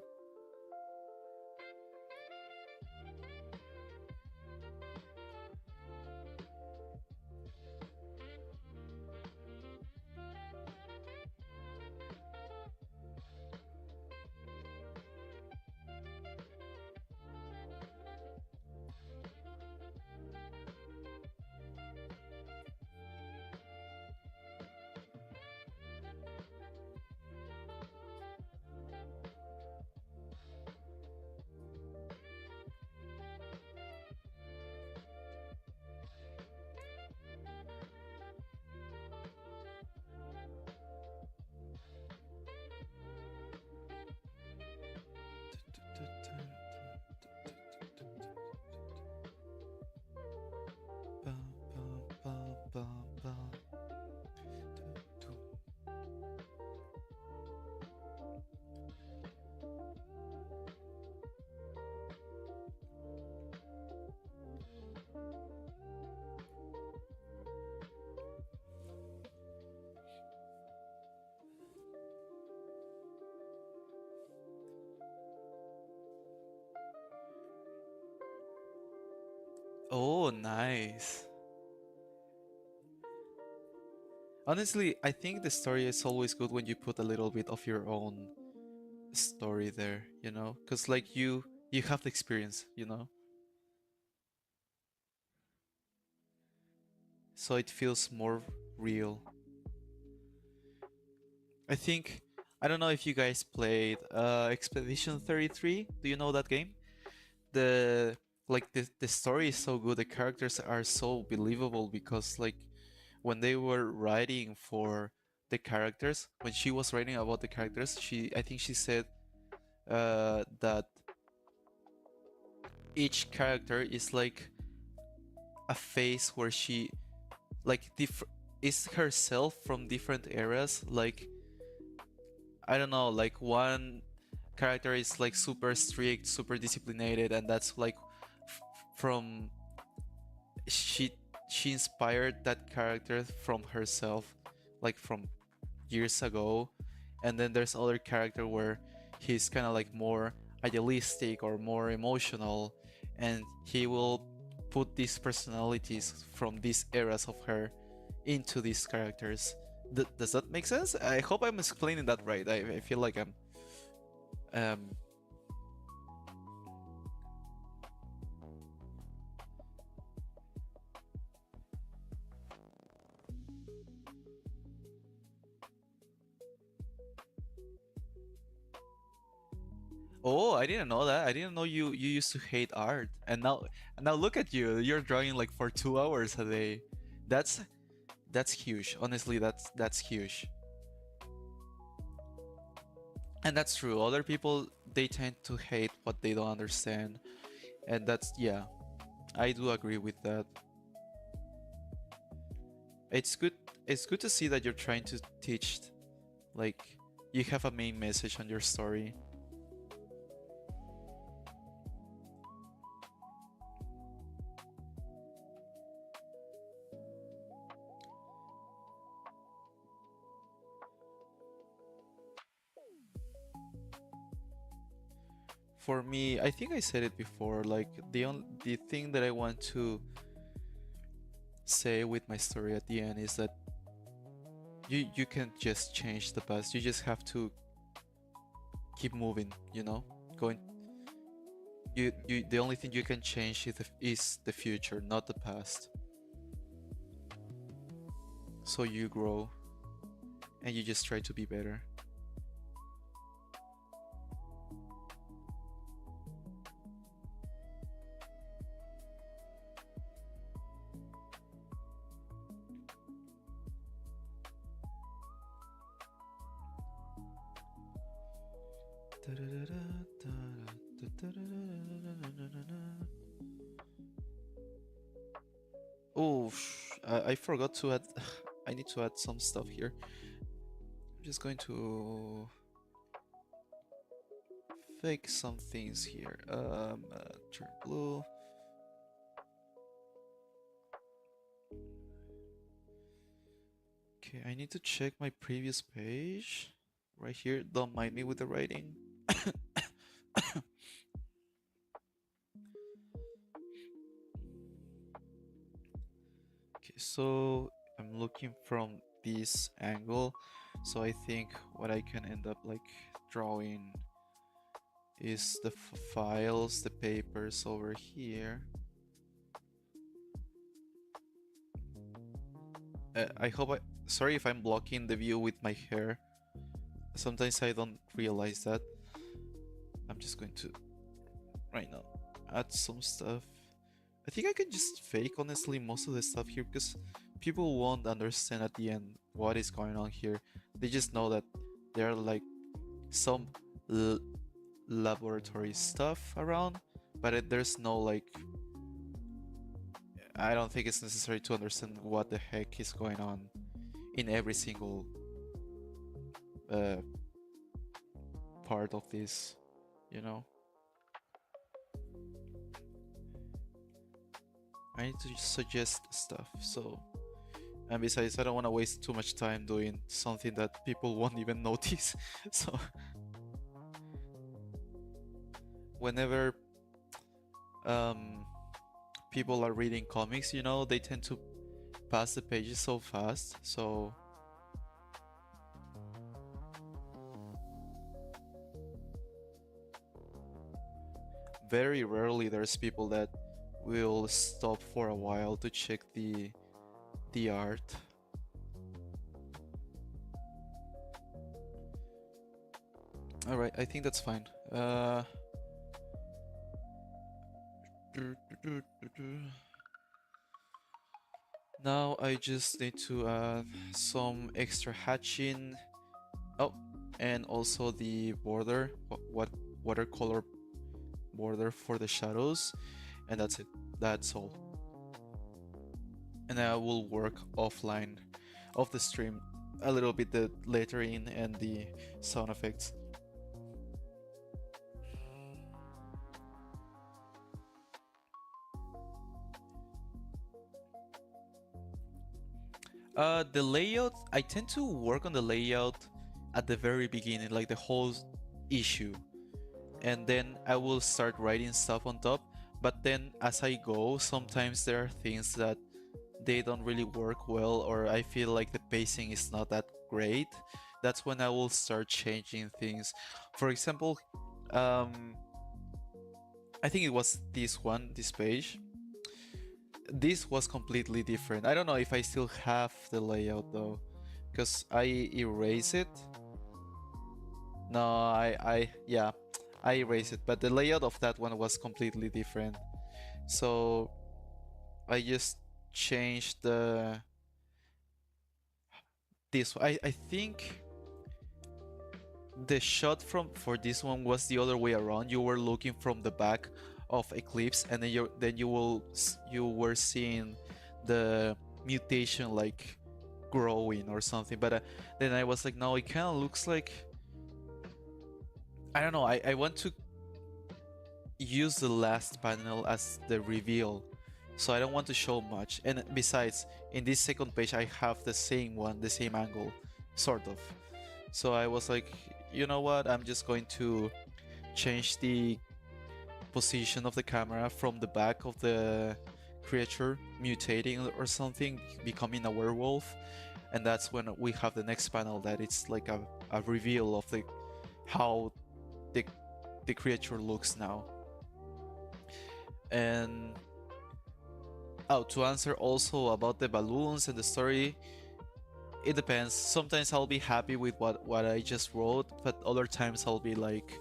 Oh, nice. Honestly, I think the story is always good when you put a little bit of your own story there, you know? Because like you have the experience, you know? So it feels more real. I think I don't know if you guys played Expedition 33. Do you know that game? The the story is so good, the characters are so believable because like when they were writing for the characters, when she was writing about the characters, I think she said that each character is like a phase where she like is herself from different eras. Like I don't know, like one character is like super strict, super disciplined, and that's like from she she inspired that character from herself, like from years ago. And then there's other character where he's kind of like more idealistic or more emotional, and he will put these personalities from these eras of her into these characters. Does that make sense? I hope I'm explaining that right. I feel like I'm um oh, I didn't know that. I didn't know you used to hate art. And now look at you. You're drawing like for 2 hours a day. That's that's huge. Honestly, that's huge. And that's true. Other people, they tend to hate what they don't understand. And that's, yeah, I do agree with that. It's good it's good to see that you're trying to teach, like you have a main message on your story. For me, I think I said it before, like the thing that I want to say with my story at the end is that you can't just change the past. You just have to keep moving, you know? Going you the only thing you can change is the future, not the past. So you grow and you just try to be better. Oh, I forgot to add. I need to add some stuff here. I'm just going to fix some things here. Turn blue. Okay, I need to check my previous page. Right here. Don't mind me with the writing. Okay, so I'm looking from this angle. So I think what I can end up like drawing is the files, the papers over here. I hope I. Sorry if I'm blocking the view with my hair. Sometimes I don't realize that. I'm just going to, right now, add some stuff. I think I can just fake, honestly, most of the stuff here because people won't understand at the end what is going on here. They just know that there are like some laboratory stuff around, but there's no like. I don't think it's necessary to understand what the heck is going on in every single uh, part of this, you know? I need to suggest stuff, so... And besides, I don't want to waste too much time doing something that people won't even notice, so... Whenever people are reading comics, they tend to pass the pages so fast. So very rarely there's people that will stop for a while to check the art. All right, I think that's fine. Now I just need to add some extra hatching. Oh, and also the border, what watercolor border for the shadows, and that's it. That's all. And I will work offline of the stream a little bit the lettering and the sound effects. The layout, I tend to work on the layout at the very beginning, like the whole issue, and then I will start writing stuff on top. But then as I go, sometimes there are things that they don't really work well, or I feel like the pacing is not that great. That's when I will start changing things. For example, I think it was this page. This was completely different. I don't know if I still have the layout though, because I erase it. No, yeah, I erased it, but the layout of that one was completely different. So I just changed this. I think the shot for this one was the other way around. You were looking from the back of Eclipse, and then you were seeing the mutation like growing or something. But then I was like, no, it kind of looks like, I don't know. I want to use the last panel as the reveal, so I don't want to show much. And besides, in this second page, I have the same one, the same angle, sort of. So I was like, you know what? I'm just going to change the position of the camera from the back of the creature mutating or something, becoming a werewolf. And that's when we have the next panel that it's like a reveal of how the the creature looks now. And to answer also about the balloons and the story, it depends. Sometimes I'll be happy with what I just wrote, but other times I'll be like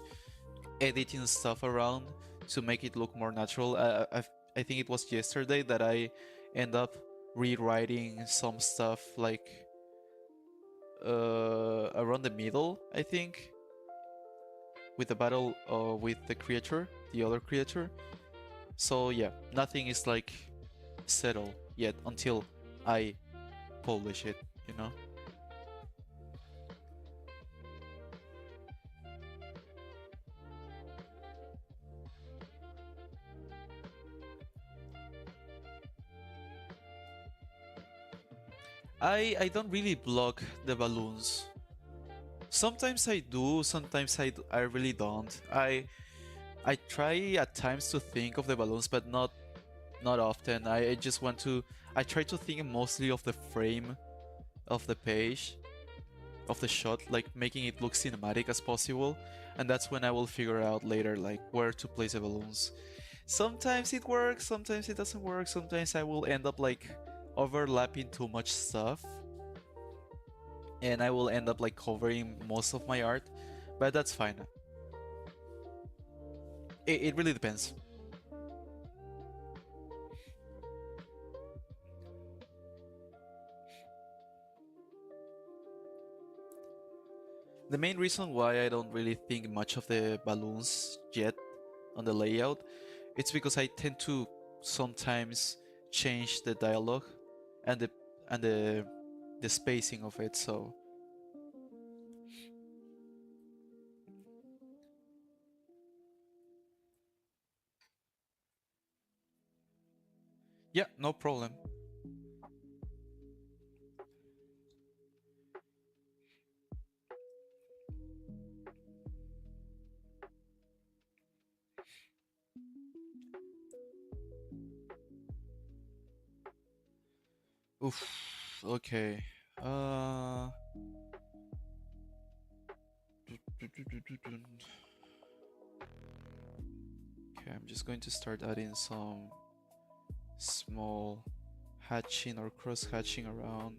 editing stuff around to make it look more natural. I think it was yesterday that I end up rewriting some stuff like around the middle, I think, with the battle with the creature, the other creature. So yeah, nothing is like settled yet until I publish it, you know? I don't really block the balloons. Sometimes I do, sometimes I really don't. I try at times to think of the balloons, but not often. I just want to. I try to think mostly of the frame of the page, of the shot, like making it look cinematic as possible, and that's when I will figure out later like where to place the balloons. Sometimes it works, sometimes it doesn't work. Sometimes I will end up like overlapping too much stuff, and I will end up like covering most of my art, but that's fine. It really depends. The main reason why I don't really think much of the balloons yet on the layout, it's because I tend to sometimes change the dialogue and the spacing of it. So yeah, no problem. Oof. Okay. Uh. Okay, I'm just going to start adding some small hatching or cross hatching around.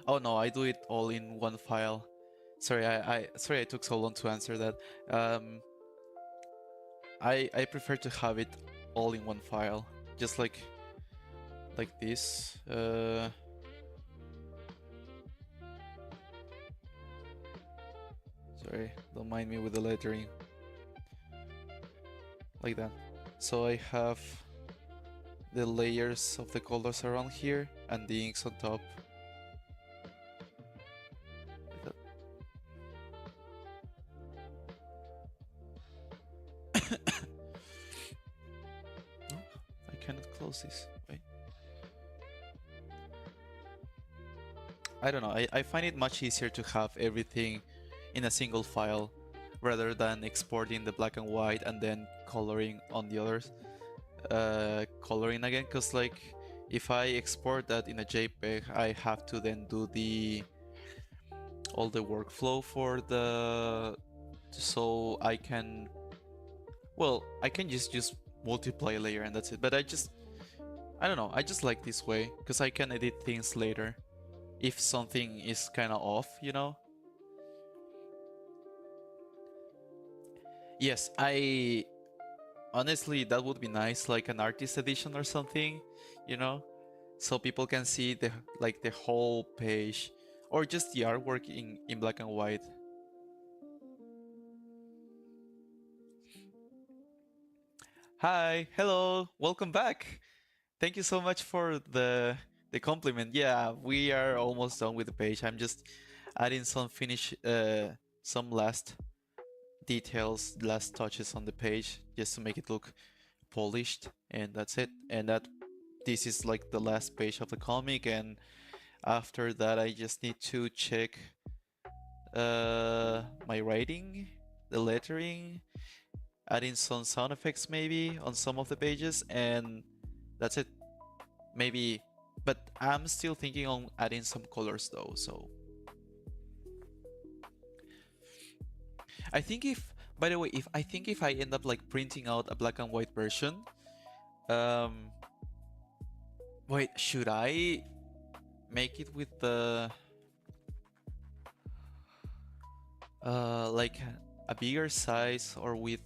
Oh no, I do it all in one file. Sorry, I took so long to answer that. Um, I prefer to have it all in one file, just like this. Sorry, don't mind me with the lettering, like that. So I have the layers of the colors around here and the inks on top. Like that. No, I cannot close this. Wait. I don't know. I find it much easier to have everything in a single file rather than exporting the black and white and then coloring on the others. Coloring again, because like if I export that in a JPEG, I have to then do the all the workflow for the so I can I can just use multiply layer and that's it. But I don't know, I just like this way because I can edit things later if something is kind of off, you know? Yes, I honestly that would be nice, like an artist edition or something, you know? So people can see the like the whole page or just the artwork in black and white. Hi, hello, welcome back. Thank you so much for the compliment. Yeah, we are almost done with the page. I'm just adding some last details, last touches on the page just to make it look polished, and that's it. And that this is like the last page of the comic, and after that I just need to check my writing, the lettering, adding some sound effects maybe on some of the pages, and that's it. Maybe, but I'm still thinking on adding some colors though. So I think if, by the way, if I end up like printing out a black and white version, um, wait, should I make it with the like a bigger size or with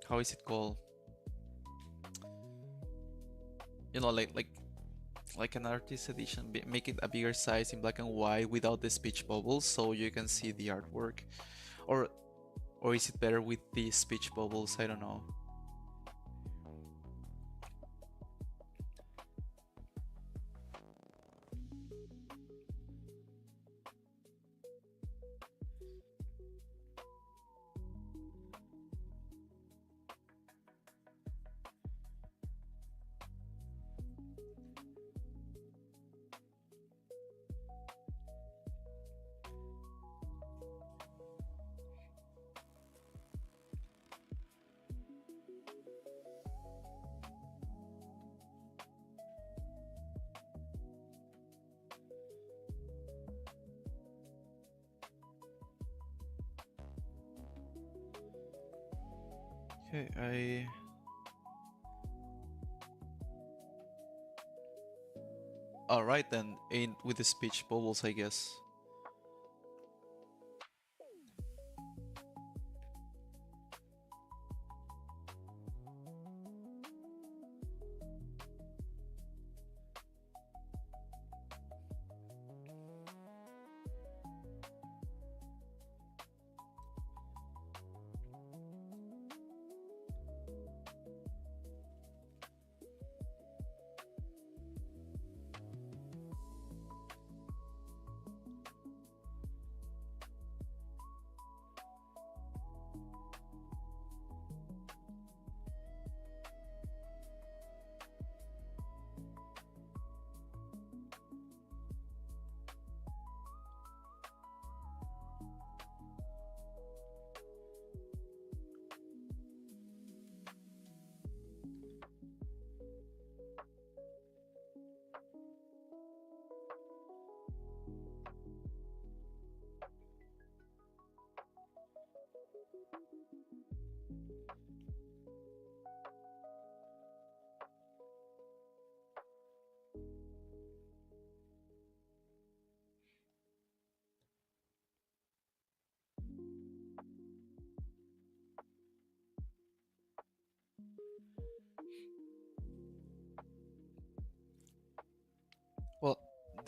how is it called? You know, like an artist edition, make it a bigger size in black and white without the speech bubbles, so you can see the artwork, or or is it better with the speech bubbles? I don't know. Okay, all right then, in with the speech bubbles, I guess.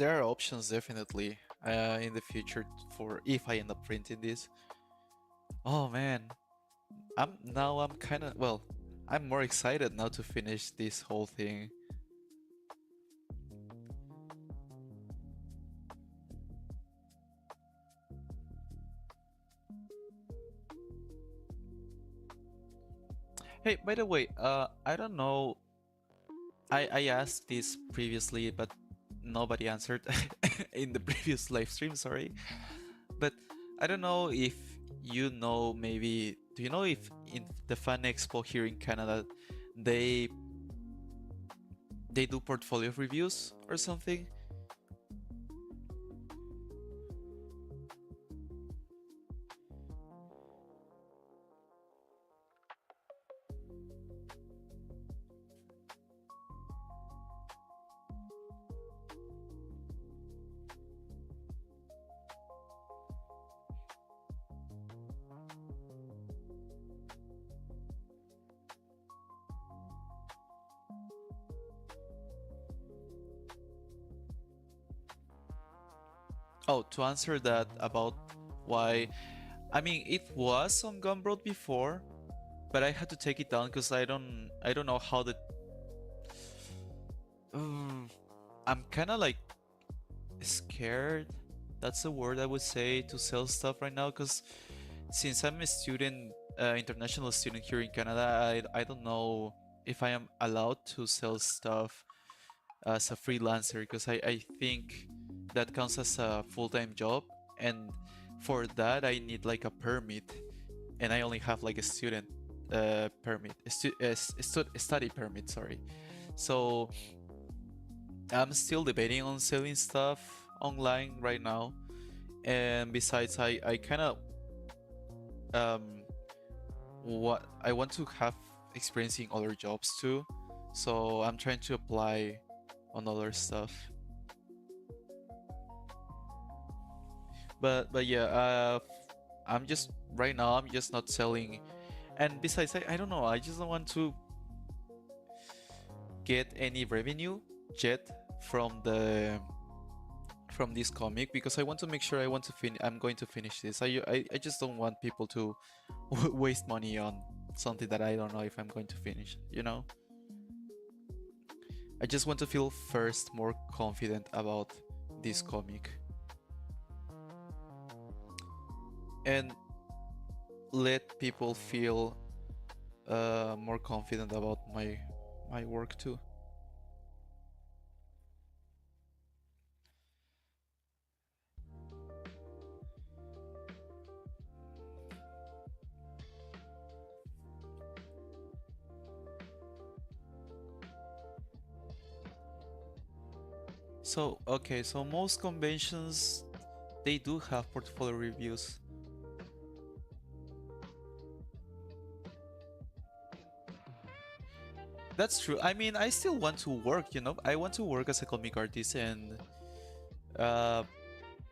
there are options definitely in the future for if I end up printing this. Oh man, I'm kind of well, I'm more excited now to finish this whole thing. Hey, by the way, I don't know. I asked this previously, but nobody answered in the previous live stream. Sorry, but I don't know if you know. Maybe do you know if in the Fan Expo here in Canada, they they do portfolio reviews or something? Oh, to answer that about why, I mean, it was on Gumroad before, but I had to take it down because I don't know how the. Mm, I'm kind of like scared. That's the word I would say to sell stuff right now because since I'm a student, international student here in Canada, I don't know if I am allowed to sell stuff as a freelancer because I think that counts as a full-time job, and for that I need like a permit, and I only have like a student permit, study permit, sorry. So I'm still debating on selling stuff online right now, and besides I kind of um what I want to have experience in other jobs too, so I'm trying to apply on other stuff. But yeah, I'm just right now I'm just not selling, and besides I don't know, I just don't want to get any revenue yet from the from this comic because I want to make sure I'm going to finish this. I just don't want people to waste money on something that I don't know if I'm going to finish, you know? I just want to feel first more confident about this comic and let people feel more confident about my work too. So okay, so most conventions they do have portfolio reviews. That's true. I mean, I still want to work, you know. I want to work as a comic artist and uh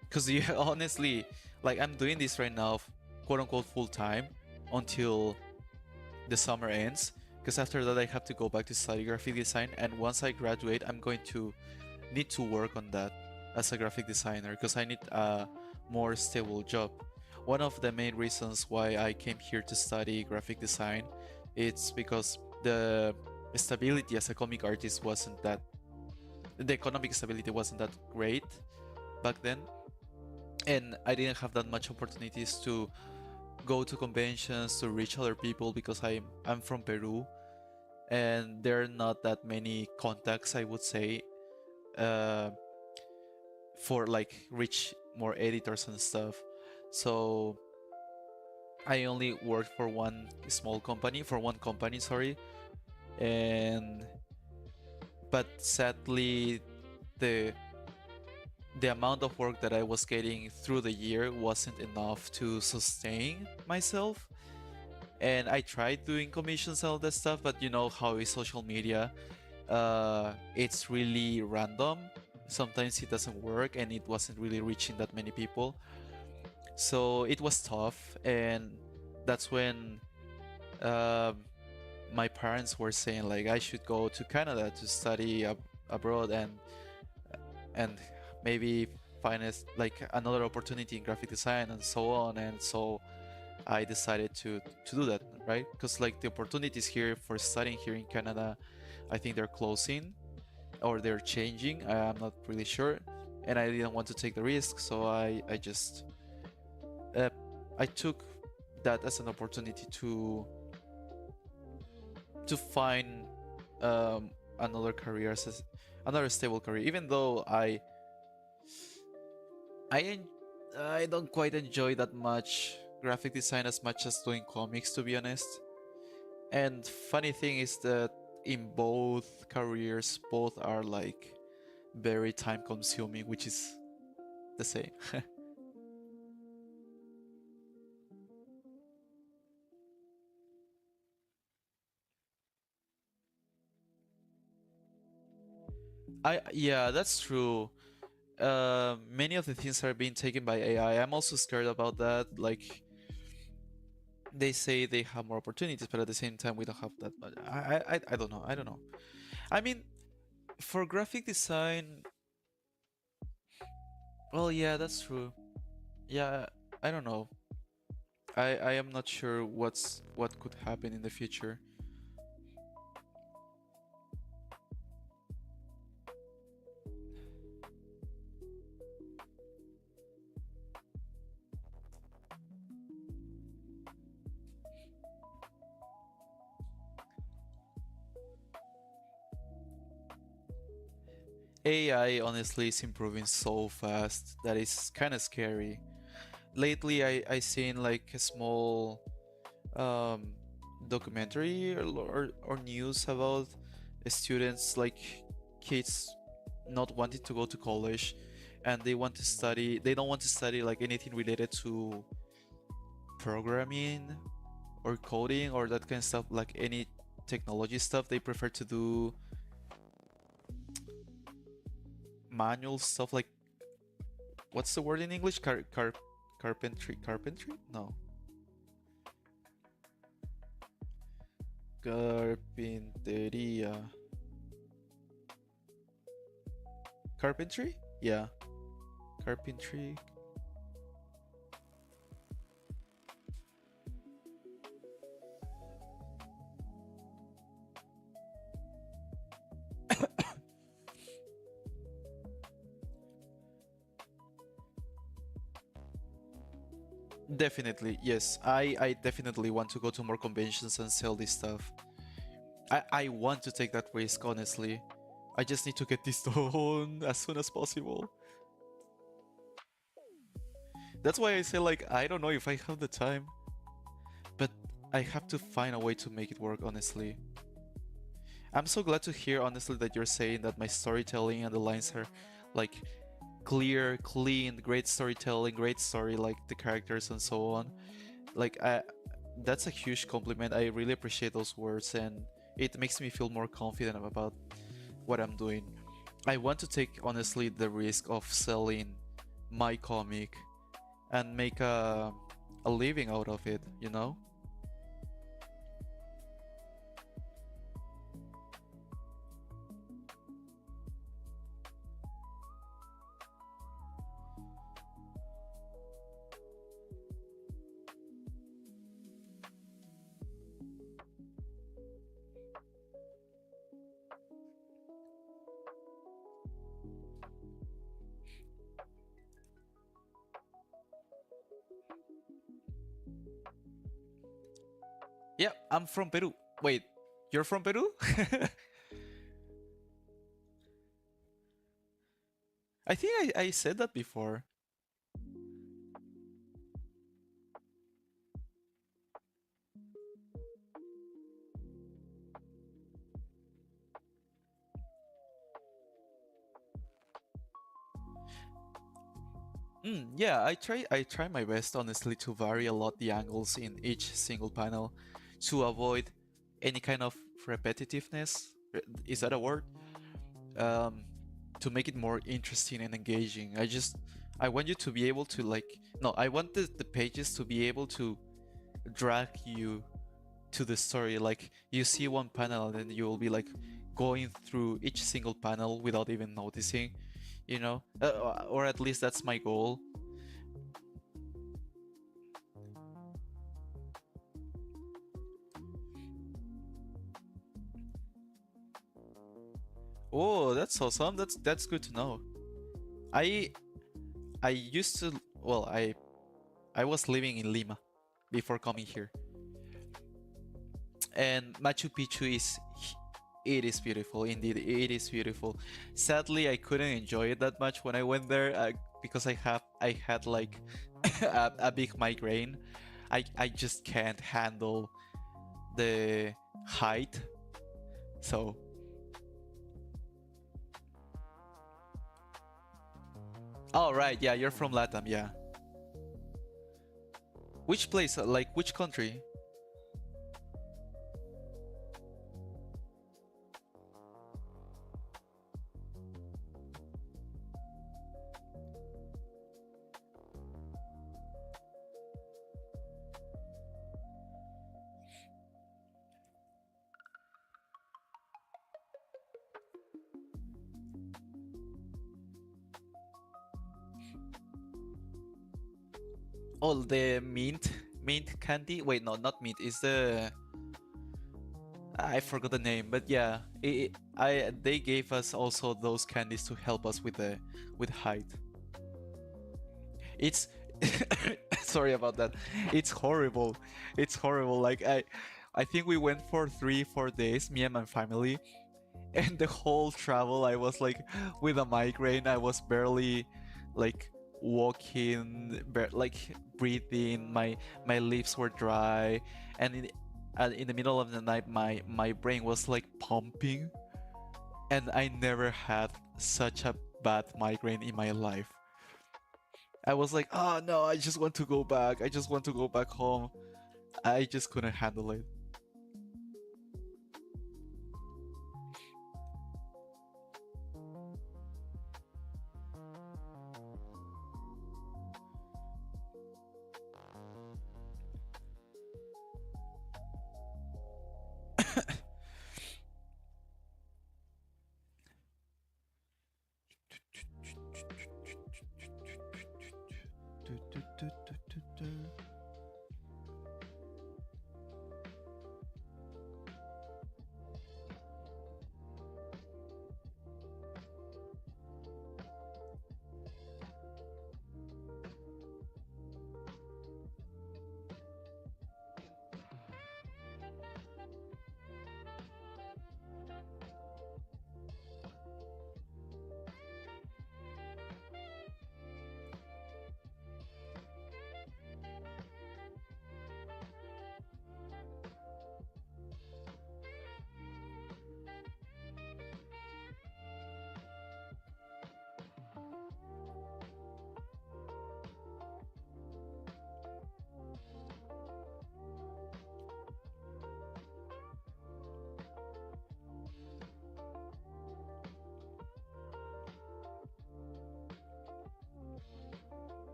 because yeah, honestly, like I'm doing this right now, quote unquote full time until the summer ends. Because after that, I have to go back to study graphic design, and once I graduate, I'm going to need to work on that as a graphic designer because I need a more stable job. One of the main reasons why I came here to study graphic design, it's because the stability as a comic artist wasn't that the economic stability wasn't that great back then, and I didn't have that much opportunities to go to conventions to reach other people because I'm from Peru, and there are not that many contacts, I would say, uh, for like reach more editors and stuff. So I only worked for one company, sorry, and but sadly the the amount of work that I was getting through the year wasn't enough to sustain myself. And I tried doing commissions and all that stuff, but you know how is social media? It's really random. Sometimes it doesn't work, and it wasn't really reaching that many people. So it was tough, and that's when um my parents were saying like I should go to Canada to study abroad and maybe find like another opportunity in graphic design and so on. And so I decided to do that, right? Because like the opportunities here for studying here in Canada, I think they're closing or they're changing. I'm not really sure, and I didn't want to take the risk, so I just uh, I took that as an opportunity to find another career, another stable career. Even though I en- I don't quite enjoy that much graphic design as much as doing comics, to be honest. And funny thing is that in both careers, both are like very time consuming, which is the same. Yeah, that's true. Many of the things are being taken by AI. I'm also scared about that. Like they say they have more opportunities, but at the same time we don't have that much. I don't know. I don't know. I mean, for graphic design, well, yeah, that's true. Yeah, I don't know. I am not sure what could happen in the future. AI honestly is improving so fast that it's kind of scary. Lately, I seen like a small um, documentary or news about students like kids not wanting to go to college and they want to study. They don't want to study like anything related to programming or coding or that kind of stuff, like any technology stuff. They prefer to do manual stuff like, what's the word in English? Carpentry? Carpentry? No. Carpinteria. Carpentry? Yeah. Carpentry. Definitely, yes. I definitely want to go to more conventions and sell this stuff. I want to take that risk, honestly. I just need to get this done as soon as possible. That's why I say, like, I don't know if I have the time, but I have to find a way to make it work, honestly. I'm so glad to hear, honestly, that you're saying that my storytelling and the lines are, like, clear, clean, great storytelling, great story, like the characters and so on. Like, that's a huge compliment. I really appreciate those words, and it makes me feel more confident about what I'm doing. I want to take, honestly, the risk of selling my comic and make a living out of it, you know? Yeah, I'm from Peru. Wait, you're from Peru? I think I said that before. Yeah, I try my best, honestly, to vary a lot the angles in each single panel to avoid any kind of repetitiveness. Is that a word? Um, to make it more interesting and engaging. I want you to be able to, like, no, I want the pages to be able to drag you to the story. Like you see one panel and then you will be like going through each single panel without even noticing. or at least that's my goal. Oh, that's awesome. That's good to know. I I used to well, I was living in Lima before coming here. And Machu Picchu it is beautiful indeed. It is beautiful. Sadly, I couldn't enjoy it that much when I went there because I had like a big migraine. I just can't handle the height. So, oh right, yeah, you're from Latam, yeah. Which place? Like which country? Oh, the mint candy. Wait, no, not mint. Is the I forgot the name, but yeah, I they gave us also those candies to help us with height. It's sorry about that. It's horrible. It's horrible. Like I think we went for 3 4 days, me and my family, and the whole travel I was like with a migraine. I was barely like walking, like breathing. My lips were dry, and in the middle of the night, my brain was like pumping, and I never had such a bad migraine in my life. I was like, oh no, I just want to go back. I just want to go back home. I just couldn't handle it.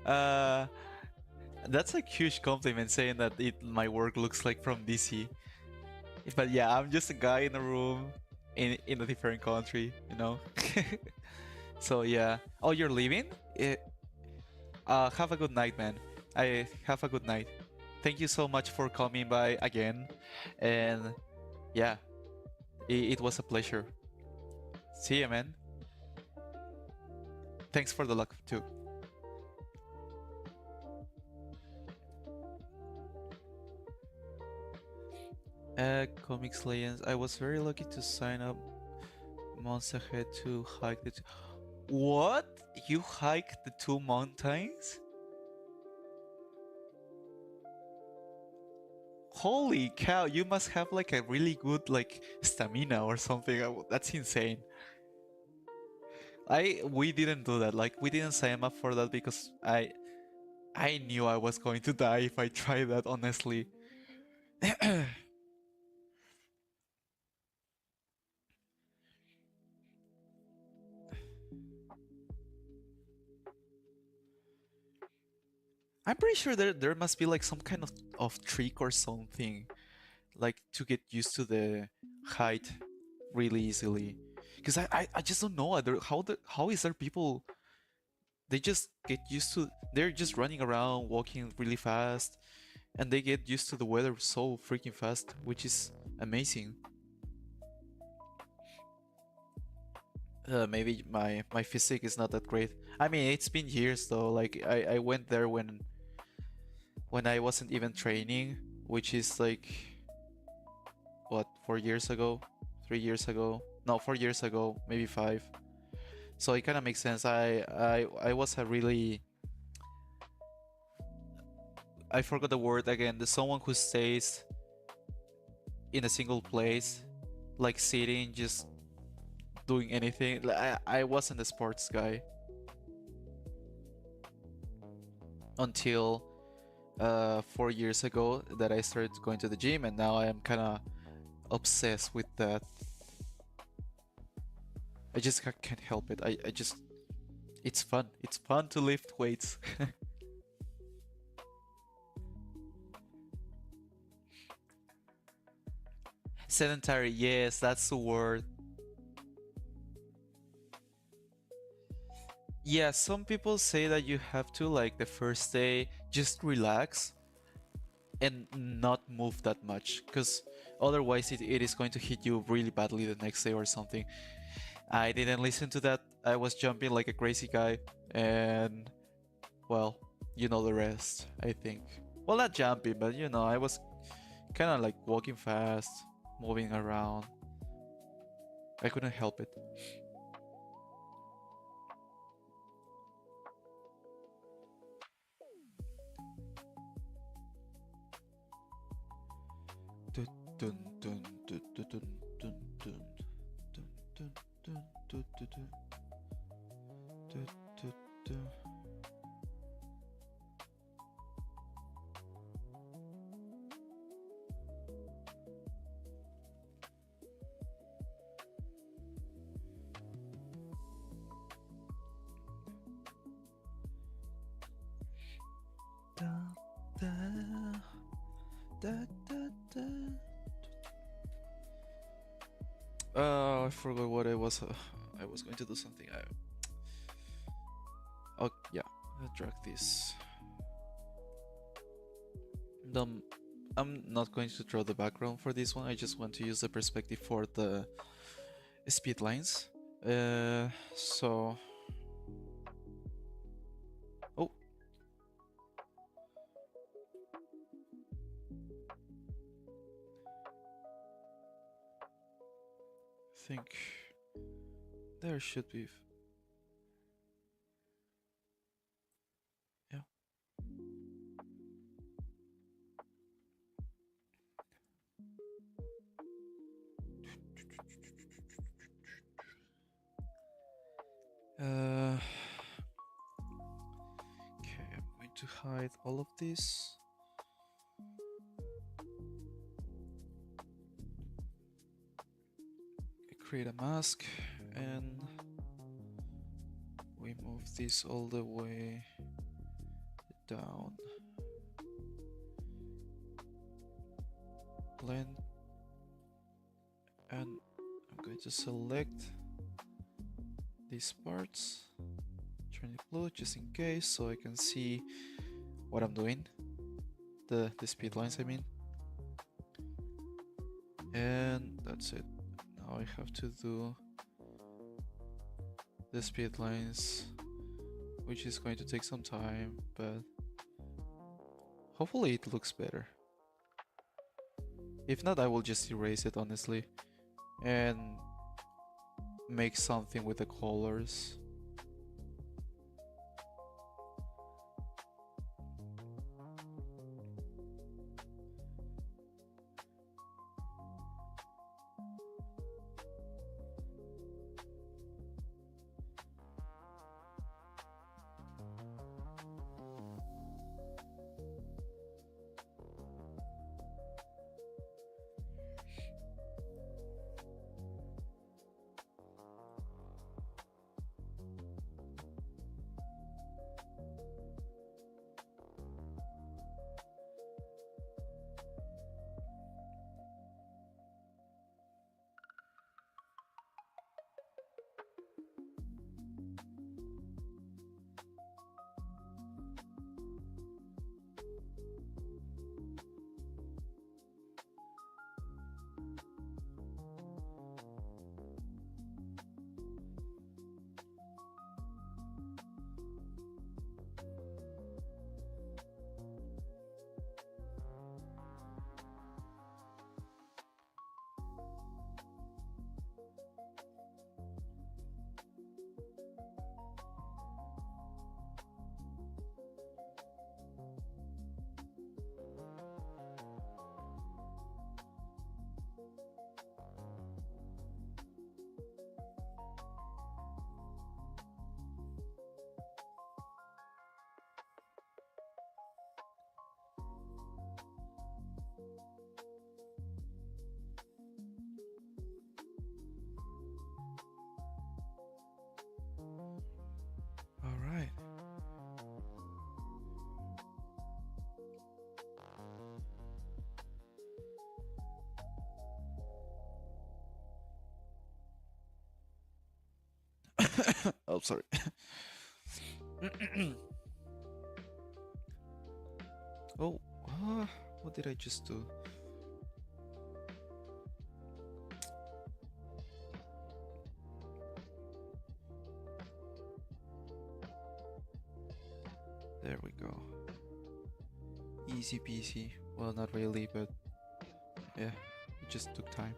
uh, that's a huge compliment saying that my work looks like from DC. But yeah, I'm just a guy in a room in a different country, you know. So yeah. Oh, you're leaving? Have a good night, man. I have a good night. Thank you so much for coming by again, and yeah, it was a pleasure. See you, man. Thanks for the luck too. Comics Legends. I was very lucky to sign up months ahead to hike the. What? You hiked the 2 mountains? Holy cow, you must have like a really good like stamina or something. That's insane. We didn't do that. Like we didn't sign up for that because I knew I was going to die if I tried that, honestly. I'm pretty sure there must be like some kind of trick or something, like to get used to the height really easily. Because I just don't know how is there people, they just get used to, they're just running around walking really fast and they get used to the weather so freaking fast, which is amazing. Maybe my physique is not that great. I mean, it's been years though. Like I went there when I wasn't even training, which is like what, 4 years ago, 3 years ago, no, 4 years ago, maybe five. So it kind of makes sense. I was a really, I forgot the word again. The someone who stays in a single place, like sitting, just doing anything. I wasn't a sports guy until 4 years ago that I started going to the gym, and now I am kind of obsessed with that. I just can't help it. I just, it's fun. It's fun to lift weights. Sedentary, yes, that's the word. Yeah, some people say that you have to, like, the first day just relax and not move that much, because otherwise it is going to hit you really badly the next day or something. I didn't listen to that. I was jumping like a crazy guy, and well, you know the rest, I think. Well, not jumping, but I was kind of like walking fast, moving around. I couldn't help it. Dun, dun, dun, dun, dun, dun, dun, dun, dun, dun, dun, dun, dun, dun, dun, dun. Da, da, da, da, da. I forgot what I was. I was going to do something. Oh yeah, I'll drag this. I'm not going to draw the background for this one. I just want to use the perspective for the speed lines. So. Oh. I think there should be. Yeah. Okay, I'm going to hide all of this. Create a mask, and we move this all the way down. Blend, and I'm going to select these parts, turn it blue just in case, so I can see what I'm doing, the speed lines I mean. And that's it. Now I have to do the speed lines, which is going to take some time, but hopefully it looks better. If not, I will just erase it honestly and make something with the colors. Oh, sorry. Oh, what did I just do? There we go. Easy peasy. Well, not really, but yeah, it just took time.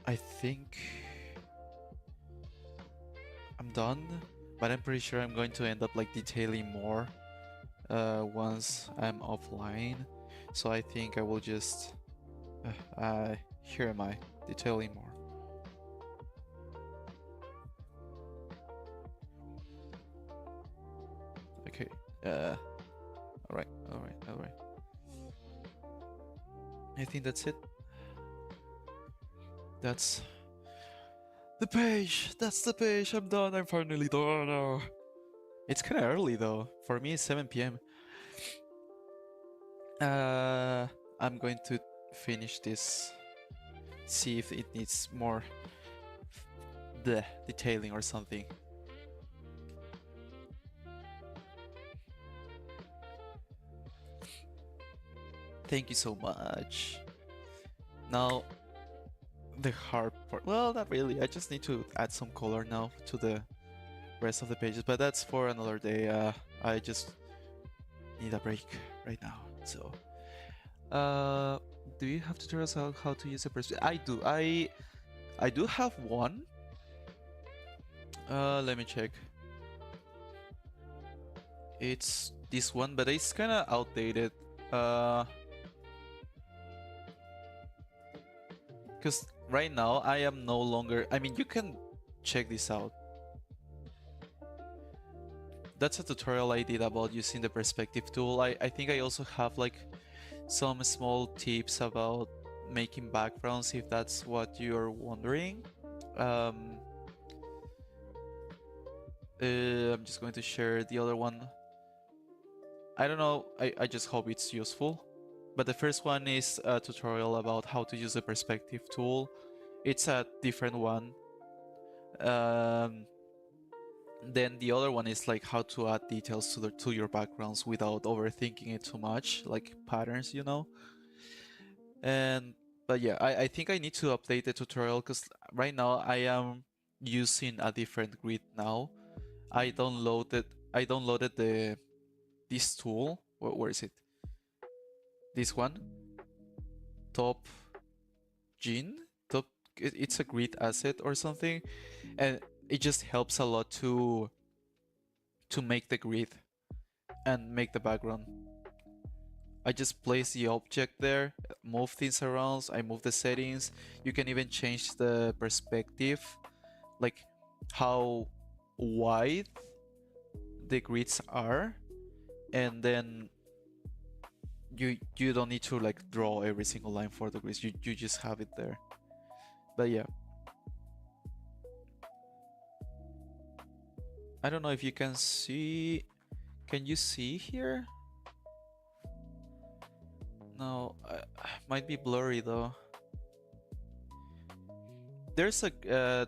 I think I'm done, but I'm pretty sure I'm going to end up like detailing more once I'm offline. So I think I will just here am I detailing more. Okay. All right. I think that's it. That's the page. That's the page. I'm done. I'm finally done. Oh. It's kind of early though. For me, it's 7 p.m. I'm going to finish this. See if it needs more the detailing or something. Thank you so much. Now, the hard part. Well, not really. I just need to add some color now to the rest of the pages, but that's for another day. I just need a break right now. So, do you have tutorials on how to use a perspective? I do. I do have one. Let me check. It's this one, but it's kind of outdated. Because right now I am no longer. I mean, you can check this out. That's a tutorial I did about using the perspective tool. I think I also have like some small tips about making backgrounds if that's what you're wondering. I'm just going to share the other one. I don't know, I just hope it's useful. But the first one is a tutorial about how to use the perspective tool. It's a different one. Then the other one is like how to add details to your backgrounds without overthinking it too much, like patterns, you know. But yeah, I think I need to update the tutorial because right now I am using a different grid now. I downloaded this tool. Where is it? This one, Top Gene. Top. It's a grid asset or something, and it just helps a lot to make the grid and make the background. I just place the object there, move things around, I move the settings. You can even change the perspective, like how wide the grids are, and then you don't need to like draw every single line for the grids. You just have it there. But yeah, I don't know if you can see. Can you see here? No, might be blurry though. There's a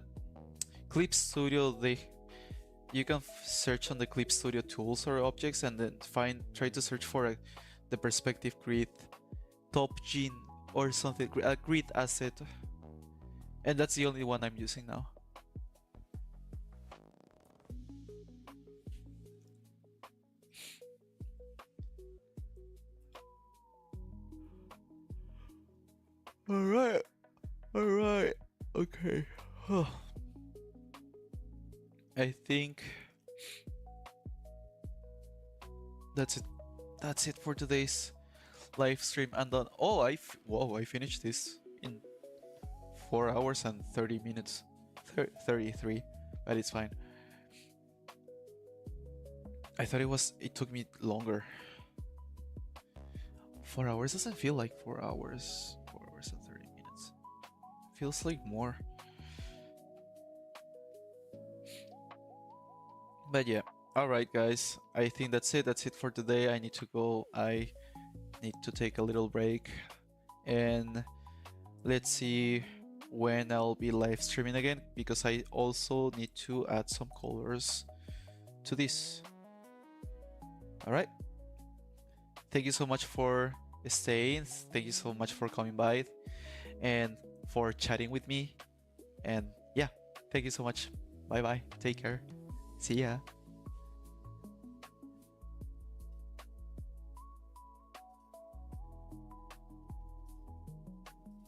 Clip Studio. You can search on the Clip Studio tools or objects, and then try to search for the perspective grid, top gene or something, a grid asset, and that's the only one I'm using now. All right, okay. I think that's it. That's it for today's live stream. And then, oh, I finished this in 4 hours and 30 minutes, 33, but it's fine. I thought it took me longer. 4 hours doesn't feel like 4 hours. 4 hours and 30 minutes. Feels like more. But yeah, All right, guys. I think that's it. That's it for today. I need to go. I need to take a little break. And let's see when I'll be live streaming again because I also need to add some colors to this. All right. Thank you so much for staying. Thank you so much for coming by and for chatting with me. And yeah, thank you so much. Bye bye. Take care. See ya.